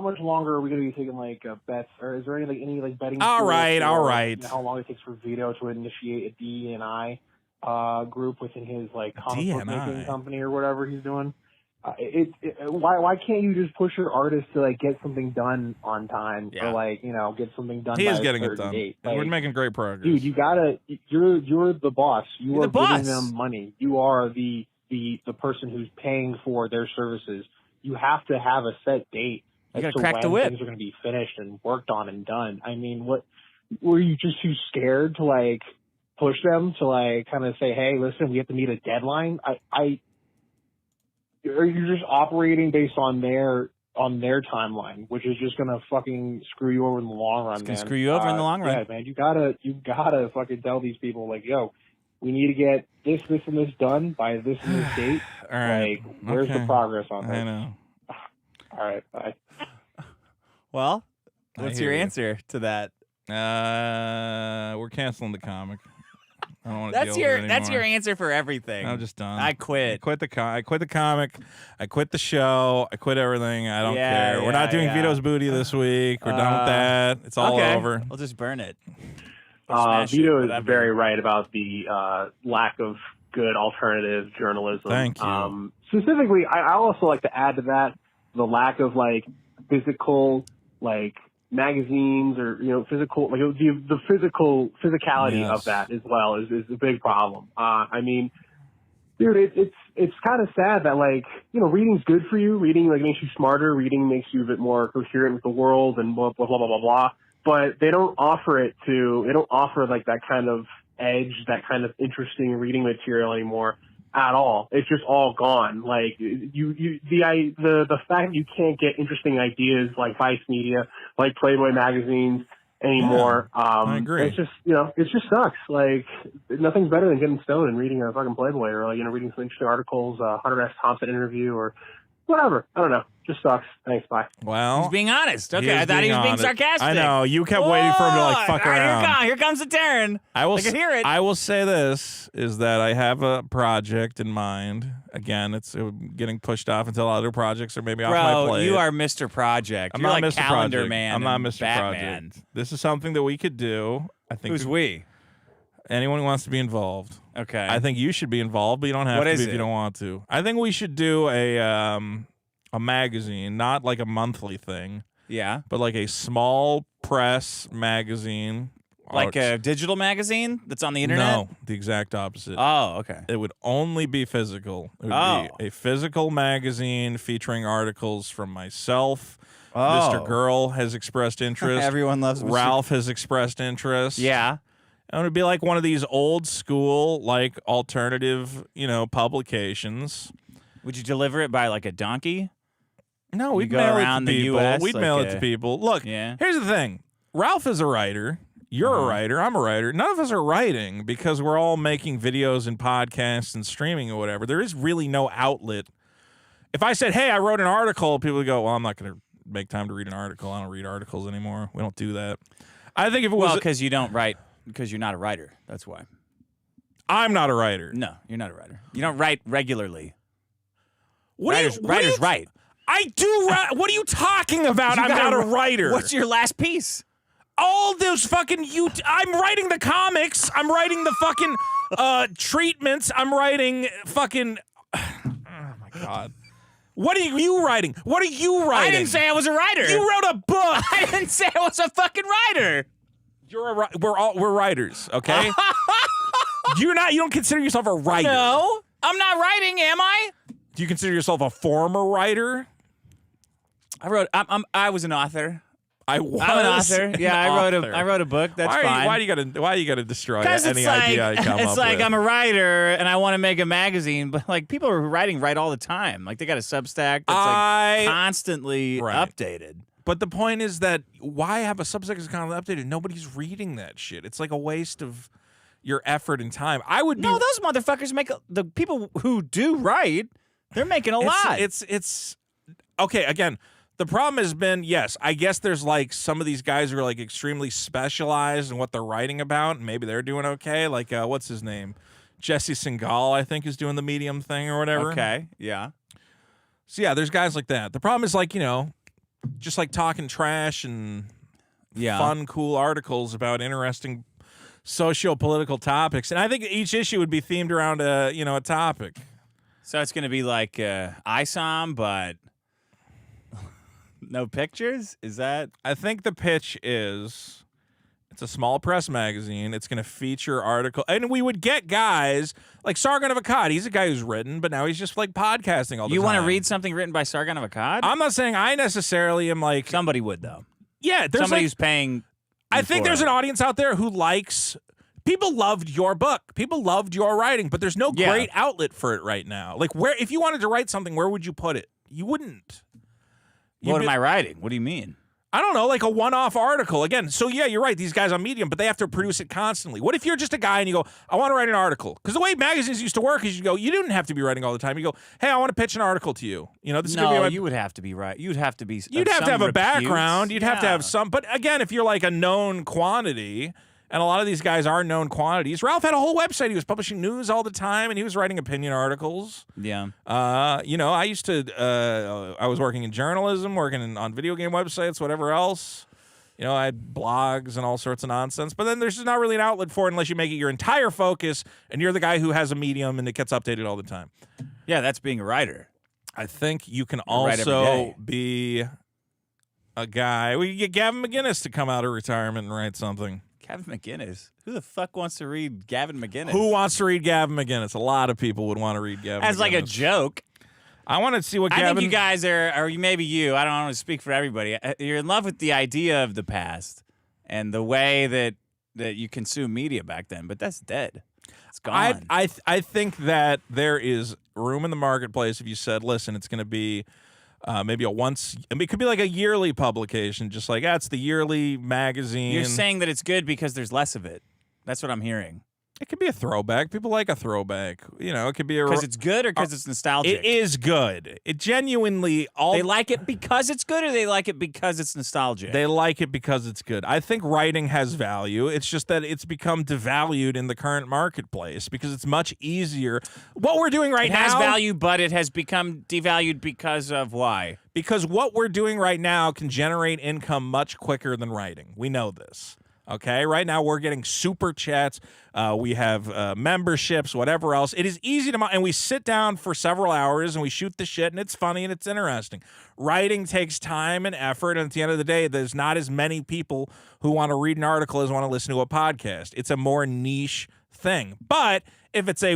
much longer are we going to be taking like bets, or is there any betting? All right. You know, how long it takes for Vito to initiate a DNI group within his like comic book making company or whatever he's doing? Why can't you just push your artist to like get something done on time or like get something done? He by is a getting it certain done. date? We're making great progress, dude. You gotta. You're the boss. You're giving them money. You are the the person who's paying for their services, you have to have a set date as to when things are going to be finished and worked on and done. I mean, what were you just too scared to like push them to like kind of say, hey, listen, we have to meet a deadline? Or you're just operating based on their timeline, which is just gonna fucking screw you over in the long run, man. Screw you over in the long run. Yeah, man. You gotta fucking tell these people like, yo, we need to get this, and this done by this and this date. All right. Like, where's the progress on this? I know. All right, bye. Well, what's your answer to that? We're canceling the comic. I don't want to deal with it anymore. That's your answer for everything. I'm just done. I quit. I quit the comic. I quit the show. I quit everything. I don't care. We're not doing Vito's Booty this week. We're done with that. It's all over. We'll just burn it. Vito is very right about the lack of good alternative journalism. Thank you. Specifically, I also like to add to that the lack of like physical like magazines or physical like the physicality of that as well is a big problem. I mean, dude, it's kind of sad that like reading's good for you. Reading like makes you smarter. Reading makes you a bit more coherent with the world and blah blah blah blah blah blah. But they don't offer like that kind of edge, that kind of interesting reading material anymore at all. It's just all gone. Like the fact you can't get interesting ideas like Vice Media, like Playboy magazines anymore. I agree. It's just it just sucks. Like nothing's better than getting stoned and reading a fucking Playboy or like reading some interesting articles, Hunter S. Thompson interview or whatever. I don't know. Just sucks. Thanks. Bye. Well, he's being honest. Okay, I thought he was being sarcastic. I know. You kept waiting for him to like fuck around. Here comes the Terran. I can hear it. I will say this is that I have a project in mind. Again, it's getting pushed off until other projects are maybe off my plate. You are Mr. Project. I'm You're not like Mr. Calendar Project. Man. I'm not and Mr. Batman. Project. This is something that we could do. I think. Who's we? Anyone who wants to be involved. Okay. I think you should be involved, but you don't have to be if you don't want to. I think we should do a magazine, not like a monthly thing. Yeah. But like a small press magazine. Like a digital magazine that's on the internet? No, the exact opposite. Oh, okay. It would only be physical. It would be a physical magazine featuring articles from myself. Mr. Girl has expressed interest. Everyone loves Mr. Ralph has expressed interest. Yeah. And it would be like one of these old school, like alternative, publications. Would you deliver it by like a donkey? No, we'd go mail around it to the people. US We'd like mail it to people. Look, here's the thing. Ralph is a writer. You're a writer. I'm a writer. None of us are writing because we're all making videos and podcasts and streaming or whatever. There is really no outlet. If I said, hey, I wrote an article, people would go, well, I'm not going to make time to read an article. I don't read articles anymore. We don't do that. I think if it was... Well, because you don't write, because you're not a writer. That's why. I'm not a writer. No, you're not a writer. You don't write regularly. Writers write. I do write. What are you talking about? I'm not a writer. What's your last piece? All those fucking I'm writing the comics. I'm writing the fucking treatments. I'm writing fucking. Oh my god. What are you writing? What are you writing? I didn't say I was a writer. You wrote a book. I didn't say I was a fucking writer. We're writers, okay? You don't consider yourself a writer. No, I'm not writing, am I? Do you consider yourself a former writer? I was an author. I'm an author. Yeah, I wrote a book. That's fine. Why you gotta destroy any idea I come up with? It's like I'm a writer and I want to make a magazine, but like people are write all the time. Like they got a Substack that's like constantly updated. But the point is that why have a Substack that's constantly updated? Nobody's reading that shit. It's like a waste of your effort and time. No, those motherfuckers make the people who do write. They're making a lot. It's okay. Again, the problem has been, yes, I guess there's like some of these guys who are like extremely specialized in what they're writing about, and maybe they're doing okay. Like, what's his name? Jesse Singal, I think, is doing the Medium thing or whatever. Okay, yeah. So yeah, there's guys like that. The problem is like, just like talking trash and fun, cool articles about interesting socio-political topics. And I think each issue would be themed around a topic. So it's going to be like ISOM, but no pictures? Is that? I think the pitch is It's a small press magazine. It's going to feature article, and we would get guys like Sargon of Akkad. He's a guy who's written, but now he's just like podcasting all the time. You want to read something written by Sargon of Akkad? I'm not saying I necessarily am like somebody would though. Yeah, there's somebody who's paying. I think there's an audience out there who likes. People loved your book. People loved your writing, but there's no great outlet for it right now. Like where, if you wanted to write something, where would you put it? You wouldn't. What am I writing? What do you mean? I don't know, like a one-off article. Again, so yeah, you're right. These guys on Medium, but they have to produce it constantly. What if you're just a guy and you go, I want to write an article? Because the way magazines used to work is you go, you didn't have to be writing all the time. You go, hey, I want to pitch an article to you. You know, this is gonna be my... you would have to be right. You'd have to be. You'd have to have a background. You'd have to have some. But again, if you're like a known quantity. And a lot of these guys are known quantities. Ralph had a whole website. He was publishing news all the time, and he was writing opinion articles. Yeah. You know, I used to. I was working in journalism, working on video game websites, whatever else. You know, I had blogs and all sorts of nonsense. But then there's just not really an outlet for it unless you make it your entire focus, and you're the guy who has a medium, and it gets updated all the time. Yeah, that's being a writer. I think you can also be a guy. We could get Gavin McInnes to come out of retirement and write something. Gavin McInnes? Who the fuck wants to read Gavin McInnes? Who wants to read Gavin McInnes? A lot of people would want to read Gavin As McInnes. like a joke. I want to see what Gavin... I think you guys are, or maybe you, I don't want to speak for everybody, you're in love with the idea of the past and the way that you consume media back then, but that's dead. It's gone. I think that there is room in the marketplace if you said, listen, it's going to be... maybe it could be like a yearly publication, just like, it's the yearly magazine. You're saying that it's good because there's less of it. That's what I'm hearing. It could be a throwback. People like a throwback. You know, it could be because it's good or because it's nostalgic. It is good. It genuinely they like it because it's good, or they like it because it's nostalgic. They like it because it's good. I think writing has value. It's just that it's become devalued in the current marketplace because it's much easier. What we're doing right now has value, but it has become devalued because of why? Because what we're doing right now can generate income much quicker than writing. We know this. Okay, right now we're getting super chats. We have memberships, whatever else. It is easy to, and we sit down for several hours and we shoot the shit, and it's funny and it's interesting. Writing takes time and effort, and at the end of the day, there's not as many people who want to read an article as want to listen to a podcast. It's a more niche thing. But if it's a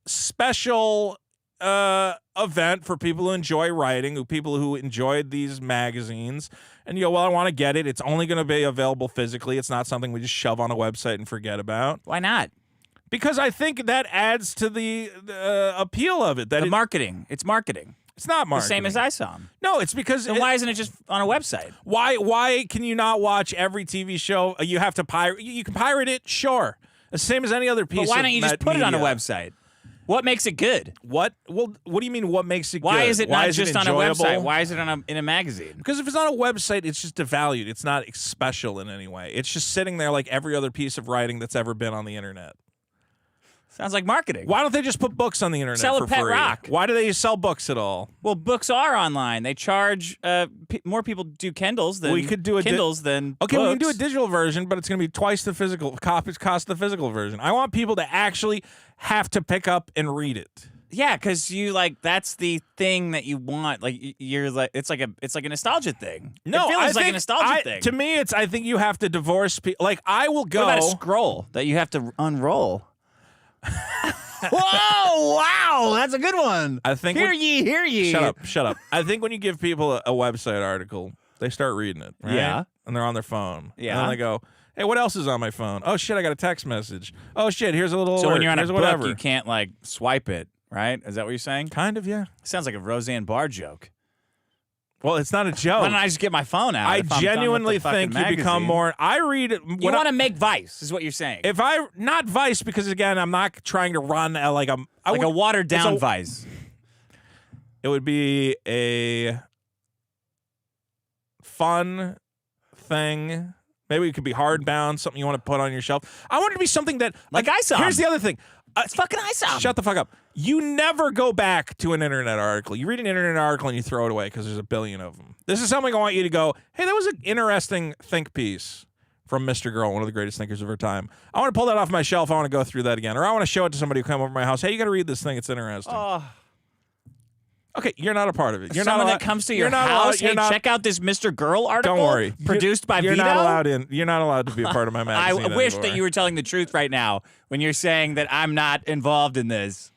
special event for people who enjoy writing, people who enjoyed these magazines, and you go, well, I want to get it. It's only going to be available physically. It's not something we just shove on a website and forget about. Why not? Because I think that adds to the appeal of it. The marketing. It's marketing. It's not marketing. The same as ISOM. No, it's because... Then why isn't it just on a website? Why can you not watch every TV show? You have to pirate... You can pirate it, sure. The same as any other piece of But why don't you just put it on a website? What makes it good? What? Well, what do you mean? What makes it good? Why is it not just on a website? Why is it in a magazine? Because if it's on a website, it's just devalued. It's not special in any way. It's just sitting there like every other piece of writing that's ever been on the internet. Sounds like marketing. Why don't they just put books on the internet Sell for a pet free? rock. Why do they sell books at all? Well, books are online. They charge more people do Kindles than we could do Kindles than okay. books. We can do a digital version, but it's going to be twice the physical cost of the physical version. I want people to actually have to pick up and read it. Yeah, because that's the thing that you want. Like you're like it's like a nostalgia thing. No, it feels like a nostalgia thing. To me, I think you have to divorce people. Like I will go. What about a scroll that you have to unroll? Whoa! Wow, that's a good one. I think hear ye. Shut up. I think when you give people a website article, they start reading it. Right? Yeah, and they're on their phone. Yeah, and then they go, "Hey, what else is on my phone? Oh shit, I got a text message. Oh shit, here's a little." So alert. when you're on here's a book, whatever. you can't like swipe it, right? Is that what you're saying? Kind of, yeah. Sounds like a Roseanne Barr joke. Well, it's not a joke. Why don't I just get my phone out? I genuinely think you become more. I read. You want to make Vice, is what you're saying. If I not Vice, because again, I'm not trying to run like a watered down Vice. It would be a fun thing. Maybe it could be hardbound, something you want to put on your shelf. I want it to be something that like ISOM. Here's the other thing. It's fucking ISOM. Shut the fuck up. You never go back to an internet article. You read an internet article and you throw it away because there's a billion of them. This is something I want you to go, hey, that was an interesting think piece from Mr. Girl, one of the greatest thinkers of our time. I want to pull that off my shelf. I want to go through that again. Or I want to show it to somebody who come over my house. Hey, you got to read this thing. It's interesting. Oh. Okay, you're not a part of it. You're Someone not that comes to your you're not house. allowed- Hey, check out this Mr. Girl article. Don't worry. Produced by you're Vito. Not allowed in. You're not allowed to be a part of my magazine. I wish anymore. that you were telling the truth right now when you're saying that I'm not involved in this.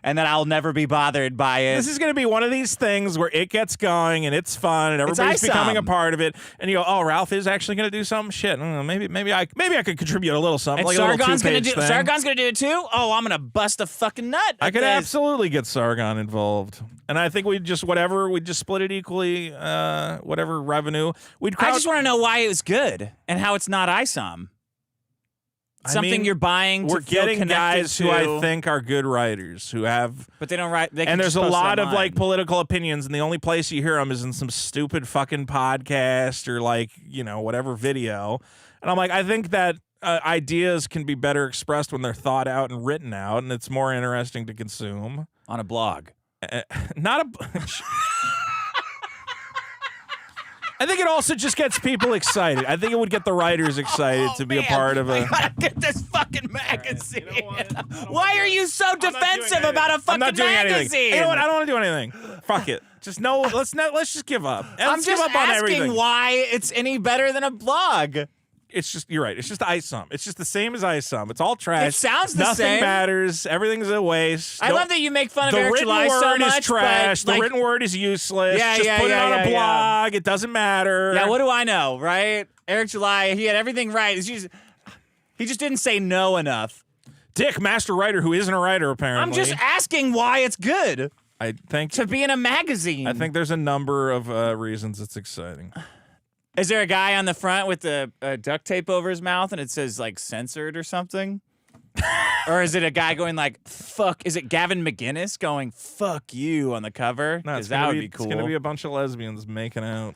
And that I'll never be bothered by it. This is going to be one of these things where it gets going and it's fun and everybody's becoming a part of it. And you go, oh, Ralph is actually going to do something. Shit, I don't know, maybe I could contribute a little something. And like Sargon's going to Sargon's going to do it too. Oh, I'm going to bust a fucking nut. I could absolutely get Sargon involved, and I think we just split it equally. Whatever revenue I just want to know why it was good and how it's not ISOM. Something you're buying. We're to feel getting guys to. who I think are good writers who have, but they don't write. They and there's a post lot of online. like political opinions, and the only place you hear them is in some stupid fucking podcast or like whatever video. And I'm like, I think that ideas can be better expressed when they're thought out and written out, and it's more interesting to consume on a blog. Not a. I think it also just gets people excited. I think it would get the writers excited to be a part of a. I gotta get this fucking magazine. Why are you so defensive about a fucking I'm not doing magazine? anything. You know what? I don't want to do anything. Fuck it. Just no. Let's just give up. I'm Let's just give up on asking everything. why it's any better than a blog. It's just you're right. It's just ISOM. It's just the same as ISOM. It's all trash. It sounds the Nothing same. matters. Everything's a waste. I love that you make fun of Eric written July word so is much. trash. But, The written word is useless. Yeah, just yeah, put yeah, it on a yeah, yeah. blog. It doesn't matter. Yeah, what do I know, right? Eric July, he had everything right. He just didn't say no enough. Dick, master writer, who isn't a writer apparently. I'm just asking why it's good. I think to be in a magazine. I think there's a number of reasons it's exciting. Is there a guy on the front with the duct tape over his mouth and it says like censored or something? Or is it a guy going like, fuck? Is it Gavin McGinnis going, fuck you on the cover? No, Because that would be cool. It's going to be a bunch of lesbians making out.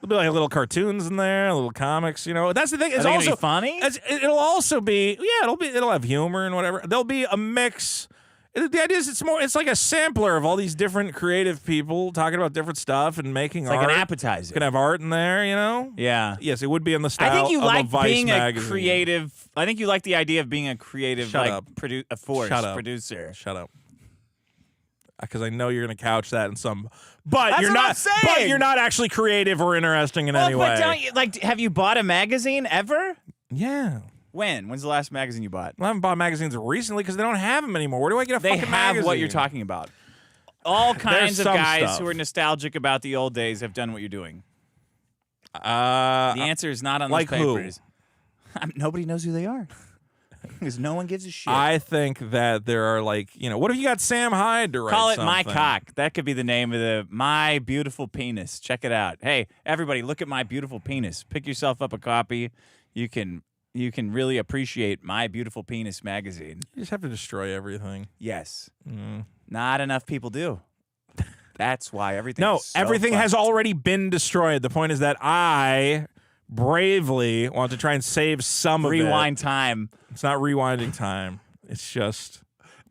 There'll be like little cartoons in there, little comics. That's the thing. It's Are they also gonna be funny. It'll also be it'll have humor and whatever. There'll be a mix. The idea is it's like a sampler of all these different creative people talking about different stuff and making It's art. like an appetizer. You can have art in there, Yeah. Yes, it would be in the style I think you of like a Vice being magazine. a creative. I think you like the idea of being a creative, Shut like up. a force Shut up. producer. Shut up. Because I know you're going to couch that in some, but That's you're what not. I'm saying. But you're not actually creative or interesting in any way. But don't you have you bought a magazine ever? Yeah. When's the last magazine you bought? I haven't bought magazines recently because they don't have them anymore. Where do I get a They fucking have magazine? what you're talking about. All kinds of some guys stuff. who are nostalgic about the old days have done what you're doing. The answer is not on like those who? papers. Nobody knows who they are. Because no one gives a shit. I think that there are what if you got Sam Hyde to write Call it something? My Cock. That could be the name of the My Beautiful Penis. Check it out. Hey, everybody, look at My Beautiful Penis. Pick yourself up a copy. You can really appreciate My Beautiful Penis magazine. You just have to destroy everything. Yes. Not enough people do. That's why everything No, is so everything fucked. has already been destroyed. The point is that I bravely want to try and save some of it. Rewind time. It's not rewinding time. It's just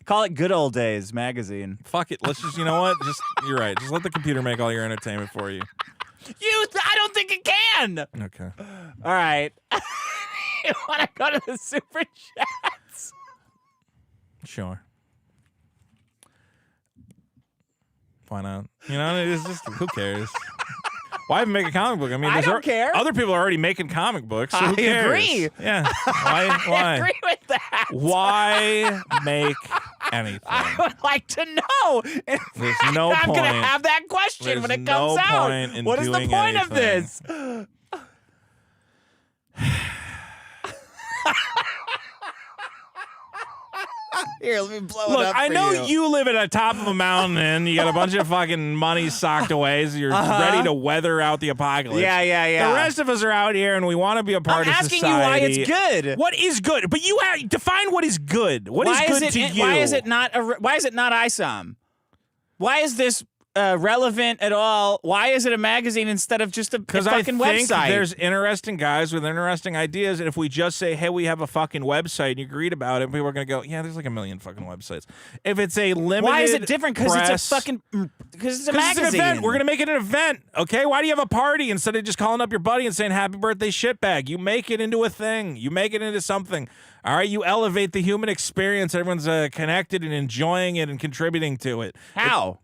Call it Good Old Days magazine. fuck it. Let's just you're right. Just let the computer make all your entertainment for you. I don't think it can. Okay. All right. You want to go to the super chats? Sure. Why not? It's just who cares? Why even make a comic book? I mean, I don't care. Other people are already making comic books. So who I cares? agree. Yeah. Why? I agree with that. Why make anything? I would like to know. There's no I'm point. going to have that question when There's it comes no out. point in What is the doing point of anything. this? Here, let me blow it Look, up I for know you. you live at the top of a mountain and you got a bunch of fucking money socked away, so you're ready to weather out the apocalypse. Yeah. The rest of us are out here and we want to be a part I'm of asking society. you why it's good. What is good? But you define what is good. What is good to you? Why is it not ISOM? Why is this relevant at all. Why is it a magazine instead of just a fucking website? There's interesting guys with interesting ideas, and if we just say, hey, we have a fucking website, and you read about it, people are going to go, yeah, there's like a million fucking websites. If it's a limited Why is it different? Because it's a magazine. It's an event. We're going to make it an event, okay? Why do you have a party instead of just calling up your buddy and saying, happy birthday, shitbag? You make it into a thing. You make it into something. All right? You elevate the human experience. Everyone's connected and enjoying it and contributing to it. How?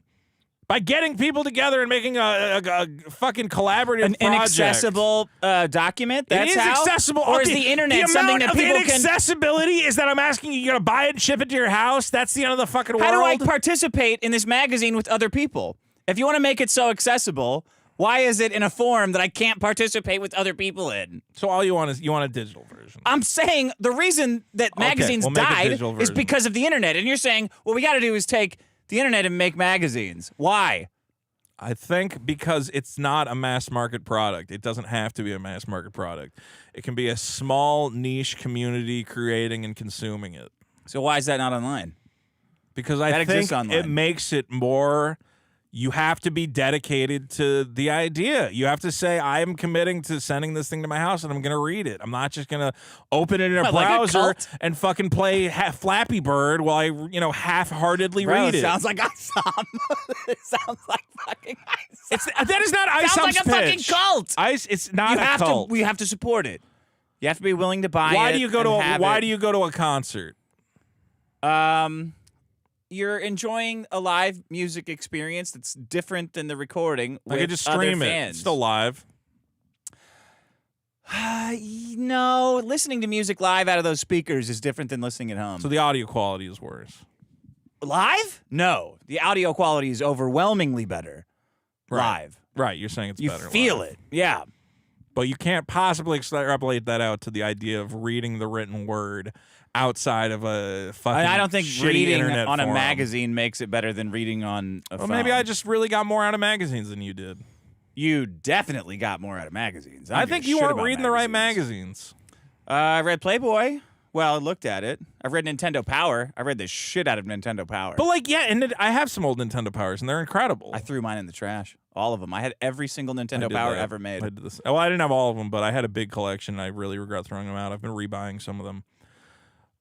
By getting people together and making a fucking collaborative project. An accessible document? That's it is how? accessible. Or is the internet something that people can... inaccessibility is that I'm asking you to buy it and ship it to your house? That's the end of the fucking world? How do I participate in this magazine with other people? If you want to make it so accessible, why is it in a form that I can't participate with other people in? So all you want is a digital version. I'm saying the reason that magazines died is because of the internet. And you're saying, what we got to do is take the internet and make magazines. Why? I think because it's not a mass market product. It doesn't have to be a mass market product. It can be a small niche community creating and consuming it. So why is that not online? Because I think it makes it more... You have to be dedicated to the idea. You have to say, I am committing to sending this thing to my house and I'm going to read it. I'm not just going to open it in a browser and fucking play Flappy Bird while I, half-heartedly read it. Sounds like ISOM. It sounds like fucking ISOM. That is not ISOM's sounds like a fucking cult. It's not a cult. We have to support it. You have to be willing to buy Why it. do you go to a concert? You're enjoying a live music experience that's different than the recording. I could just stream it. It's still live. No, listening to music live out of those speakers is different than listening at home. So the audio quality is worse. Live? No. The audio quality is overwhelmingly better. Live. Right, you're saying it's better. You feel it. Yeah. But you can't possibly extrapolate that out to the idea of reading the written word outside of a fucking I don't think shitty reading internet on forum. a magazine makes it better than reading on a phone. Maybe I just really got more out of magazines than you did. You definitely got more out of magazines. I think you weren't reading the right magazines. I read Playboy. Well, I looked at it. I've read Nintendo Power. I read the shit out of Nintendo Power. But and I have some old Nintendo Powers, and they're incredible. I threw mine in the trash. All of them. I had every single Nintendo Power ever made. I did this. Well, I didn't have all of them, but I had a big collection, and I really regret throwing them out. I've been rebuying some of them.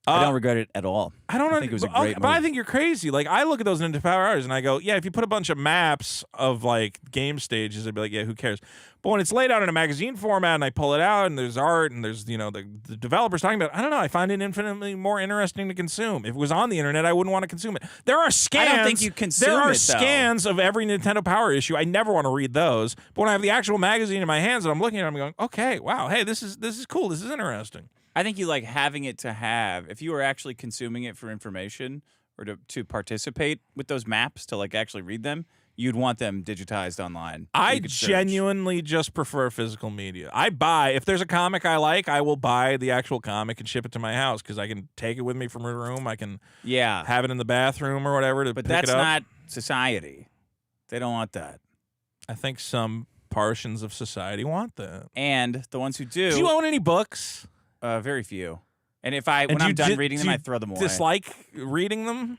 I don't regret it at all. I think it was a great move. But I think you're crazy. Like, I look at those Nintendo Power Hours and I go, yeah, if you put a bunch of maps of like game stages, I'd be like, yeah, who cares? But when it's laid out in a magazine format and I pull it out and there's art and there's, the developers talking about it, I don't know, I find it infinitely more interesting to consume. If it was on the internet, I wouldn't want to consume it. There are scans. I don't think you consume There are it, though. scans of every Nintendo Power issue. I never want to read those. But when I have the actual magazine in my hands and I'm looking at it, I'm going, okay, wow, hey, this is cool. This is interesting. I think you like having it to have. If you were actually consuming it for information or to participate with those maps, to like actually read them, you'd want them digitized online. I genuinely just prefer physical media. If there's a comic I like, I will buy the actual comic and ship it to my house because I can take it with me from my room. I can have it in the bathroom or whatever to pick it up. But that's not society. They don't want that. I think some portions of society want that. And the ones who do. Do you own any books? Very few. And when I'm done reading them, I throw them away. Dislike reading them?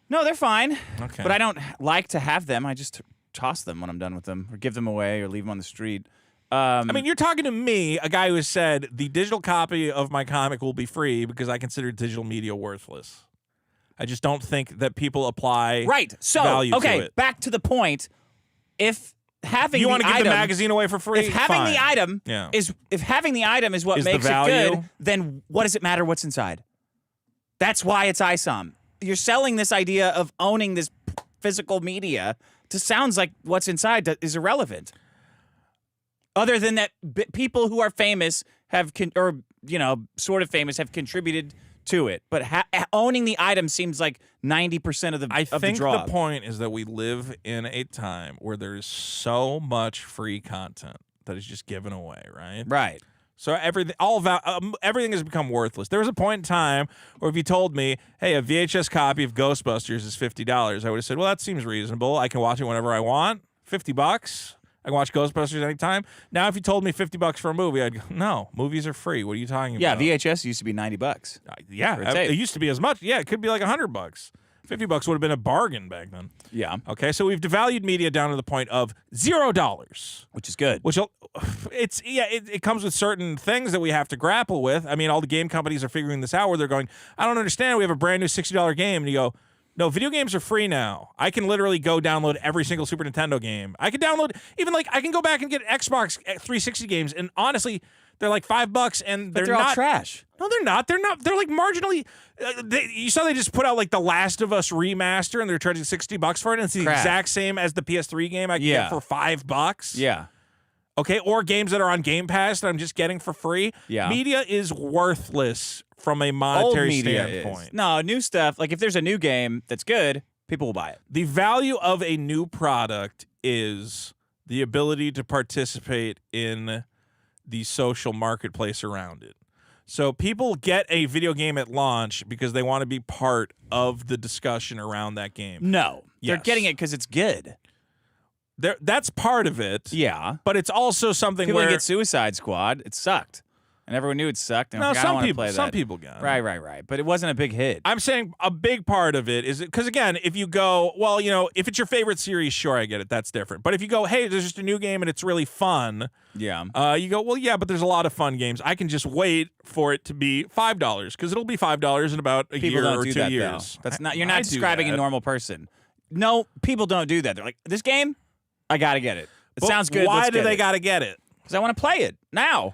No, they're fine. Okay. But I don't like to have them. I just toss them when I'm done with them, or give them away, or leave them on the street. I mean, you're talking to me, a guy who has said the digital copy of my comic will be free because I consider digital media worthless. I just don't think that people apply value to it. Back to the point. If having you want to give the magazine away for free? If having the item is what makes it good, then what does it matter what's inside? That's why it's ISOM. You're selling this idea of owning this physical media to sounds like what's inside is irrelevant. Other than that, people who are famous sort of famous have contributed to it, but owning the item seems like 90% of the I think draw. The point is that we live in a time where there's so much free content that is just given away, right? Right. So everything has become worthless. There was a point in time where if you told me, hey, a VHS copy of Ghostbusters is $50, I would have said, well, that seems reasonable. I can watch it whenever I want. $50. I can watch Ghostbusters anytime. Now, if you told me $50 for a movie, I'd go, no, movies are free. What are you talking about? Yeah, VHS used to be $90. Yeah, it used to be as much. Yeah, it could be like $100. $50 would have been a bargain back then. Yeah. Okay, so we've devalued media down to the point of $0, which is good. It comes with certain things that we have to grapple with. I mean, all the game companies are figuring this out where they're going, I don't understand. We have a brand new $60 game, and you go, no, video games are free now. I can literally go download every single Super Nintendo game. I can download I can go back and get Xbox 360 games, and honestly, they're like $5, and they're all not trash. No, they're not. They're not. They're like marginally. You saw they just put out like the Last of Us remaster, and they're charging $60 for it. And it's the exact same as the PS3 game I can get for $5. Yeah. Okay, or games that are on Game Pass that I'm just getting for free. Yeah. Media is worthless from a monetary Old media standpoint. is. No, new stuff. Like if there's a new game that's good, people will buy it. The value of a new product is the ability to participate in the social marketplace around it. So people get a video game at launch because they want to be part of the discussion around that game. No, they're Yes. getting it because it's good. That's part of it. Yeah. But it's also something People where get Suicide Squad. It sucked. And everyone knew it sucked. And No, I don't some want to people- play that. some people got it. Right. But it wasn't a big hit. I'm saying a big part of it is because, again, if you go, well, if it's your favorite series, sure, I get it. That's different. But if you go, hey, there's just a new game and it's really fun. Yeah. You go, well, yeah, but there's a lot of fun games. I can just wait for it to be $5 because it'll be $5 in about a People year don't or do 2 that, years. though. That's not. You're I not do describing a that. normal person. No, people don't do that. They're like, this game, I gotta get it. It But sounds good. Why let's do get they it. got to get it? Because I want to play it now.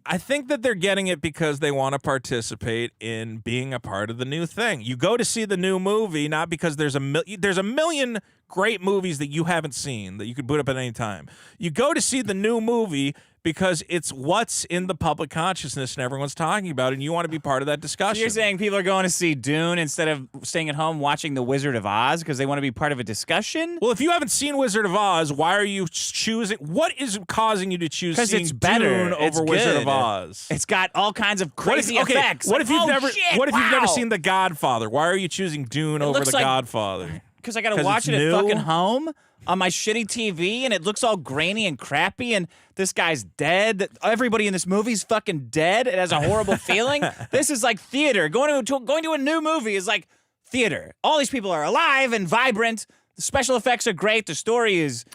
I think that they're getting it because they want to participate in being a part of the new thing. You go to see the new movie not because there's a million great movies that you haven't seen that you could boot up at any time. You go to see the new movie because it's what's in the public consciousness and everyone's talking about, and you want to be part of that discussion. So you're saying people are going to see Dune instead of staying at home watching The Wizard of Oz because they want to be part of a discussion? Well, if you haven't seen Wizard of Oz, why are you choosing? What is causing you to choose Because seeing it's better. Dune It's over Wizard good. of Oz? It's got all kinds of crazy effects. What if Like, you've oh, never? shit, What if you've never wow. seen The Godfather? Why are you choosing Dune over looks The like- Godfather? Because I got to 'Cause watch it's it new? at fucking home on my shitty TV, and it looks all grainy and crappy, and this guy's dead. Everybody in this movie's fucking dead. It has a horrible feeling. This is like theater. Going to a new movie is like theater. All these people are alive and vibrant. The special effects are great. The story is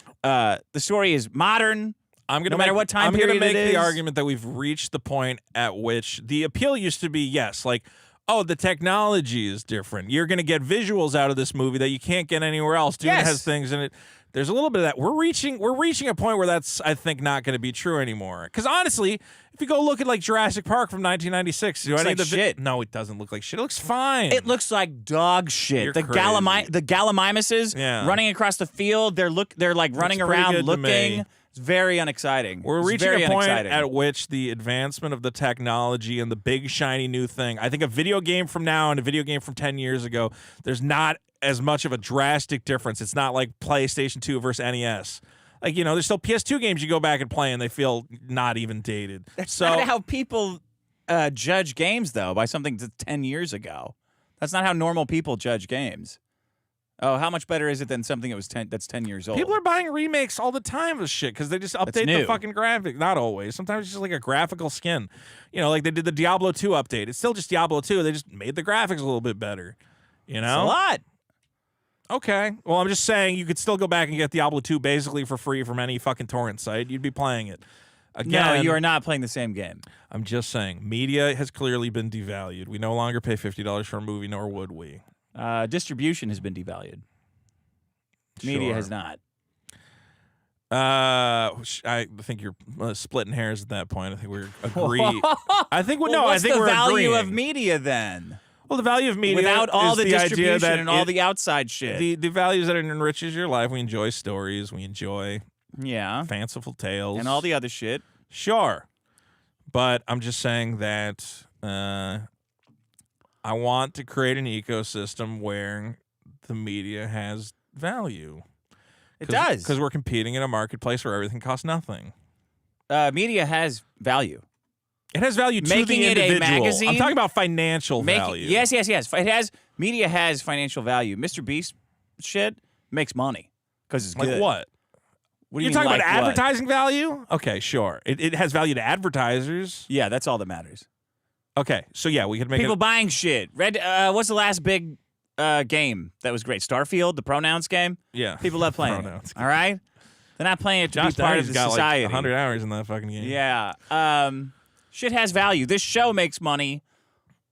modern. No matter what time period I'm going to it make is. the argument that we've reached the point at which the appeal used to be, yes, like, oh, the technology is different. You're going to get visuals out of this movie that you can't get anywhere else. Dune Yes. has things in it. There's a little bit of that. We're reaching a point where that's, I think, not going to be true anymore. Because honestly, if you go look at like Jurassic Park from 1996, Looks like shit. No, it doesn't look like shit. It looks fine. It looks like dog shit. You're the crazy. Gallimimuses running across the field. They're like running Looks pretty around good to me. looking. It's very unexciting. We're It's reaching very a point unexciting. at which the advancement of the technology and the big shiny new thing. I think a video game from now and a video game from 10 years ago, there's not as much of a drastic difference. It's not like PlayStation 2 versus NES. Like, there's still PS2 games you go back and play and they feel not even dated. That's not how people judge games, though, by something that's 10 years ago. That's not how normal people judge games. Oh, how much better is it than something that's 10 years old? People are buying remakes all the time of shit because they just update new. the fucking graphic. Not always. Sometimes it's just like a graphical skin. Like they did the Diablo 2 update. It's still just Diablo 2. They just made the graphics a little bit better. It's a lot. Okay. Well, I'm just saying you could still go back and get Diablo 2 basically for free from any fucking torrent site. You'd be playing it. Again, No, you are not playing the same game. I'm just saying, media has clearly been devalued. We no longer pay $50 for a movie, nor would we. Distribution has been devalued. Media Sure. has not. I think you're splitting hairs at that point. I think we're agree. I think Well, no. what's I think the we're value agreeing. of media then? Well, the value of media Without all is the idea distribution that and all it- the outside shit. The value is that it enriches your life. We enjoy stories. We enjoy Yeah. fanciful tales And all the other shit. Sure, but I'm just saying that I want to create an ecosystem where the media has value. It does. Because we're competing in a marketplace where everything costs nothing. Media has value. It has value to Making the it a individual. magazine? I'm talking about financial value. Yes. Media has financial value. Mr. Beast shit makes money because it's Like good. what? What do You're you talking mean, about like what? advertising value? Okay, sure. It has value to advertisers. Yeah, that's all that matters. Okay, so yeah, we could make People it. buying shit. What's the last big game that was great. Starfield, the pronouns game. Yeah. People love playing it. Pronouns. All right? They're not playing it to Josh be part of Dyer's the got society. like 100 hours in that fucking game. Yeah. Shit has value. This show makes money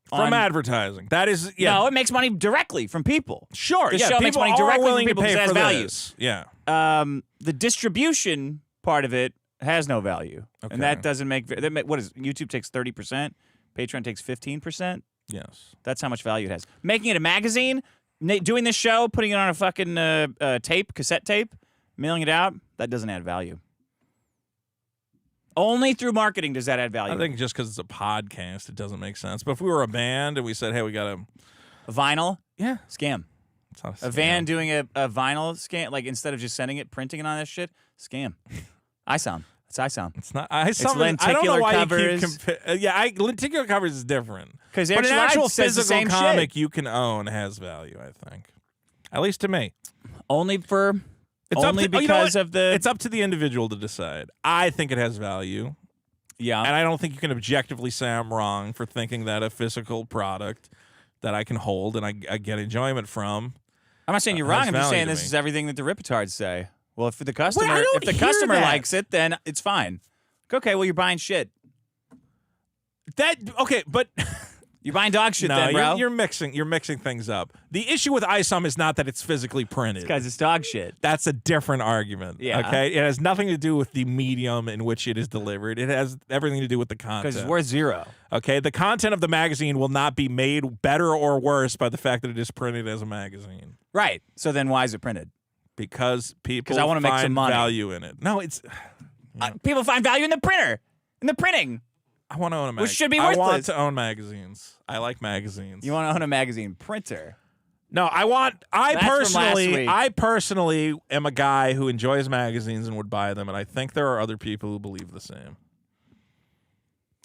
from advertising. That is, No, it makes money directly from people. Sure, This yeah, show people makes money are directly willing from people to pay because it for has value. this. Yeah. The distribution part of it has no value. Okay. And that doesn't make, what is YouTube takes 30%, Patreon takes 15%. Yes. That's how much value it has. Making it a magazine, doing this show, putting it on a fucking cassette tape, mailing it out, that doesn't add value. Only through marketing does that add value. I think just because it's a podcast, it doesn't make sense. But if we were a band and we said, hey, we got a vinyl, yeah, scam. It's not a van doing a vinyl scam, like instead of just sending it, printing it on this shit, scam. iSound. It's iSound. It's not iSound. It's lenticular I don't know why covers. you keep lenticular covers is different. Because but an actual says the physical same comic shit. you can own has value, I think. At least to me. Only for It's only up to, because of the. It's up to the individual to decide. I think it has value. Yeah. And I don't think you can objectively say I'm wrong for thinking that a physical product that I can hold and I get enjoyment from. I'm not saying you're wrong. I'm just saying this is everything that the Ripitards say. Well, if the customer likes it, then it's fine. Okay, well you're buying shit. Okay, but you're buying dog shit no, then, bro. You're mixing things up. The issue with iSum is not that it's physically printed. Because it's dog shit. That's a different argument. Yeah. Okay? It has nothing to do with the medium in which it is delivered. It has everything to do with the content. Because it's worth zero. Okay? The content of the magazine will not be made better or worse by the fact that it is printed as a magazine. Right. So then why is it printed? Because people I want to make some find money. value in it. No, it's people find value in the printer, in the printing. I want to own a magazine. Which should be I want worthless. to own magazines. I like magazines. You want to own a magazine printer? No, I That's from last week. I personally am a guy who enjoys magazines and would buy them, and I think there are other people who believe the same.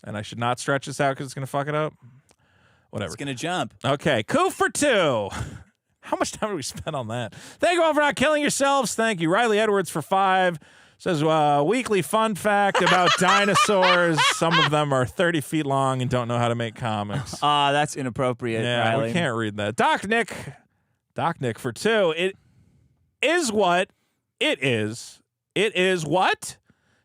And I should not stretch this out because it's going to fuck it up. Whatever. It's going to jump. Okay, coup for two. How much time did we spend on that? Thank you all for not killing yourselves. Thank you. Riley Edwards for 5. Says, weekly fun fact about dinosaurs. Some of them are 30 feet long and don't know how to make comics. That's inappropriate, Yeah, Riley. we can't read that. Doc Nick for 2. It is what it is. It is what?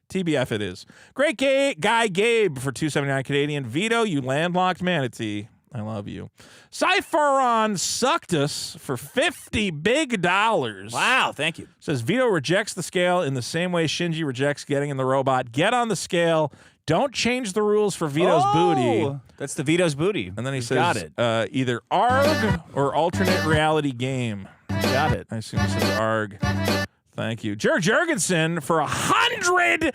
TBF it is. Great guy Gabe for 279 Canadian. Vito, you landlocked manatee. I love you. Cypheron Suctus for $50 big. Wow, thank you. Says Vito rejects the scale in the same way Shinji rejects getting in the robot. Get on the scale. Don't change the rules for Vito's booty. That's the Vito's booty. And then he He's says got it. Either ARG or alternate reality game. Got it. I assume he says ARG. Thank you. Jurgensen for $100.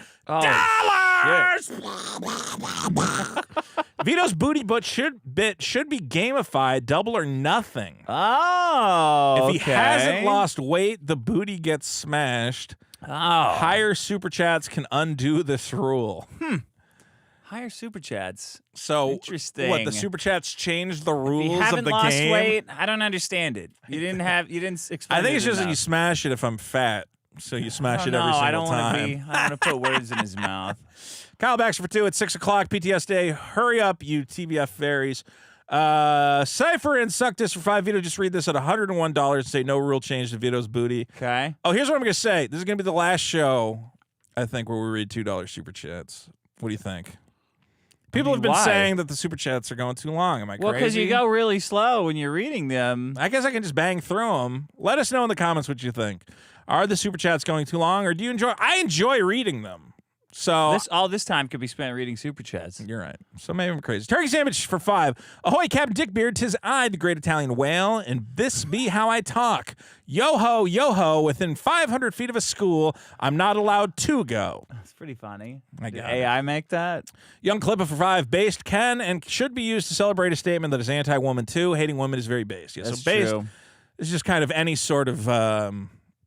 Vito's booty butt should be gamified, double or nothing. Oh, if he hasn't lost weight, the booty gets smashed. Oh. Higher super chats can undo this rule. Higher super chats. So interesting. What, the super chats changed the rules If you haven't of the lost game? weight, I don't understand it. You didn't explain. I think it's just that enough. you smash it if I'm fat. So you smash it every No, single I don't time. want to I don't want to put words in his mouth. Kyle Baxter for 2 at 6 o'clock. PTS Day. Hurry up, you TBF fairies. Cypher and Suck This for 5. Vito, just read this at $101 and say no rule change to Vito's booty. Okay. Oh, here's what I'm going to say. This is going to be the last show, I think, where we read $2 super chats. What do you think? People have been why? saying that the super chats are going too long. Am I crazy? Well, because you go really slow when you're reading them. I guess I can just bang through them. Let us know in the comments what you think. Are the super chats going too long, or do you enjoy? I enjoy reading them. So All this time could be spent reading super chats. You're right. So maybe I'm crazy. Turkey sandwich for 5. Ahoy, Captain Dickbeard, 'tis I, the great Italian whale, and this be how I talk. Yo-ho, yo-ho, within 500 feet of a school, I'm not allowed to go. That's pretty funny. I Did got AI make that? Young Clipper for 5. Based can and should be used to celebrate a statement that is anti-woman too. Hating women is very based. Yeah, That's so based true. is just kind of any sort of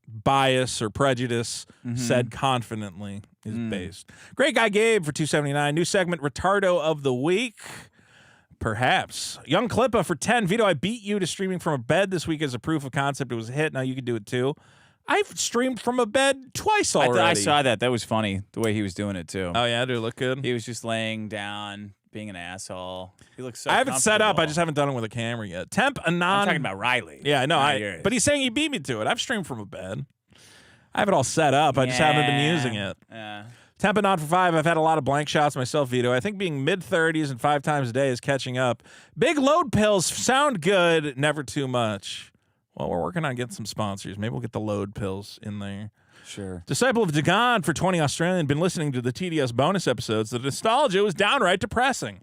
bias or prejudice said confidently is based. Great guy Gabe for 279. New segment, Retardo of the Week. Perhaps. Young Clippa for 10. Vito, I beat you to streaming from a bed this week as a proof of concept. It was a hit. Now you can do it too. I've streamed from a bed twice already. I saw that. That was funny, the way he was doing it too. Oh, yeah? Did it look good? He was just laying down, being an asshole. He looks so I haven't set up. I comfortable. just haven't done it with a camera yet. Temp Anon. I'm talking about Riley. Yeah, no, Not yours. but he's saying he beat me to it. I've streamed from a bed. I have it all set up. I just haven't been using it. Yeah. Temp Anon for 5. I've had a lot of blank shots myself, Vito. I think being mid-30s and 5 times a day is catching up. Big load pills sound good, never too much. Well, we're working on getting some sponsors. Maybe we'll get the load pills in there. Sure. Disciple of Dagon for 20 Australian. Been listening to the TDS bonus episodes. The nostalgia was downright depressing.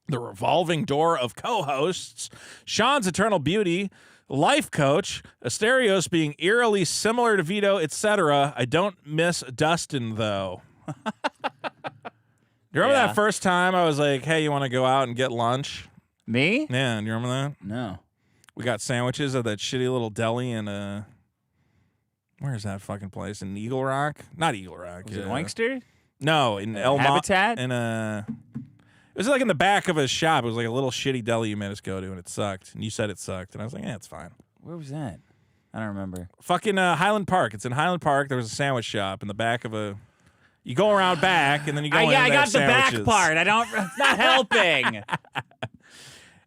The revolving door of co-hosts, Sean's eternal beauty, life coach, Asterios being eerily similar to Vito, etc. I don't miss Dustin, though. Do you remember that first time I was like, hey, you want to go out and get lunch? Me? Yeah, do you remember that? No. We got sandwiches at that shitty little deli in where's that fucking place? In Eagle Rock? Not Eagle Rock. Was it Wankster? No, in El Habitat? It was like in the back of a shop. It was like a little shitty deli you made us go to, and it sucked. And you said it sucked. And I was like, yeah, it's fine. Where was that? I don't remember. Fucking Highland Park. It's in Highland Park. There was a sandwich shop in the back of a... You go around back, and then you go in Yeah, and I they got have the back sandwiches. part. It's not helping.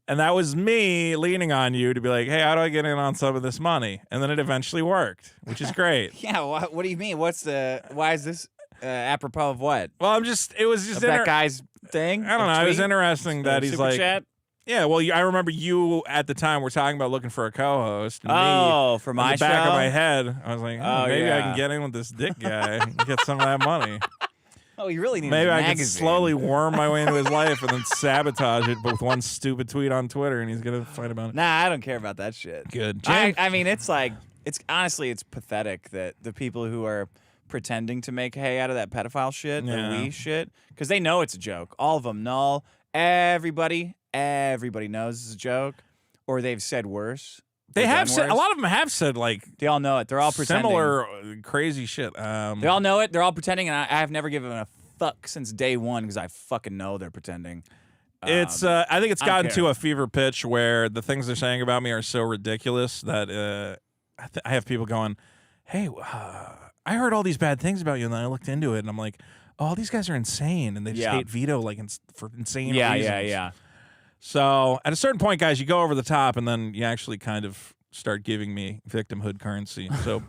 And that was me leaning on you to be like, hey, how do I get in on some of this money? And then it eventually worked, which is great. Yeah, what do you mean? Why is this apropos of what? Well, it was just... that guy's thing? I don't know. It was interesting that he's Super like... chat? Yeah, well, I remember you at the time were talking about looking for a co-host. And me, for my in the back show? of my head, I was like, maybe I can yeah. get in with this dick guy and get some of that money. Oh, you really need Maybe a I magazine. can slowly worm my way into his life and then sabotage it with one stupid tweet on Twitter, and he's going to fight about it. Nah, I don't care about that shit. Good. I mean, it's like, honestly, it's pathetic that the people who are pretending to make hay out of that pedophile shit, Yeah. the we shit, because they know it's a joke. All of them, null. Everybody knows it's a joke, or they've said worse. They have done said, worse. a lot of them have said, like, They all know it. They're all pretending. similar crazy shit. They all know it. They're all pretending, and I have never given a fuck since day one because I fucking know they're pretending. It's I think it's I don't gotten to care. a fever pitch where the things they're saying about me are so ridiculous that I have people going, hey, I heard all these bad things about you, and then I looked into it, and I'm like, oh, these guys are insane, and they just hate Vito like for insane reasons. Yeah. So at a certain point, guys, you go over the top, and then you actually kind of start giving me victimhood currency. So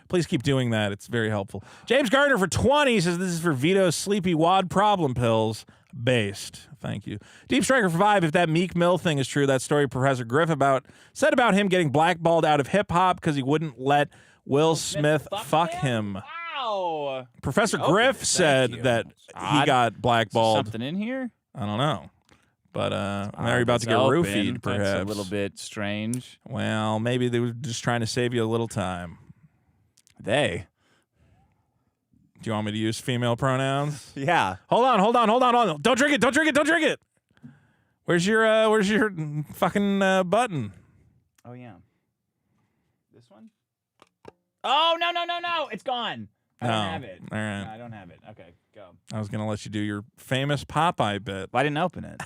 please keep doing that. It's very helpful. James Gardner for 20 says this is for Vito's sleepy wad problem pills. Based. Thank you. Deep Striker for 5. If that Meek Mill thing is true, that story Professor Griff said about him getting blackballed out of hip hop because he wouldn't let Will Smith fuck him. Wow. Professor Okay, Griff thank said you. that Odd. he got blackballed. Something in here? I don't know. But now you're about to get It's roofied, open. perhaps. That's a little bit strange. Well, maybe they were just trying to save you a little time. They. Do you want me to use female pronouns? Yeah. Hold on. Don't drink it. Where's your fucking button? Oh, yeah. This one? Oh, no. It's gone. I don't have it. All right. No, I don't have it. Okay, go. I was going to let you do your famous Popeye bit. Well, I didn't open it.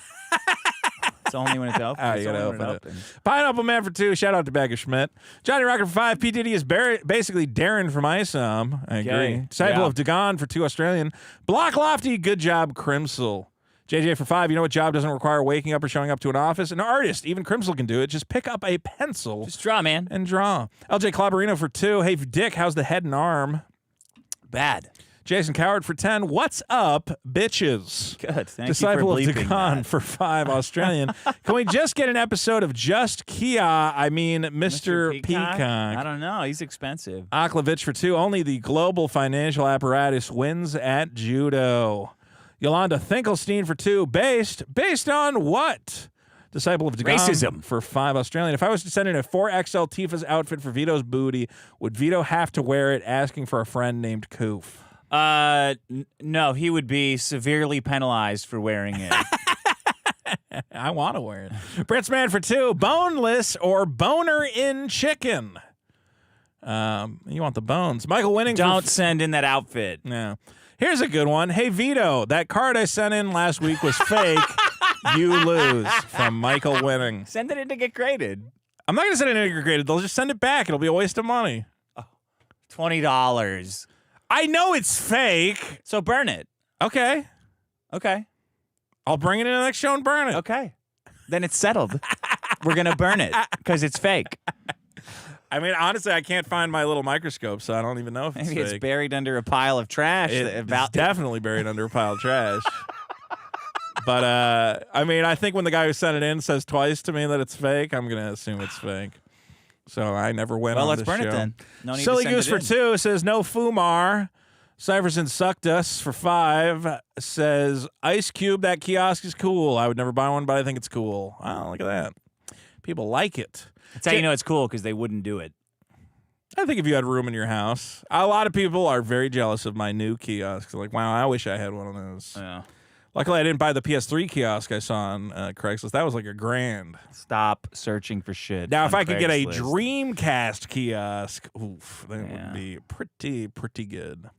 It's only when it's open. Oh, you got to open it. Pineapple Man for 2. Shout out to Becca Schmidt. Johnny Rocker for 5. P. Diddy is basically Darren from ISOM. I agree. Okay. Disciple Yeah. of Dagon for 2 Australian. Block Lofty. Good job, Crimsel. JJ for 5. You know what job doesn't require waking up or showing up to an office? An artist. Even Crimsel can do it. Just pick up a pencil. Just draw, man. And draw. LJ Clabarino for 2. Hey, Dick, how's the head and arm? Bad. Jason Coward for 10. What's up, bitches? Good. Thank Disciple you for of bleeping Dagon that. for 5 Australian. Can we just get an episode of Just Kia? I mean, Mr. Peacock. I don't know. He's expensive. Aklavich for 2. Only the global financial apparatus wins at judo. Yolanda Finkelstein for 2. Based on what? Disciple of Dagon Racism. for 5 Australian. If I was to send in a 4XL Tifa's outfit for Vito's booty, would Vito have to wear it asking for a friend named Koof? No, he would be severely penalized for wearing it. I want to wear it. Britsman for 2. Boneless or boner in chicken? You want the bones. Michael Winning Don't send in that outfit. Yeah. Here's a good one. Hey, Vito, that card I sent in last week was fake. You lose. From Michael Winning. Send it in to get graded. I'm not going to send it in to get graded. They'll just send it back. It'll be a waste of money. $20. I know it's fake. So burn it. Okay. Okay. I'll bring it in the next show and burn it. Okay. Then it's settled. We're going to burn it because it's fake. I mean, honestly, I can't find my little microscope, so I don't even know if it's Maybe fake. it's buried under a pile of trash. It's definitely buried under a pile of trash. But, I mean, I think when the guy who sent it in says twice to me that it's fake, I'm going to assume it's fake. So I never went on let's this burn show. it then. No need Silly to send Goose it for in. 2 says no Fumar. Cypherson sucked us for 5 says Ice Cube, that kiosk is cool. I would never buy one, but I think it's cool. Wow, look at that. People like it. That's how you know it's cool because they wouldn't do it. I think if you had room in your house, a lot of people are very jealous of my new kiosk. Like, wow, I wish I had one of those. Yeah. Luckily, I didn't buy the PS3 kiosk I saw on Craigslist. That was like $1,000. Stop searching for shit. Now, if on I could get a Craigslist. Dreamcast kiosk, oof, that would be pretty good.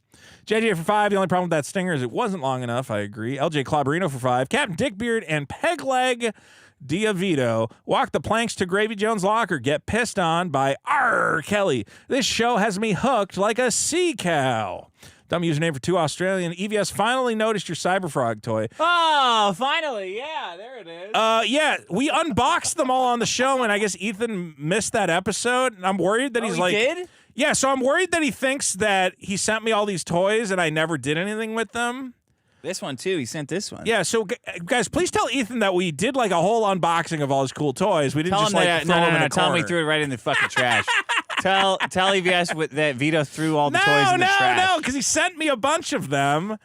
JJ for 5. The only problem with that stinger is it wasn't long enough. I agree. LJ Clabarino for 5. Captain Dickbeard and Pegleg Vito walk the planks to Gravy Jones' locker. Get pissed on by R. Kelly. This show has me hooked like a sea cow. Dumb username for 2 Australian. EVS finally noticed your Cyberfrog toy. Oh, finally. Yeah, there it is. Yeah, we unboxed them all on the show, and I guess Ethan missed that episode. And I'm worried that he's like, did? Yeah, so I'm worried that he thinks that he sent me all these toys and I never did anything with them. This one, too. He sent this one. Yeah, so guys, please tell Ethan that we did like a whole unboxing of all his cool toys. We didn't Tell just him like that, throw them in a Tell him corner. we threw it right in the fucking trash. Tell EVS that Vito threw all the toys in the trash. No, because he sent me a bunch of them,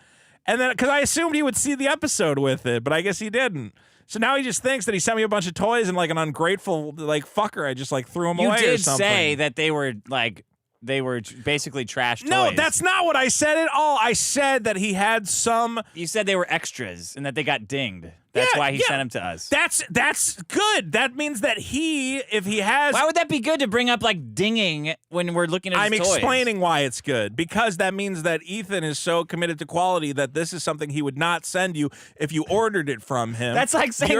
and then because I assumed he would see the episode with it, but I guess he didn't. So now he just thinks that he sent me a bunch of toys and like an ungrateful like fucker, I just like threw them away or You something. did say that they were like basically trash toys. No, that's not what I said at all. I said that he had some. You said they were extras and that they got dinged. That's why he sent them to us. That's good. That means that if he has. Why would that be good to bring up like dinging when we're looking at his toys? I'm explaining why it's good. Because that means that Ethan is so committed to quality that this is something he would not send you if you ordered it from him. That's like saying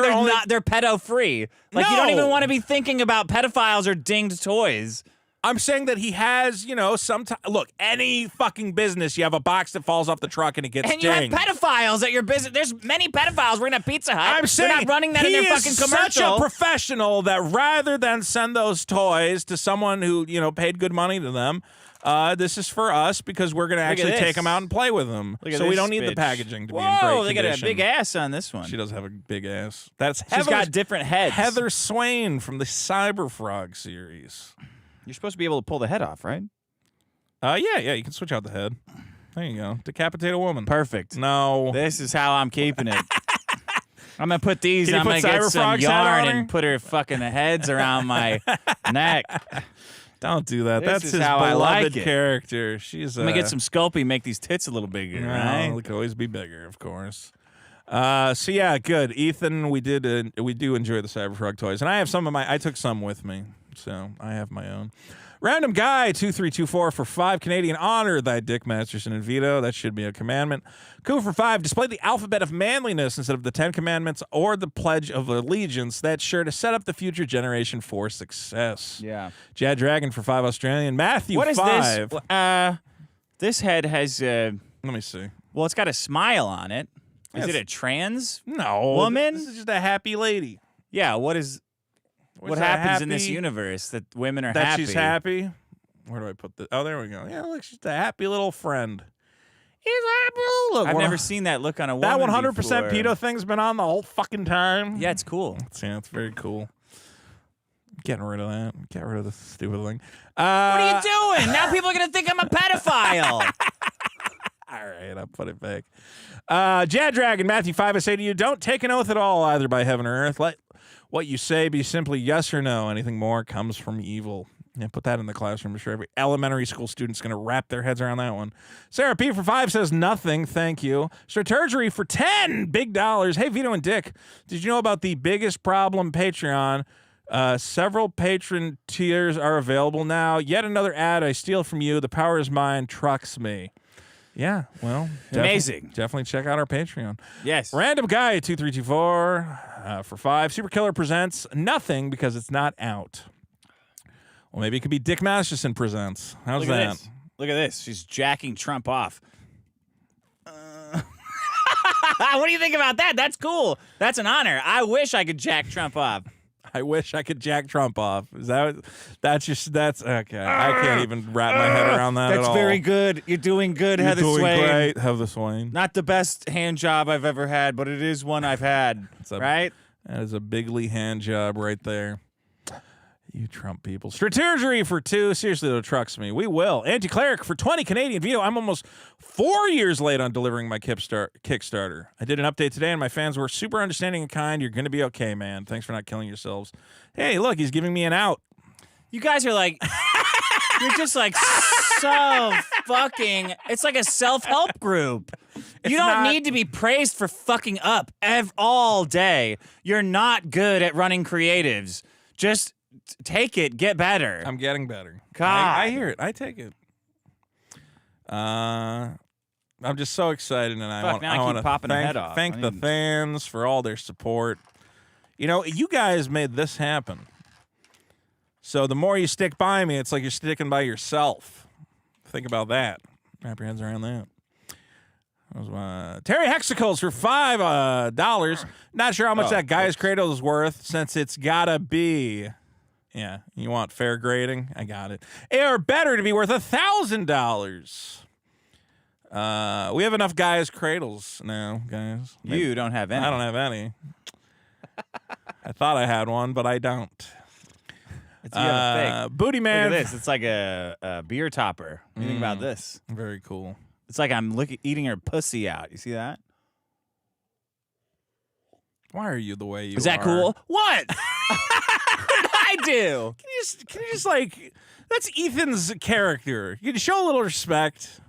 they're pedo-free. Like you don't even want to be thinking about pedophiles or dinged toys. I'm saying that he has, sometimes. Look, any fucking business, you have a box that falls off the truck and it gets dinged. And you have pedophiles at your business. There's many pedophiles working at Pizza Hut. I'm saying they're not running that in their fucking commercial. He is such a professional that rather than send those toys to someone who, paid good money to them, this is for us because we're going to actually take them out and play with them. So we don't need the packaging to be in great condition. They got a big ass on this one. She does have a big ass. She's got different heads. Heather Swain from the Cyberfrog series. You're supposed to be able to pull the head off, right? Yeah, you can switch out the head. There you go. Decapitate a woman. Perfect. No. This is how I'm keeping it. I'm going to put these, I'm going to get some Cyberfrog's head yarn on her? and put her fucking heads around my neck. Don't do that. This That's is his how I beloved like it. character. She's. I'm going to get some Sculpey, make these tits a little bigger, right? It could always be bigger, of course. So yeah, good. Ethan, we do enjoy the Cyberfrog toys, and I have some of I took some with me, so I have my own. Random guy 2324 for 5 Canadian. Honor thy Dick Masterson and Vito. That should be a commandment. Coup for 5. Display the alphabet of manliness instead of the 10 Commandments or the Pledge of Allegiance. That's sure to set up the future generation for success. Yeah. Jad Dragon for 5 Australian. Matthew What is 5. this? This head has. Let me see. Well, it's got a smile on it. Is it a trans woman? This is just a happy lady. Yeah. What happens in this universe that women are that happy? She's happy. Where do I put this? Oh, there we go. Yeah, look, she's a happy little friend. He's a happy little look. I've never seen that look on a woman. That 100% before. pedo thing's been on the whole fucking time. Yeah, it's cool. It's very cool. Getting rid of that. Get rid of this stupid thing. What are you doing? Now people are gonna think I'm a pedophile. All right, I'll put it back. Jad Dragon, Matthew 5, I say to you, don't take an oath at all, either by heaven or earth. Let what you say be simply yes or no. Anything more comes from evil. Yeah, put that in the classroom. I'm sure every elementary school student's going to wrap their heads around that one. Sarah P for 5 says nothing, thank you. Straturgery for 10, big dollars. Hey, Vito and Dick, did you know about the biggest problem Patreon? Several patron tiers are available now. Yet another ad I steal from you. The power is mine. Trucks me. Yeah, well, amazing. Definitely check out our Patreon. Yes. Random guy 2324 for 5. Super Killer presents nothing because it's not out. Well, maybe it could be Dick Masterson presents. How's Look that? At this. Look at this. She's jacking Trump off. What do you think about that? That's cool. That's an honor. I wish I could jack Trump off. I wish I could jack Trump off. Is that that's okay? I can't even wrap my head around that at all. That's very good. You're doing good, You're Heather doing Swain. great, Heather Swain. Not the best hand job I've ever had, but it is one I've had. Right? That is a bigly hand job right there. You Trump people. Strategery for 2. Seriously, though, trucks me. We will. Anti-cleric for 20 Canadian. Vito, I'm almost 4 years late on delivering my Kickstarter. I did an update today, and my fans were super understanding and kind. You're going to be okay, man. Thanks for not killing yourselves. Hey, look, he's giving me an out. You guys are like, you're just like so fucking, it's like a self-help group. You don't need to be praised for fucking up all day. You're not good at running creatives. Just take it, get better. I'm getting better. God. I hear it. I take it. I'm just so excited, and I want keep popping the head off. Thank the fans for all their support. You know, you guys made this happen. So the more you stick by me, it's like you're sticking by yourself. Think about that. Wrap your heads around that. Terry Hexacles for $5. Not sure how much that guy's cradle is worth, since it's gotta be. Yeah, you want fair grading? I got it. Or better to be worth $1,000. We have enough guys' cradles now, guys. You don't have any. I don't have any. I thought I had one, but I don't. It's fake. Booty man. Look at this. It's like a beer topper. What do you think about this? Very cool. It's like I'm eating her pussy out. You see that? Why are you the way you are? Is that cool? What? What did I do? Can you just like, that's Ethan's character. You can show a little respect.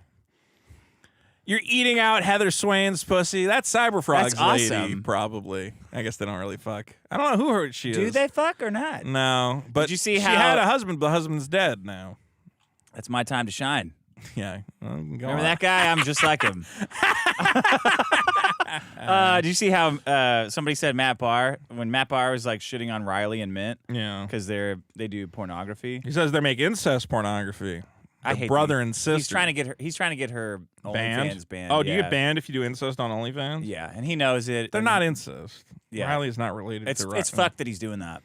You're eating out Heather Swain's pussy. That's Cyberfrog's That's lady, awesome. Probably. I guess they don't really fuck. I don't know who she is. Do they fuck or not? No, but Did you see she how had a husband, but the husband's dead now. That's my time to shine. Yeah. Remember that guy? I'm just like him. Did you see how somebody said Matt Barr, when Matt Barr was like shitting on Riley and Mint? Yeah. Because they do pornography. He says they make incest pornography. I hate brother and sister. He's trying to get her OnlyFans banned. Oh, do you get banned if you do incest on OnlyFans? Yeah, and he knows it. They're not incest. Yeah. Riley is not related to Riley. It's fucked that he's doing that.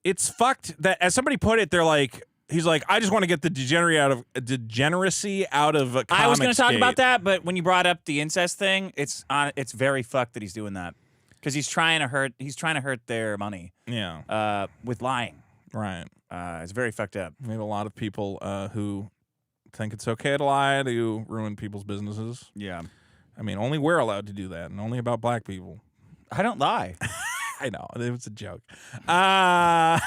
It's fucked that, as somebody put it, he's like, I just want to get the degeneracy out of I was going to talk Comicsgate. about that, but when you brought up the incest thing, it's very fucked that he's doing that because he's trying to hurt their money. Yeah. With lying. Right. It's very fucked up. We have a lot of people who think it's okay to lie to ruin people's businesses. Yeah. I mean, only we're allowed to do that, and only about black people. I don't lie. I know. It was a joke. I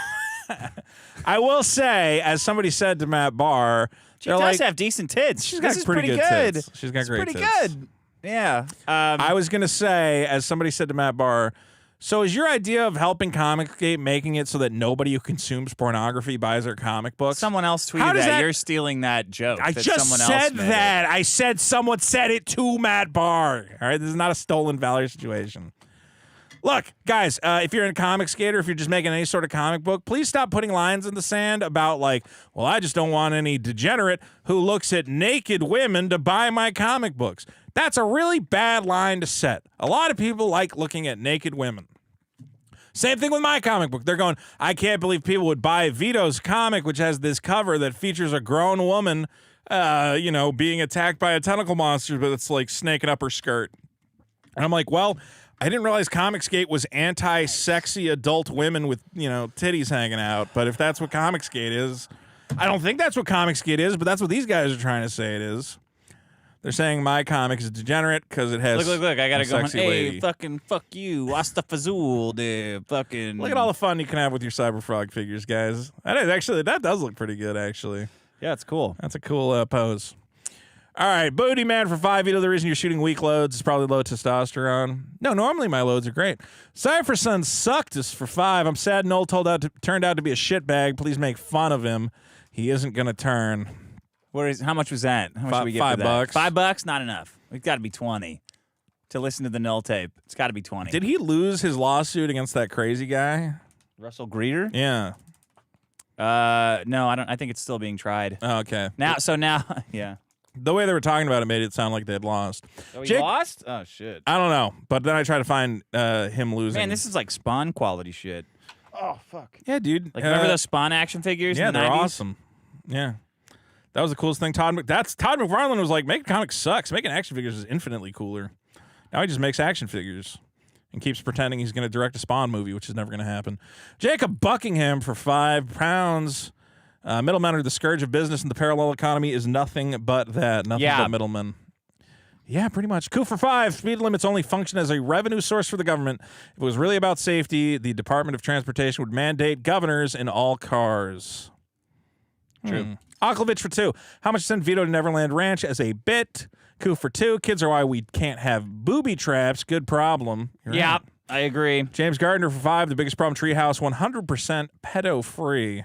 will say, as somebody said to Matt Barr, she does have decent tits. She's got pretty good tits. She's got great pretty tits. good. Yeah. I was going to say, as somebody said to Matt Barr, so is your idea of helping Comicsgate making it so that nobody who consumes pornography buys their comic books? Someone else tweeted that. You're stealing that joke. I that just someone said else made that. I said someone said it to Matt Barr. All right, this is not a stolen valor situation. Look, guys, if you're in Comicsgate or if you're just making any sort of comic book, please stop putting lines in the sand about like, well, I just don't want any degenerate who looks at naked women to buy my comic books. That's a really bad line to set. A lot of people like looking at naked women. Same thing with my comic book. They're going, I can't believe people would buy Vito's comic, which has this cover that features a grown woman, being attacked by a tentacle monster, but it's like snaking up her skirt. And I'm like, well, I didn't realize Comicsgate was anti-sexy adult women with, titties hanging out. But if that's what Comicsgate is, I don't think that's what Comicsgate is, but that's what these guys are trying to say it is. They're saying my comic is degenerate because it has Look, I gotta go. sexy Hey, lady. fucking fuck you. Astafazul, dude. Fucking. Look at all the fun you can have with your Cyberfrog figures, guys. That does look pretty good, actually. Yeah, it's cool. That's a cool pose. All right, Booty Man for $5. The reason you're shooting weak loads is probably low testosterone. No, normally my loads are great. Cypher Son sucked us for $5. I'm sad Noel turned out to be a shitbag. Please make fun of him. He isn't gonna turn. How much was that? How much did we get for that? $5? Not enough. It's got to be 20 to listen to the null tape. It's got to be 20. Did he lose his lawsuit against that crazy guy? Russell Greeter? Yeah. No, I don't. I think it's still being tried. Oh, okay. Now, yeah. The way they were talking about it made it sound like they had lost. Oh, he lost? Oh, shit. I don't know. But then I tried to find him losing. Man, this is like Spawn quality shit. Oh, fuck. Yeah, dude. Like, remember those Spawn action figures Yeah, in the they're 90s? awesome. Yeah. That was the coolest thing. Todd McFarlane was like, making comics sucks. Making action figures is infinitely cooler. Now he just makes action figures and keeps pretending he's going to direct a Spawn movie, which is never going to happen. Jacob Buckingham for £5. Middlemen are the scourge of business, and the parallel economy is nothing but that. Nothing but middlemen. Yeah, pretty much. Cool for $5. Speed limits only function as a revenue source for the government. If it was really about safety, the Department of Transportation would mandate governors in all cars. True. Aklovich for 2. How much to send Vito to Neverland Ranch as a bit? Coup for 2. Kids are why we can't have booby traps. Good problem. Yeah, right. I agree. James Gardner for 5. The biggest problem, Treehouse, 100% pedo-free.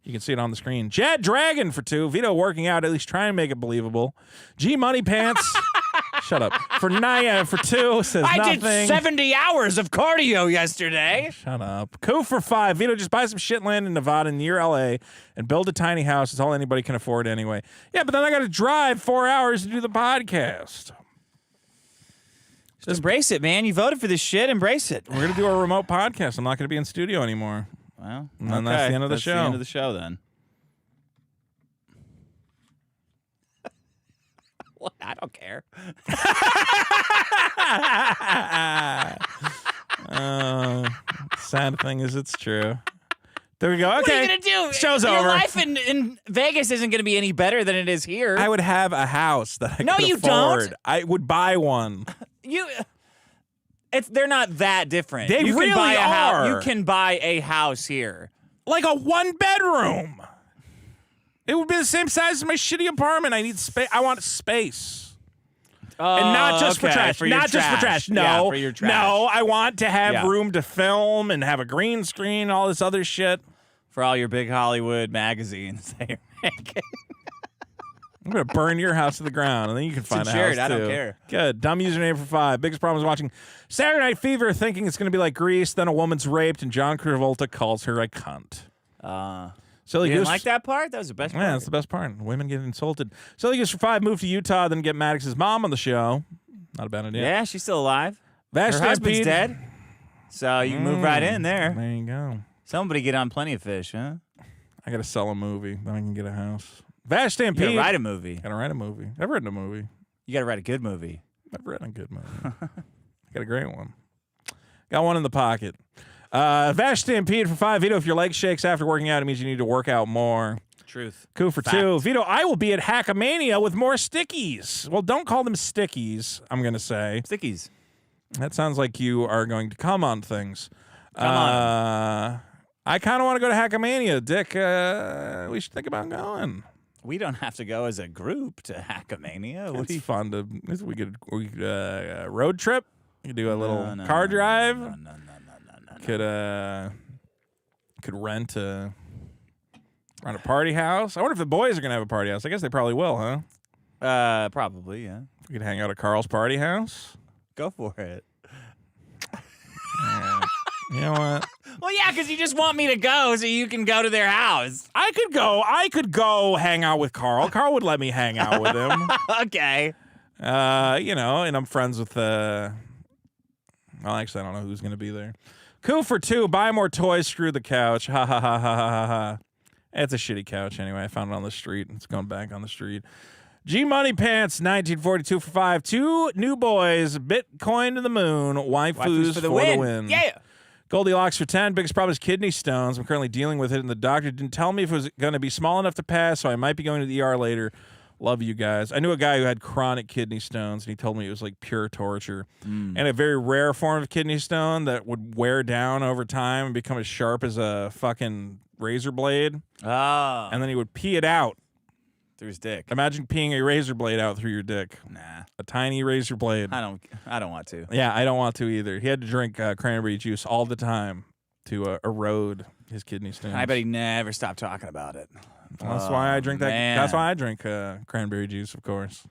You can see it on the screen. Jad Dragon for 2. Vito working out, at least trying to make it believable. G Money Pants. Shut up. For 2 says nothing. I did 70 hours of cardio yesterday. Shut up. Coup for 5. Vito, just buy some shit land in Nevada near LA and build a tiny house. It's all anybody can afford anyway. Yeah, but then I got to drive 4 hours to do the podcast. Just embrace it, man. You voted for this shit. Embrace it. We're going to do a remote podcast. I'm not going to be in studio anymore. Well, and then that's the end of the show. That's the end of the show, then. What? I don't care. Sad thing is, it's true. There we go. Okay. What are you going to do? Show's Your over. life in Vegas isn't going to be any better than it is here. I would have a house that I No, could you afford. don't. I would buy one. They're not that different. They you really can buy a are. You can buy a house here. Like a 1-bedroom. It would be the same size as my shitty apartment. I need space. I want space. And not just for trash. Not just for trash. No. Yeah, for your trash. No, I want to have room to film and have a green screen, all this other shit. For all your big Hollywood magazines that you're making. I'm going to burn your house to the ground, and then you can find a house, too. I don't care. Good. Dumb username for 5. Biggest problem is watching Saturday Night Fever, thinking it's going to be like Grease, then a woman's raped, and John Travolta calls her a cunt. Silly You didn't Goose. like that part? That was the best part. Yeah, that's the best part. Women get insulted. Silly Goose for 5. Move to Utah, then get Maddox's mom on the show. Not a bad idea. Yeah, she's still alive. Vash Her husband's Stampede. dead. So you can move right in there. There you go. Somebody get on Plenty of Fish, huh? I got to sell a movie, then I can get a house. Vash Stampede. You gotta write a movie. Got to write a movie. I've written a movie. You gotta write a good movie. I've written a good movie. Got a great one. Got one in the pocket. Vash Stampede for 5. Vito, if your leg shakes after working out, it means you need to work out more. Truth. Coup for 2. Vito, I will be at Hackamania with more stickies. Well, don't call them stickies, I'm going to say. Stickies. That sounds like you are going to come on things. Come on. I kind of want to go to Hackamania. Dick, we should think about going. We don't have to go as a group to Hackamania. It's fun to. We could road trip. We could do a little car drive. No. Could rent a party house. I wonder if the boys are gonna have a party house. I guess they probably will, huh? Probably, yeah. We could hang out at Carl's party house. Go for it. You know what? Well, yeah, because you just want me to go so you can go to their house. I could go hang out with Carl. Carl would let me hang out with him. Okay. And I'm friends with well, actually, I don't know who's going to be there. Coup for 2. Buy more toys. Screw the couch. Ha ha ha ha ha ha. It's a shitty couch anyway. I found it on the street. It's going back on the street. G Money Pants, 1942 for 5. 2 new boys. Bitcoin to the moon. Waifus for the win. Yeah. Goldilocks for 10. Biggest problem is kidney stones. I'm currently dealing with it, and the doctor didn't tell me if it was going to be small enough to pass, so I might be going to the ER later. Love you guys. I knew a guy who had chronic kidney stones, and he told me it was like pure torture. And a very rare form of kidney stone that would wear down over time and become as sharp as a fucking razor blade. Oh. And then he would pee it out. Through his dick. Imagine peeing a razor blade out through your dick. Nah. A tiny razor blade. I don't want to. Yeah, I don't want to either. He had to drink cranberry juice all the time to erode his kidney stones. I bet he never stopped talking about it. That's why I drink that. Man. That's why I drink cranberry juice, of course.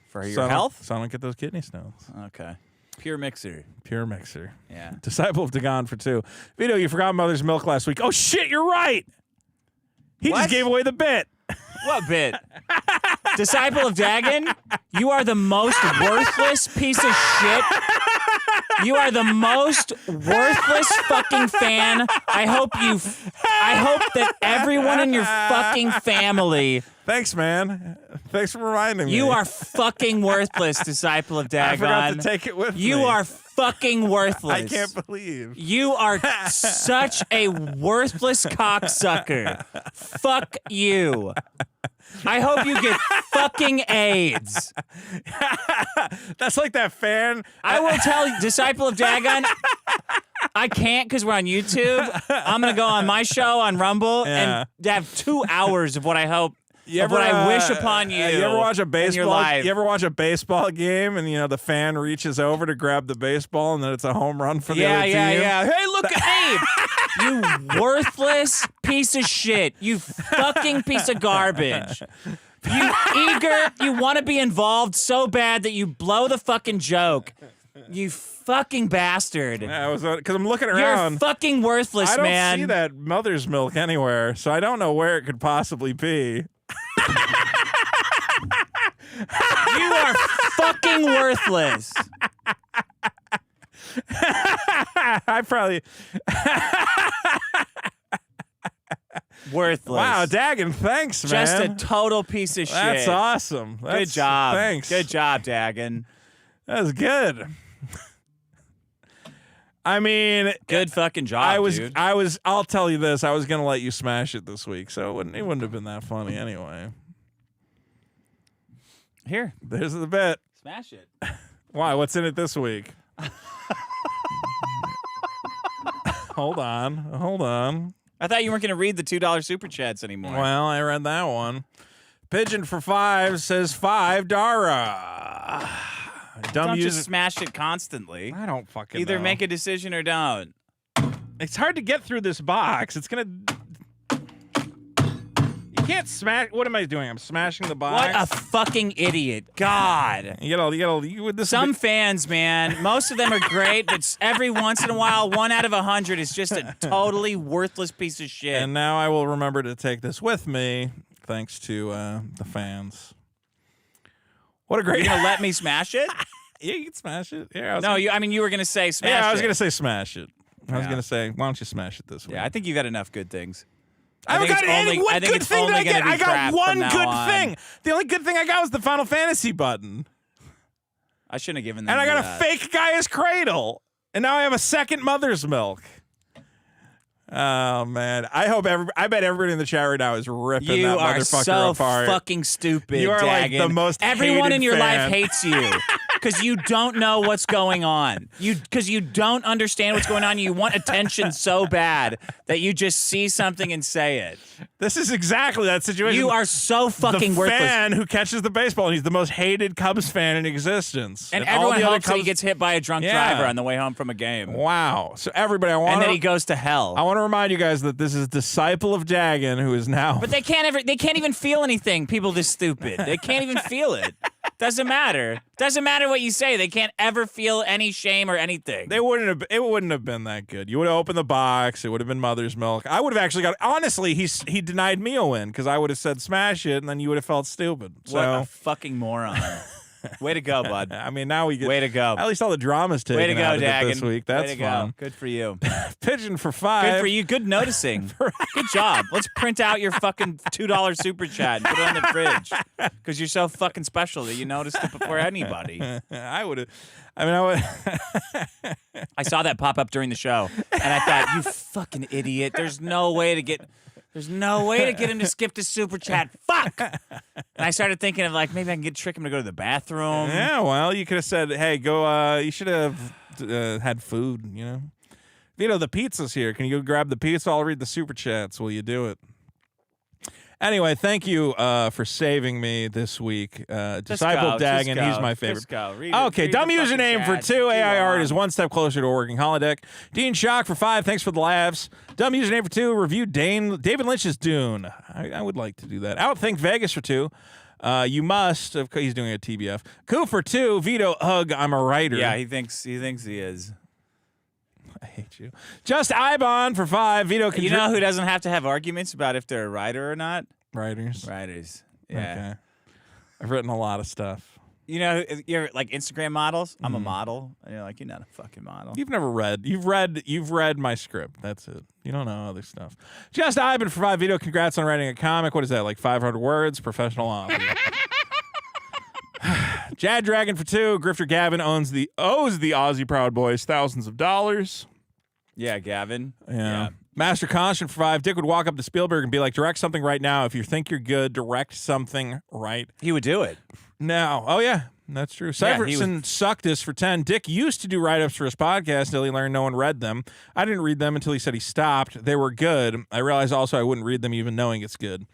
For your health? So I don't get those kidney stones. Okay. Pure mixer. Pure mixer. Yeah. Disciple of Dagon for 2. Vito, you forgot Mother's Milk last week. Oh, shit, you're right. He What? just gave away the bit. What bit? Disciple of Dagon, you are the most worthless piece of shit. You are the most worthless fucking fan. I hope that everyone in your fucking family. Thanks, man. Thanks for reminding me. You are fucking worthless, Disciple of Dagon. I forgot to take it with me. You are fucking worthless. I can't believe. You are such a worthless cocksucker. Fuck you. I hope you get fucking AIDS. That's like that fan. I will tell you, Disciple of Dagon, I can't because we're on YouTube. I'm going to go on my show on Rumble and have 2 hours of what I hope. What I wish upon you. You ever watch a baseball? You You ever watch a baseball game and the fan reaches over to grab the baseball and then it's a home run for the other team? Yeah. Hey, look at Abe. You worthless piece of shit. You fucking piece of garbage. You want to be involved so bad that you blow the fucking joke. You fucking bastard. Yeah, because I'm looking around. You're fucking worthless, man. I don't see that mother's milk anywhere, so I don't know where it could possibly be. You are fucking worthless. I probably worthless. Wow, Dagon, thanks, man. Just a total piece of shit. That's awesome. Good job. Thanks. Good job, Dagon. That was good. I mean, good fucking job, dude. I'll tell you this. I was going to let you smash it this week, so it wouldn't have been that funny anyway. Here. There's the bit. Smash it. Why? What's in it this week? Hold on. I thought you weren't going to read the $2 super chats anymore. Well, I read that one. Pigeon for 5 says 5 Dara. Don't just smash it constantly. I don't fucking Either know. make a decision or don't. It's hard to get through this box. It's gonna. You can't smash. What am I doing? I'm smashing the box. What a fucking idiot! God. Some fans, man. Most of them are great, but every once in a while, 1 out of 100 is just a totally worthless piece of shit. And now I will remember to take this with me, thanks to the fans. What a great. You're gonna let me smash it? Yeah, you can smash it. Yeah. You were gonna say smash it. Yeah, I was gonna say smash it. I was gonna say, why don't you smash it this week? Yeah, I think you got enough good things. I haven't got any. What good thing did I get? I got one good thing. The only good thing I got was the Final Fantasy button. I shouldn't have given them. And I got a fake Gaia's Cradle. And now I have a second Mother's Milk. Oh man! I bet everybody in the chat right now is ripping that motherfucker apart. You are so fucking stupid. You are Dagon. like the most. Everyone in your fan. life hates you because you don't know what's going on. Because you don't understand what's going on. You want attention so bad that you just see something and say it. This is exactly that situation. You are so fucking worthless. The fan who catches the baseball, and he's the most hated Cubs fan in existence. And everyone hopes that he gets hit by a drunk driver on the way home from a game. Wow! So everybody, and then he goes to hell. I want to remind you guys that this is Disciple of Dagon, who is now. But they can't even feel anything. People this stupid. They can't even feel it. Doesn't matter. Doesn't matter what you say. They can't ever feel any shame or anything. It wouldn't have been that good. You would have opened the box. It would have been Mother's Milk. I would have actually got. Honestly, he denied me a win because I would have said smash it, and then you would have felt stupid. So. What a fucking moron. Way to go, bud. I mean, now we get. Way to go. At least all the drama's taken Way to go, out of it Dagon. this week. That's Way to fun. go. Good for you. Pigeon for 5. Good for you. Good noticing. Good job. Let's print out your fucking $2 super chat and put it on the fridge because you're so fucking special that you noticed it before anybody. I would have. I would. I saw that pop up during the show, and I thought, you fucking idiot. There's no way to get him to skip the super chat. Fuck! And I started thinking of maybe I can trick him to go to the bathroom. Yeah, well, you could have said, hey, go, you should have had food, Vito, the pizza's here. Can you go grab the pizza? I'll read the super chats. Will you do it? Anyway, thank you for saving me this week. Disciple Dagon, he's my favorite. Okay, dumb username for 2. AI art is one step closer to a working holodeck. Dean Shock for 5. Thanks for the laughs. Dumb username for 2. Review David Lynch's Dune. I would like to do that. Outthink Vegas for 2. You must. He's doing a TBF. Coup for 2. Vito, ugh, I'm a writer. Yeah, he thinks he is. I hate you. Just Ibon for 5. Vito, you know who doesn't have to have arguments about if they're a writer or not? Writers. Yeah. I've written a lot of stuff. You know, you're like Instagram models. I'm a model, and you're like, you're not a fucking model. You've never read. You've read my script. That's it. You don't know other stuff. Just Ivan for 5 Vito. Congrats on writing a comic. What is that? Like 500 words. Professional author. Jad Dragon for 2. Grifter Gavin owes the Aussie Proud Boys thousands of dollars. Yeah, Gavin. Yeah. Master Conscience for 5. Dick would walk up to Spielberg and be like, direct something right now. If you think you're good, direct something right. He would do it. Now. Oh, yeah. That's true. Cyverson sucked us for 10. Dick used to do write-ups for his podcast until he learned no one read them. I didn't read them until he said he stopped. They were good. I realized also I wouldn't read them even knowing it's good.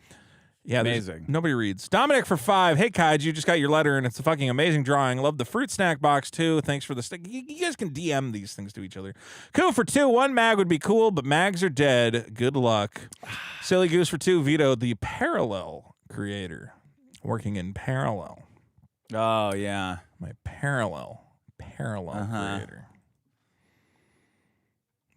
Yeah, amazing. Nobody reads. Dominic for 5. Hey, Kaiju, just got your letter, and it's a fucking amazing drawing. Love the fruit snack box, too. Thanks for the stick. You guys can DM these things to each other. Cool for 2. 1 mag would be cool, but mags are dead. Good luck. Silly Goose for 2. Vito, the parallel creator. Working in parallel. Oh, yeah. My parallel creator.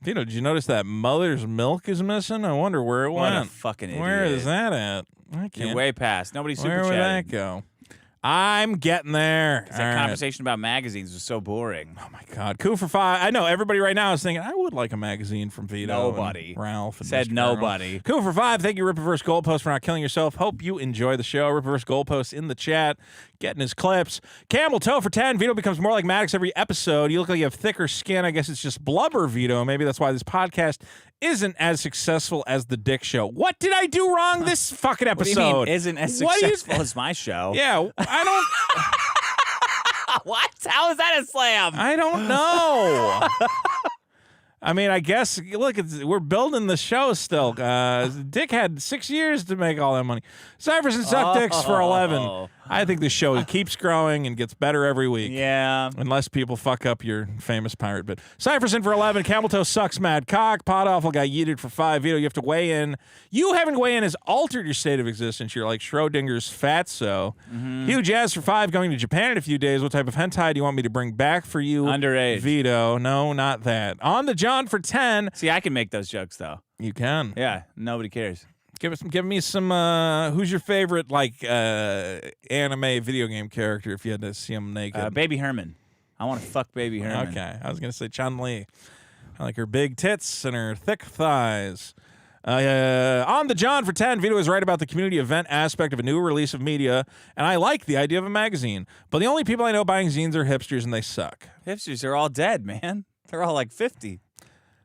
Vito, did you notice that Mother's Milk is missing? I wonder where it What went. a fucking idiot. Where is that at? I can't. You're way past. Nobody's super Where would that go? I'm getting there. That conversation about magazines was so boring. Oh, my God. Cool for 5. I know everybody right now is thinking, I would like a magazine from Vito. Nobody. And Ralph. And Said Mr. nobody. Cool for 5. Thank you, Ripperverse Goalpost, for not killing yourself. Hope you enjoy the show. Ripperverse Goalpost in the chat, getting his clips. Camel Toe for 10. Vito becomes more like Maddox every episode. You look like you have thicker skin. I guess it's just blubber, Vito. Maybe that's why this podcast isn't as successful as the Dick Show. What did I do wrong this fucking episode? What do you mean isn't as successful as my show? Yeah, I don't... What? How is that a slam? I don't know. I mean, I guess, look, we're building the show still. Dick had 6 years to make all that money. Cyphers and Suck Dicks for 11. I think the show keeps growing and gets better every week. Yeah. Unless people fuck up your famous pirate bit. Cyphers in for 11. Camel Toe sucks mad cock. Pot Awful got yeeted for 5. Vito, you have to weigh in. You having to weigh in has altered your state of existence. You're like Schrodinger's fatso. Huge ass for 5. Going to Japan in a few days. What type of hentai do you want me to bring back for you? Underage. Vito. No, not that. On the John for 10. See, I can make those jokes, though. You can. Yeah, nobody cares. Give me some. Who's your favorite anime video game character? If you had to see him naked, Baby Herman. I want to fuck Baby Herman. Okay, I was gonna say Chun-Li. I like her big tits and her thick thighs. On the John for 10, Vito is right about the community event aspect of a new release of media, and I like the idea of a magazine. But the only people I know buying zines are hipsters, and they suck. Hipsters are all dead, man. They're all like 50.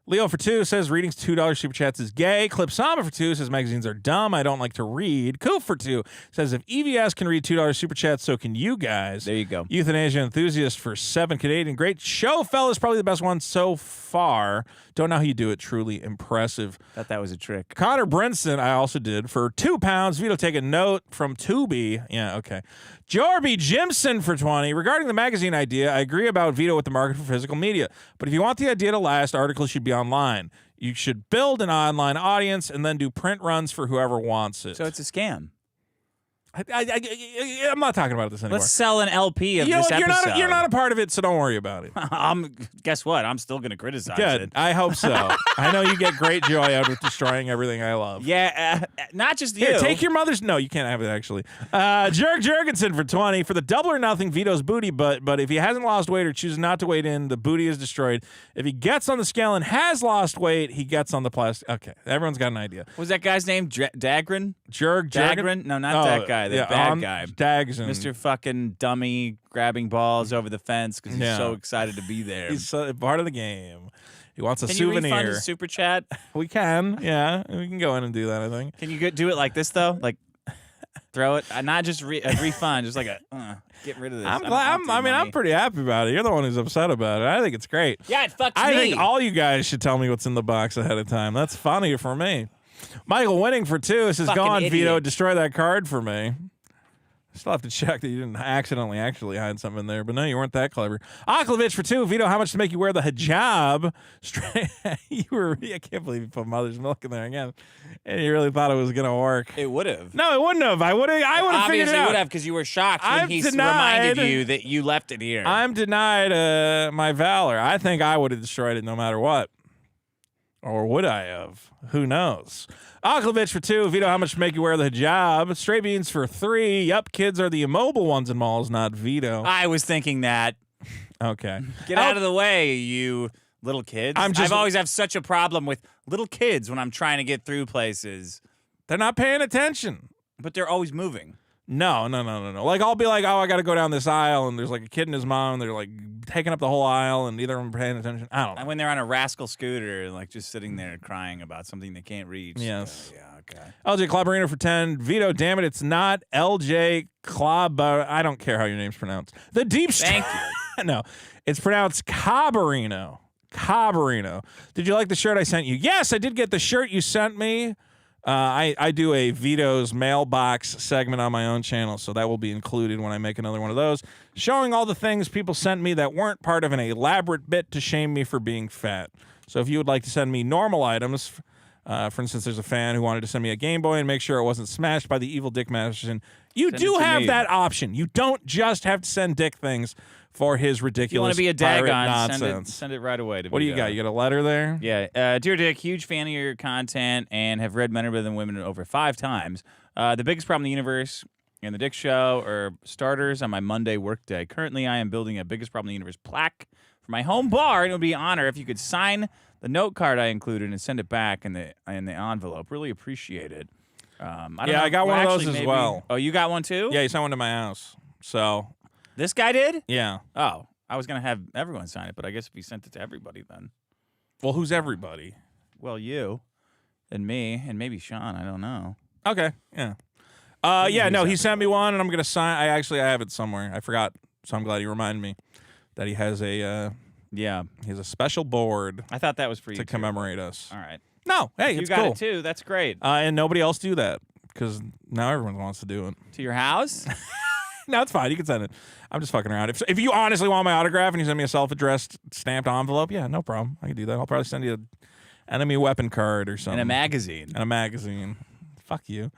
Leo for 2 says reading $2 super chats is gay. Clipsama for 2 says magazines are dumb. I don't like to read. Cool for 2 says if EVS can read $2 super chats, so can you guys. There you go. Euthanasia enthusiast for 7 Canadian. Great show, fellas. Probably the best one so far. Don't know how you do it. Truly impressive. Thought that was a trick. Connor Brinson, I also did for £2. Vito, take a note from Tubi. Yeah, okay. Jorby Jimson for 20. Regarding the magazine idea, I agree about Vito with the market for physical media. But if you want the idea to last, articles should be online. You should build an online audience and then do print runs for whoever wants it. So it's a scam. I'm not talking about this anymore. Let's sell an LP of this episode. You're not a part of it, so don't worry about it. Guess what? I'm still going to criticize Good. it. I hope so. I know you get great joy out of destroying everything I love. Yeah, not just you. Here, take your mother's... No, you can't have it, actually. Jerg Jurgensen for 20. For the double or nothing, Vito's booty butt, but if he hasn't lost weight or chooses not to wait in, the booty is destroyed. If he gets on the scale and has lost weight, he gets on the plastic. Okay, everyone's got an idea. What was that guy's name? Dagrin? Dagrin? No, not that guy. The bad guy. Dagson. Mr. fucking dummy grabbing balls over the fence because he's so excited to be there. He's part of the game. He wants a Can souvenir. you refund his super chat? We can, yeah. We can go in and do that, I think. Can you do it like this, though? Like, throw it? Not just a refund, just like get rid of this. I'm pretty happy about it. You're the one who's upset about it. I think it's great. Yeah, it fucks me. I think all you guys should tell me what's in the box ahead of time. That's funny for me. Michael Winning for 2 says, go on, Vito, destroy that card for me. Still have to check that you didn't accidentally actually hide something in there, but no, you weren't that clever. Aklovich for 2. Vito, how much to make you wear the hijab? I can't believe you put mother's milk in there again. And you really thought it was gonna work. It would have. No, it wouldn't have. I would have figured it out. Obviously would have because you were shocked when he reminded you that you left it here. I'm denied my valor. I think I would have destroyed it no matter what. Or would I have? Who knows? Aklovich for 2. Vito, how much to make you wear the hijab? Stray Beans for 3. Yup, kids are the immobile ones in malls, not Vito. I was thinking that. Okay. Get out of the way, you little kids. I've always have such a problem with little kids when I'm trying to get through places. They're not paying attention. But they're always moving. No. Like, I'll be like, oh, I got to go down this aisle, and there's like a kid and his mom, and they're like taking up the whole aisle, and neither of them are paying attention. I don't know. And when they're on a rascal scooter, like just sitting there crying about something they can't reach. Yes. Yeah, okay. LJ Clabarino for 10. Vito, damn it, it's not LJ I don't care how your name's pronounced. The Deep Thank you. No, it's pronounced Cabarino. Cabarino. Did you like the shirt I sent you? Yes, I did get the shirt you sent me. I do a Vito's mailbox segment on my own channel, so that will be included when I make another one of those, showing all the things people sent me that weren't part of an elaborate bit to shame me for being fat. So if you would like to send me normal items, for instance, there's a fan who wanted to send me a Game Boy and make sure it wasn't smashed by the evil Dick Masterson. You do have that option. You don't just have to send Dick things for his ridiculous you want to be a pirate dagon, nonsense. send it right away. What do you got? You got a letter there? Yeah. Dear Dick, huge fan of your content and have read Men Are Better Than Women over 5 times. The biggest problem in the universe and the Dick Show are starters on my Monday workday. Currently, I am building a biggest problem in the universe plaque for my home bar, and it would be an honor if you could sign the note card I included and send it back in the envelope. Really appreciate it. I got one of those as well. Oh, you got one too? Yeah, he sent one to my house. So this guy did? Yeah. Oh, I was gonna have everyone sign it, but I guess if he sent it to everybody, then. Well, who's everybody? Well, you, and me, and maybe Sean. I don't know. Okay. Yeah. No, he sent me one, and I'm gonna sign. I have it somewhere. I forgot, so I'm glad you reminded me that he has a. He has a special board. I thought that was for you to commemorate us. All right. No, hey, you it's got cool. it too. That's great. And nobody else do that because now everyone wants to do it. To your house? No, it's fine. You can send it. I'm just fucking around. If you honestly want my autograph and you send me a self-addressed stamped envelope, yeah, no problem. I can do that. I'll probably send you an enemy weapon card or something. And a magazine. Fuck you.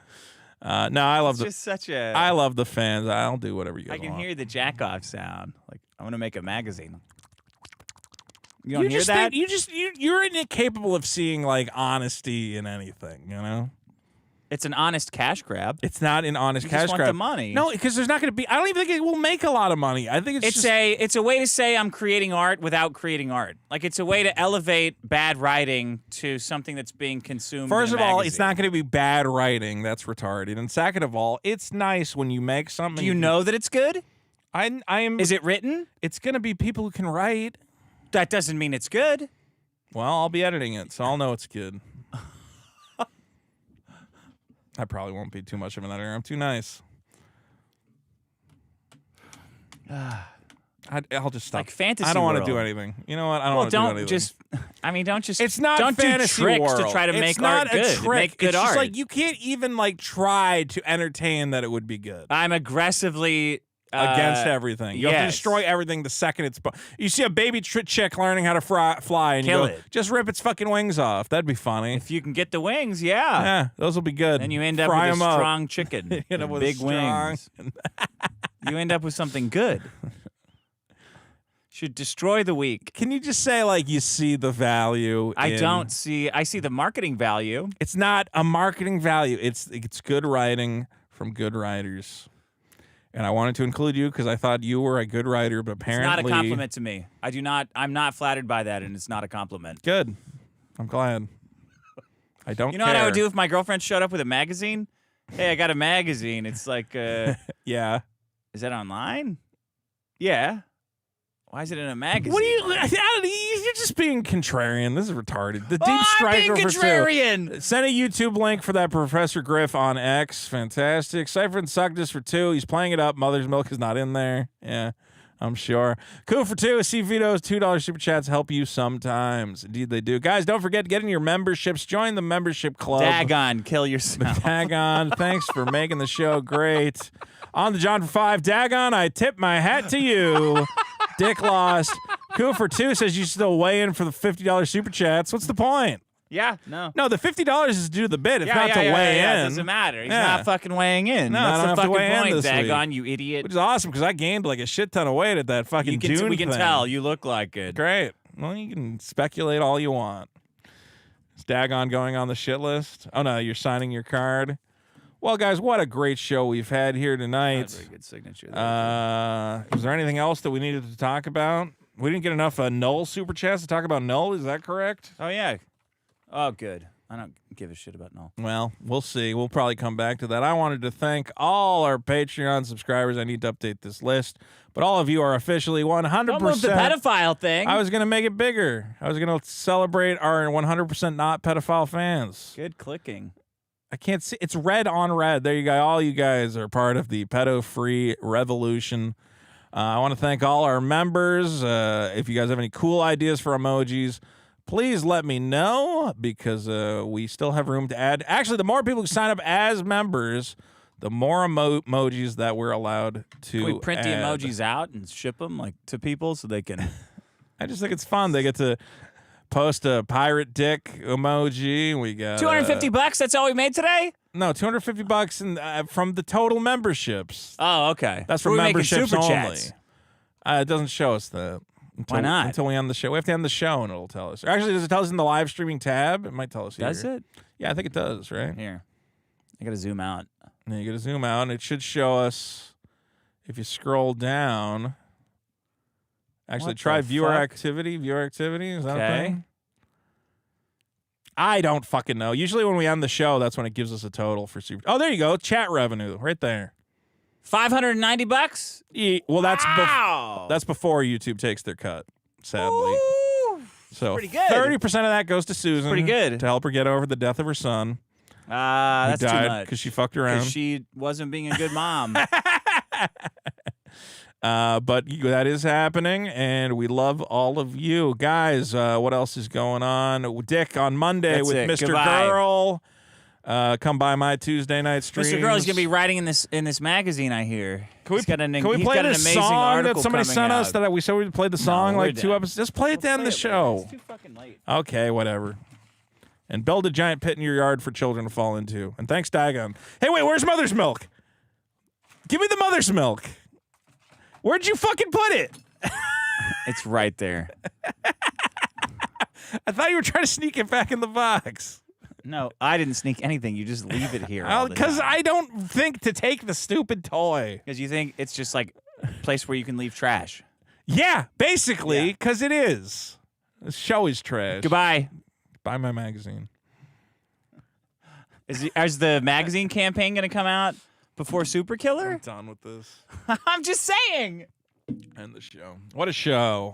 No, I love just such a. I love the fans. I'll do whatever you guys want. I can hear the jack-off sound. Like I want to make a magazine. You don't hear that? You're incapable of seeing like honesty in anything. You know. It's an honest cash grab. It's not an honest cash grab. grab. The money. No, because there's not going to be. I don't even think it will make a lot of money. I think it's a way to say I'm creating art without creating art. Like it's a way to elevate bad writing to something that's being consumed. First in a of all, magazine. it's not going to be bad writing. That's retarded. And second of all, it's nice when you make something. Do you know that it's good? I am. Is it written? It's going to be people who can write. That doesn't mean it's good. Well, I'll be editing it, so I'll know it's good. I probably won't be too much of an editor. I'm too nice. I'll just stop. Like fantasy. I don't want to world. do anything. You know what? I don't want to do anything. Don't just. It's not don't fantasy do tricks world. to try to it's make not art good. A trick. Make good it's art. Just like you can't even like try to entertain that it would be good. I'm aggressively. Against everything. You have to yes. destroy everything the second it's... You see a baby chick learning how to fly and Kill you go, it. just rip its fucking wings off. That'd be funny. If you can get the wings, yeah. Yeah, those will be good. Then you end up Fry with a 'em up. strong chicken. You end up with big strong... wings. You end up with something good. Should destroy the weak. Can you just say, like, you see the value I see the marketing value. It's not a marketing value. It's good writing from good writers. And I wanted to include you because I thought you were a good writer, but apparently... It's not a compliment to me. I'm not flattered by that, and it's not a compliment. Good. I'm glad. I don't care. You know what I would do if my girlfriend showed up with a magazine? Hey, I got a magazine. It's like... yeah. Is that online? Yeah. Why is it in a magazine? What do you're just being contrarian. This is retarded. The Deep Striker I'm being contrarian. for 2. Send a YouTube link for that Professor Griff on X. Fantastic. Cypher and Sugdus for 2. He's playing it up. Mother's Milk is not in there. Yeah, I'm sure. Cool for 2. See Vito's $2 super chats help you sometimes. Indeed they do. Guys, don't forget to get in your memberships. Join the membership club. Dagon, kill yourself. Dagon, thanks for making the show great. On the John for 5. Dagon, I tip my hat to you. Dick lost. Cool for 2 says you still weigh in for the $50 super chats. What's the point? Yeah, no. No, the $50 is to do the bid. It's not to weigh weigh in. It doesn't matter. He's not fucking weighing in. No, I don't That's the have to weigh in fucking point, this week. Dagon, you idiot. Which is awesome because I gained like a shit ton of weight at that fucking Dune We can thing. tell. You look like it. Great. Well, you can speculate all you want. Is Dagon going on the shit list? Oh, no, you're signing your card. Well, guys, what a great show we've had here tonight. Very good signature. Was there anything else that we needed to talk about? We didn't get enough Null super chats to talk about Null. Is that correct? Oh, yeah. Oh, good. I don't give a shit about Null. Well, we'll see. We'll probably come back to that. I wanted to thank all our Patreon subscribers. I need to update this list. But all of you are officially 100%. Don't move the pedophile thing. I was going to make it bigger. I was going to celebrate our 100% not pedophile fans. Good clicking. I can't see. It's red on red. There you go. All you guys are part of the pedo-free revolution. I want to thank all our members. If you guys have any cool ideas for emojis, please let me know because we still have room to add. Actually, the more people who sign up as members, the more emojis that we're allowed to Can we print add. the emojis out and ship them to people so they can... I just think it's fun. They get to post a pirate dick emoji. We got $250. That's all we made today? No, $250 and from the total memberships. Oh, okay. That's for We're memberships super only. chats. It doesn't show us that. Why not? Until we end the show. We have to end the show and it'll tell us. Or actually, does it tell us in the live streaming tab? It might tell us here. Does it? Yeah, I think it does, right? Here. I got to zoom out. And you got to zoom out, and it should show us if you scroll down. Actually, What try the viewer fuck? activity. Viewer activity. Is that a Okay. thing? I don't fucking know. Usually when we end the show, that's when it gives us a total for super. Oh, there you go. Chat revenue right there. $590? Well, that's Wow. that's before YouTube takes their cut, sadly. Ooh, So pretty good. 30% of that goes to Susan. Pretty good. To help her get over the death of her son. That's who too died much. because she fucked around. Because she wasn't being a good mom. But that is happening, and we love all of you. Guys, what else is going on? Dick on Monday That's with it. Mr. Goodbye. Girl. Come by my Tuesday night stream. Mr. Girl is going to be writing in this magazine, I hear. Can we He's got an play got an this amazing song article that somebody coming sent us out. that we said we played the song No, like we're 2 done. episodes? Just play it to end the show. It's too fucking late. Okay, whatever. And build a giant pit in your yard for children to fall into. And thanks, Dagon. Hey, wait, where's Mother's Milk? Give me the Mother's Milk. Where'd you fucking put it? It's right there. I thought you were trying to sneak it back in the box. No, I didn't sneak anything. You just leave it here. Because I don't think to take the stupid toy. Because you think it's just like a place where you can leave trash. Yeah, basically, because it is. This show is trash. Goodbye. Buy my magazine. Is the magazine campaign going to come out before Super Killer? I'm done with this. I'm just saying. End the show. What a show.